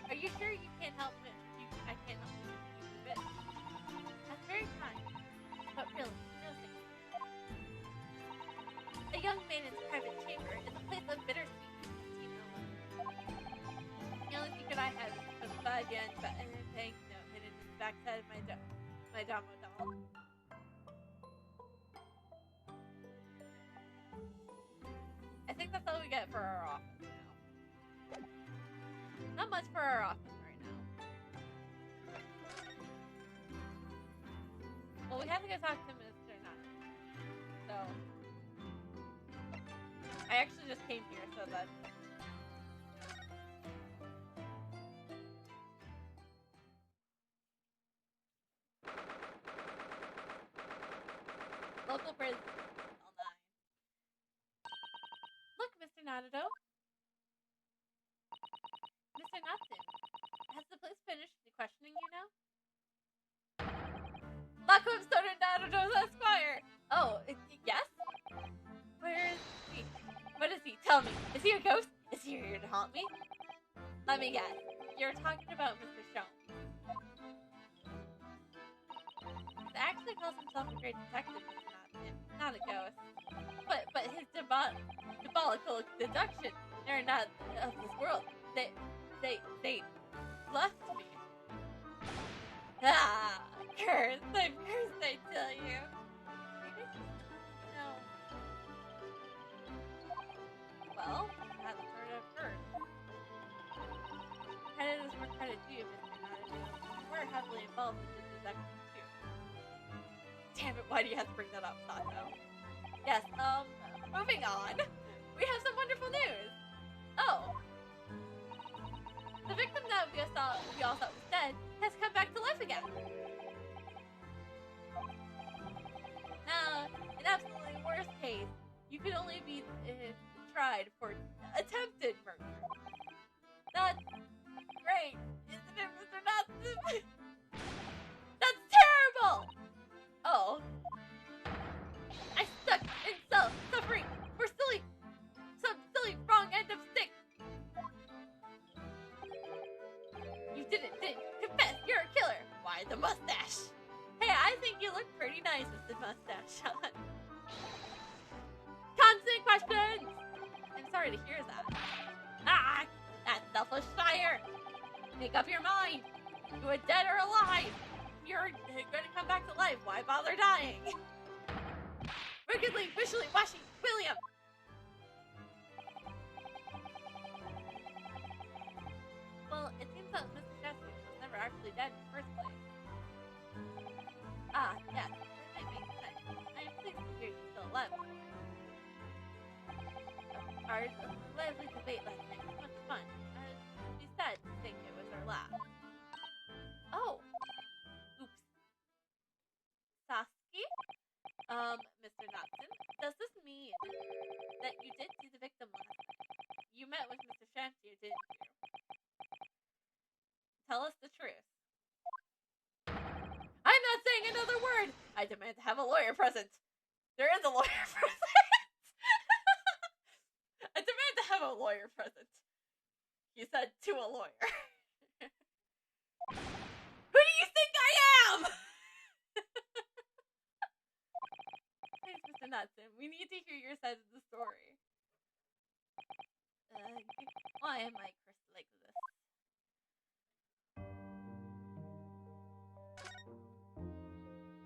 Are you sure you can't help me? I can't help you move it. That's very kind, but really, no thank you. A young maiden's private chamber is a place of bittersweet the only secret I have is the 5 yen banknote hidden in the backside of my Damo doll. I think that's all we get for our office now. Not much for our office right now. Well, we have to go talk to Mr. Nut. So, I actually just came here so that... Local prison. All 9. Look, Mr. Nadado. Mr. Natsu, has the police finished questioning you now? Lockham Stoner Nadado's Esquire! Oh, yes? Where is he? What is he? Tell me. Is he a ghost? Is he here to haunt me? Let me guess. You're talking about Mr. Stone. He actually calls himself a great detective, Mr. Natsu. Not a ghost. But his diabolical deduction, they're not of this world. They left me. Ah, cursed. I'm cursed, I tell you. No. Well, that's sort of hurt. Credit is where credit due, Mr. Natsu. We're heavily involved in this deduction, too. Damn it, why do you have to bring that up, Sato? Yes, moving on. We have some wonderful news. Oh. The victim that we all thought was dead has come back to life again. Now, in absolutely worst case, you could only be tried for attempted murder. That's great, isn't it, Mr. Natsu? That's terrible! Oh. I stuck in suffering for some silly wrong end of stick. You didn't. Hey, I think you look pretty nice with the mustache on. Constant questions! I'm sorry to hear that. Ah! That selfish sire! Make up your mind! You are dead or alive! You're gonna come back to life, why bother dying? Wickedly, visually, washing, William! Well, it seems that Mr. Chester was never actually dead in the first place. Ah, yes, that makes sense. I am pleased to hear you're still alive. Our lively debate last night was much fun. We said to think it was our last. Oh! Oops. Saskia? Mr. Knudsen, does this mean that you did see the victim last night? You met with Mr. Shamsier, didn't you? Tell us the truth. I'm not saying another word! I demand to have a lawyer present. There is a lawyer present! I demand to have a lawyer present. He said to a lawyer. Who do you think I am? Thanks, Mr. Knudsen. We need to hear your side of the story. Why am I cursed like this?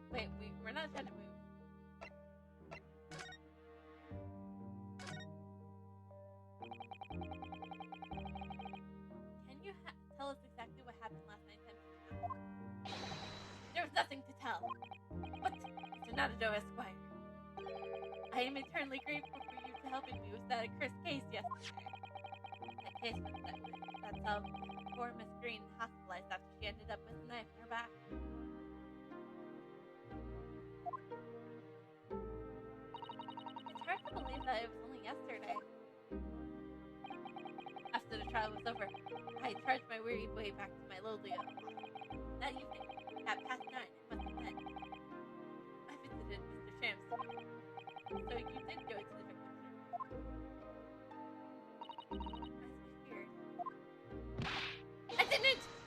Wait, we're not trying to move. Can you tell us exactly what happened last night? There was nothing to tell. What? Mr. Nadado, Esquire. I am eternally grateful for you for helping me with that accursed case yesterday. That case was that's how poor Miss Green hospitalized after she ended up with a knife in her back. It's hard to believe that it was only yesterday. After the trial was over, I trudged my weary way back to my lowly that evening, at past 9, it must have been. I visited Mr. Shamsier. So you did go to the victim's room. As we feared.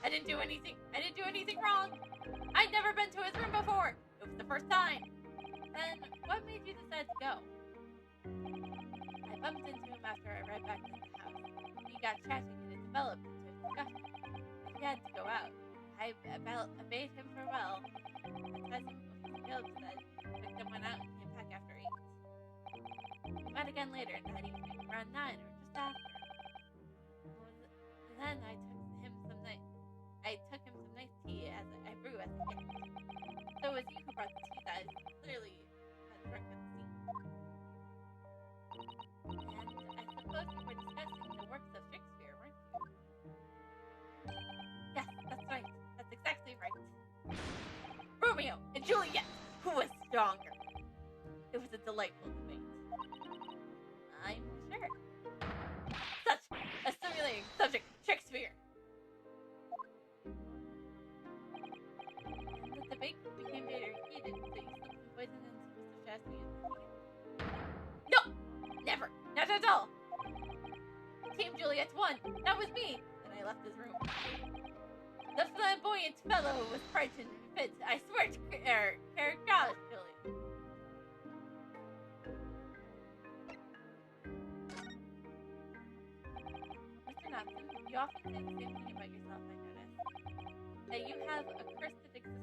I didn't do anything! I didn't do anything wrong! I'd never been to his room before! It was the first time! Then, what made you decide to go? I bumped into him after I arrived back at the house. We got chatting and it developed into a discussion. He had to go out. I bade him farewell. My cousin Gilb said the victim went out and came back after 8. We met again later that evening, around 9 or just after. Then I took him some nice tea as I brew as a gift. So it was you who brought the tea that is clearly drunk at the scene. And I suppose you were discussing the works of Shakespeare, weren't you? Yes, that's right. That's exactly right. Romeo and Juliet! Who was stronger? It was a delightful debate. I'm sure. Such a stimulating subject, Shakespeare! The debate became very heated, so you slipped some poison into Mr. Shasmier's tea. No! Never! Not at all! Team Juliet won! That was me! And I left his room. The flamboyant fellow was frightened and fit. I swear to gosh, Billy. Mr. Knudsen, you often say the same thing about yourself, I notice. That you have a cursed existence.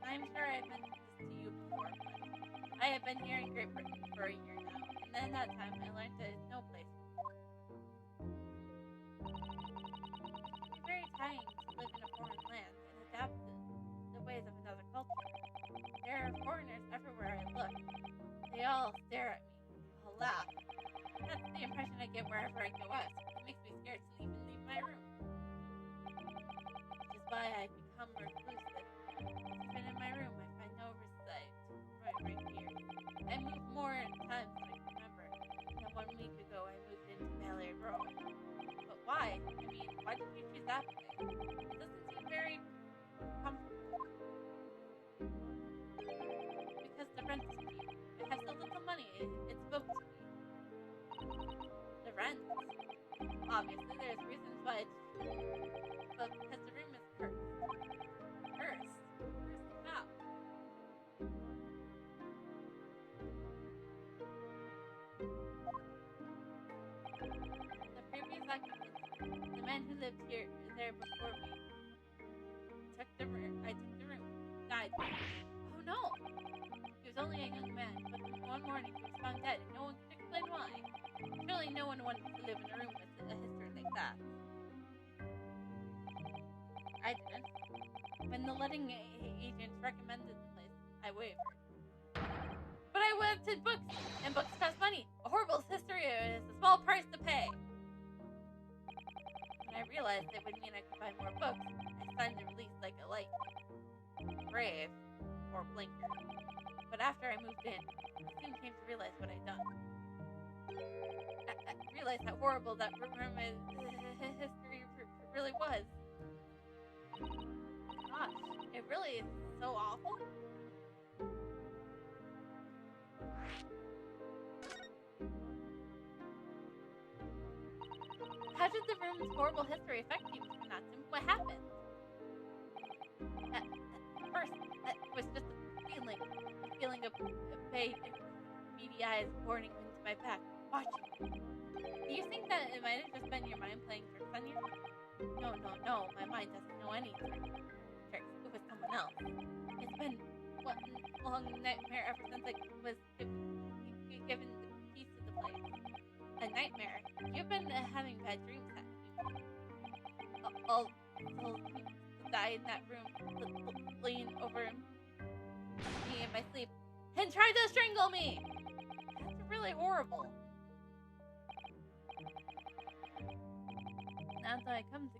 I'm sure I've mentioned this to you before, but I have been here in Great Britain for a year now, and in that time I learned that it's no place for me. It's very trying to live in a foreign land and adapt to the ways of another culture. There are foreigners everywhere I look. They all stare at me, all laugh. That's the impression I get wherever I go out. It makes me scared to even leave my room. Which is why I become reclusive. Even in my room, I find no respite. Right here. I move more in time than I can remember. And 1 week ago, I moved into Ballet Row. But why? I mean, why did you choose that place? It doesn't seem very comfortable. Because the rent is cheap. I have so little money, it's booked to me. The rent? Obviously, there's reasons why it's cheap. But because the room is cursed. morning he was found dead, and no one could explain why. Surely no one wanted to live in a room with a history like that. I didn't. When the letting agents recommended the place, I wavered. But I wanted books, and books cost money. A horrible history is a small price to pay. When I realized it would mean I could buy more books, I signed the release like a light, grave, or blinker. But after I moved in, I soon came to realize what I'd done. I realized how horrible that room history really was. Gosh, it really is so awful. How did the room's horrible history affect you, Mr. Natson? What happened? At first, it was just a feeling of vague, beady eyes boring into my back, watching me. Do you think that it might have just been your mind playing tricks on you? No, my mind doesn't know any tricks. It was someone else. It's been one long nightmare ever since I was given the keys to the place. A nightmare? You've been having bad dreams, haven't you? I'll die in that room, lean over me in my sleep, and try to strangle me! That's really horrible. Now that I come to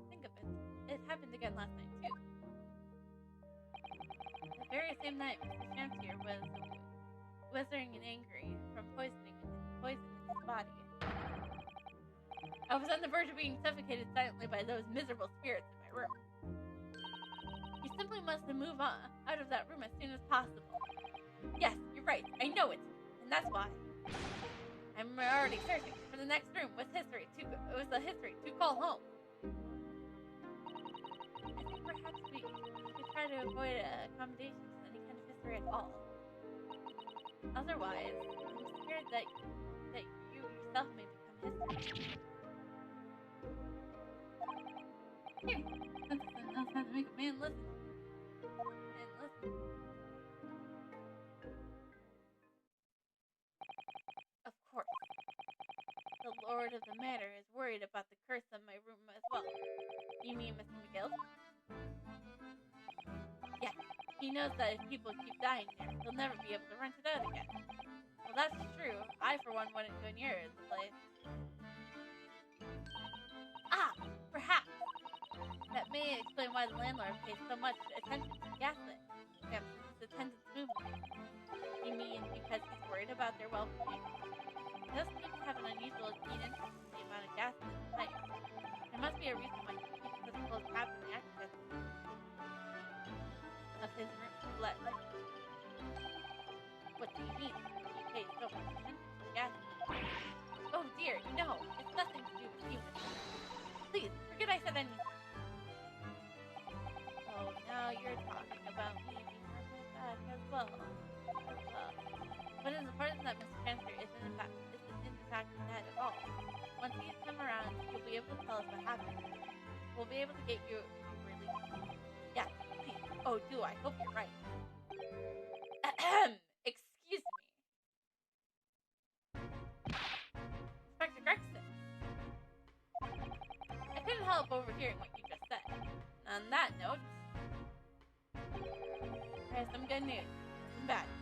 think of it, it happened again last night too. The very same night Mr. Shamsier was withering and angry from poison in his body. I was on the verge of being suffocated silently by those miserable spirits in my room. You simply must move on out of that room as soon as possible. Yes, you're right. I know it, and that's why. I'm already searching for the next room with history to call home. I think perhaps we should try to avoid accommodations to any kind of history at all. Otherwise, I'm scared that you yourself may become history. Here, that's how to make a man listen. Of course. The Lord of the Manor is worried about the curse on my room as well. You mean Mr. McGill? Yeah, he knows that if people keep dying there, he'll never be able to rent it out again. Well, that's true. I, for one, wouldn't go near the place. Ah, perhaps. That may explain why the landlord pays so much attention to gaslit. His attendant's movement. You mean because he's worried about their well-being? He does seem to have an unusual keen interest in the amount of gaslit in sight. There must be a reason why he keeps such a close tab on the access of his room to let room. What do you mean? He pays so much attention to the gaslit. Oh dear, no, it's nothing to do with you. Please, forget I said anything. Oh, now you're talking about me being hurt back as well. What is important that Mr. Chancellor isn't in fact dead at all. Once he gets him around, he'll be able to tell us what happened. We'll be able to get you released. Yeah, please. Oh, do I hope you're right. Excuse me. Inspector Gregson. I couldn't help overhearing what you just said. On that note, I have some good news and some bad news.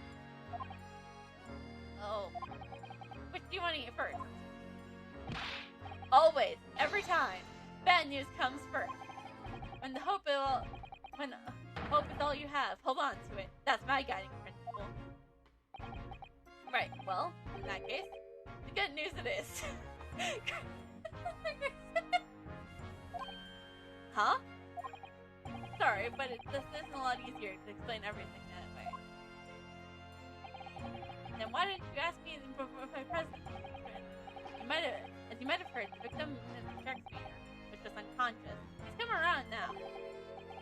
Oh. Which do you want to hear first? Always, every time, bad news comes first. When hope is all you have, hold on to it. That's my guiding principle. Right, well, in that case, the good news it is. Huh? Sorry, but this isn't a lot easier to explain everything that way. Then why didn't you ask me before my presence? As you might have heard, the victim Mr. Shakespeare was just unconscious. He's come around now.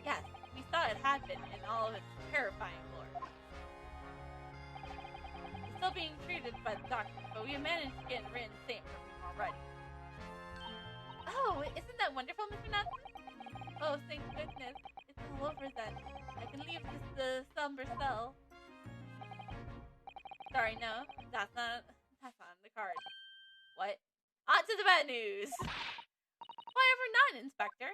Yes, we saw it happen in all of its terrifying glory. He's still being treated by the doctor, but we have managed to get a written statement from him already. Oh, isn't that wonderful, Mr. Natson? Oh, thank goodness. It's all over then. I can leave the somber cell. Sorry, no, that's not on the card. What? On to the bad news. However, not, Inspector.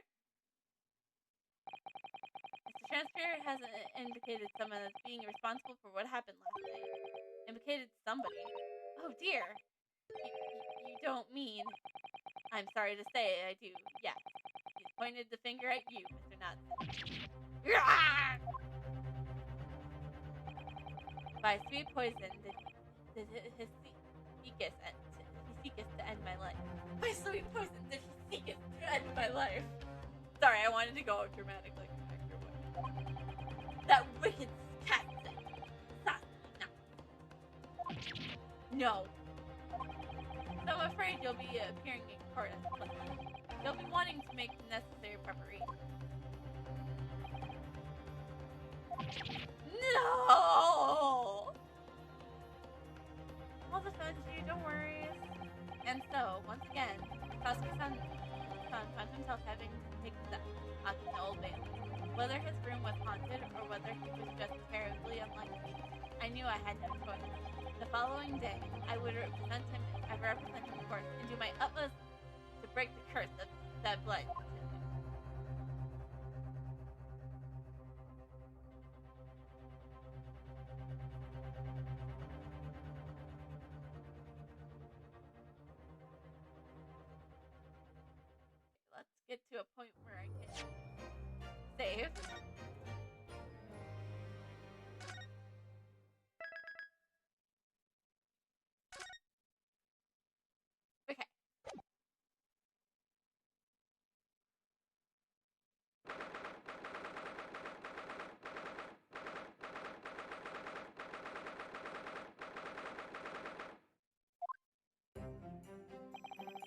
Mr. Transfer has indicated someone as being responsible for what happened last night. Indicated somebody. Oh dear. You don't mean... I'm sorry to say, I do. Yes. He's pointed the finger at you, Mr. Natson. By sweet poison did he seeketh to end my life. By sweet poison did he seeketh to end my life. Sorry, I wanted to go dramatic like an actor would. That wicked cat said, no. So I'm afraid you'll be appearing in court as a witness. You'll be wanting to make the necessary preparations. No! I'll defend you, don't worry. And so, once again, Sasuke's son found himself having to take steps out in the Old Bailey. Whether his room was haunted or whether he was just terribly unlucky, I knew I had no choice. The following day, I would represent him in court and do my utmost to break the curse that bled to him. Let's get to a point where I can save. Okay.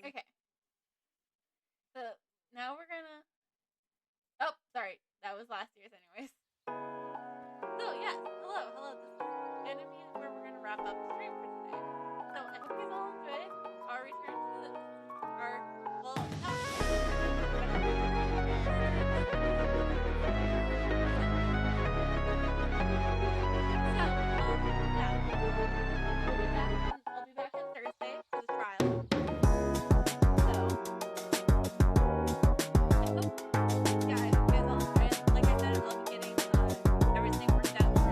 Okay. So now we're gonna... Oh, sorry. That was last year's anyways. So, yes. Hello. This is gonna be where we're gonna wrap up the stream for today. So, I hope you guys all enjoyed our return to I'll be back on Thursday for the trial. Like I said, I'll be getting everything worked out for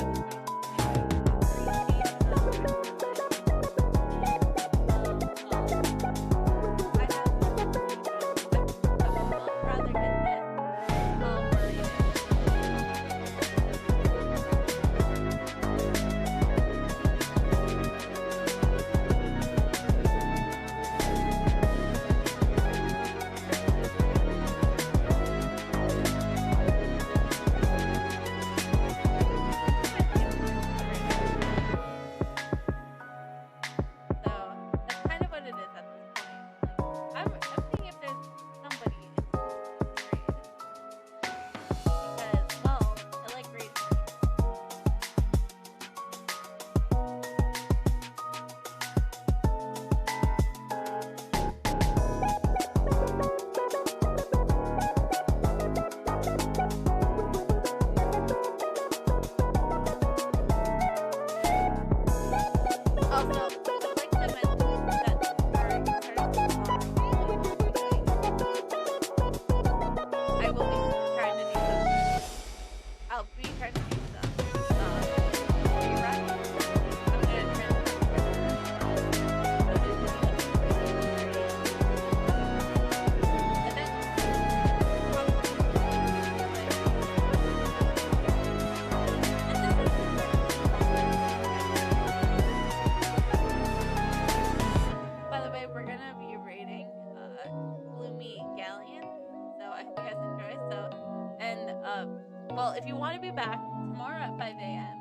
Well, if you want to be back tomorrow at 5 a.m.,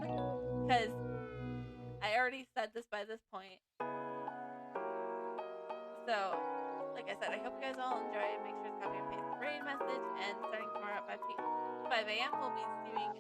because I already said this by this point. So, like I said, I hope you guys all enjoy it. Make sure to copy and paste the raid message. And starting tomorrow at 5 a.m., we'll be doing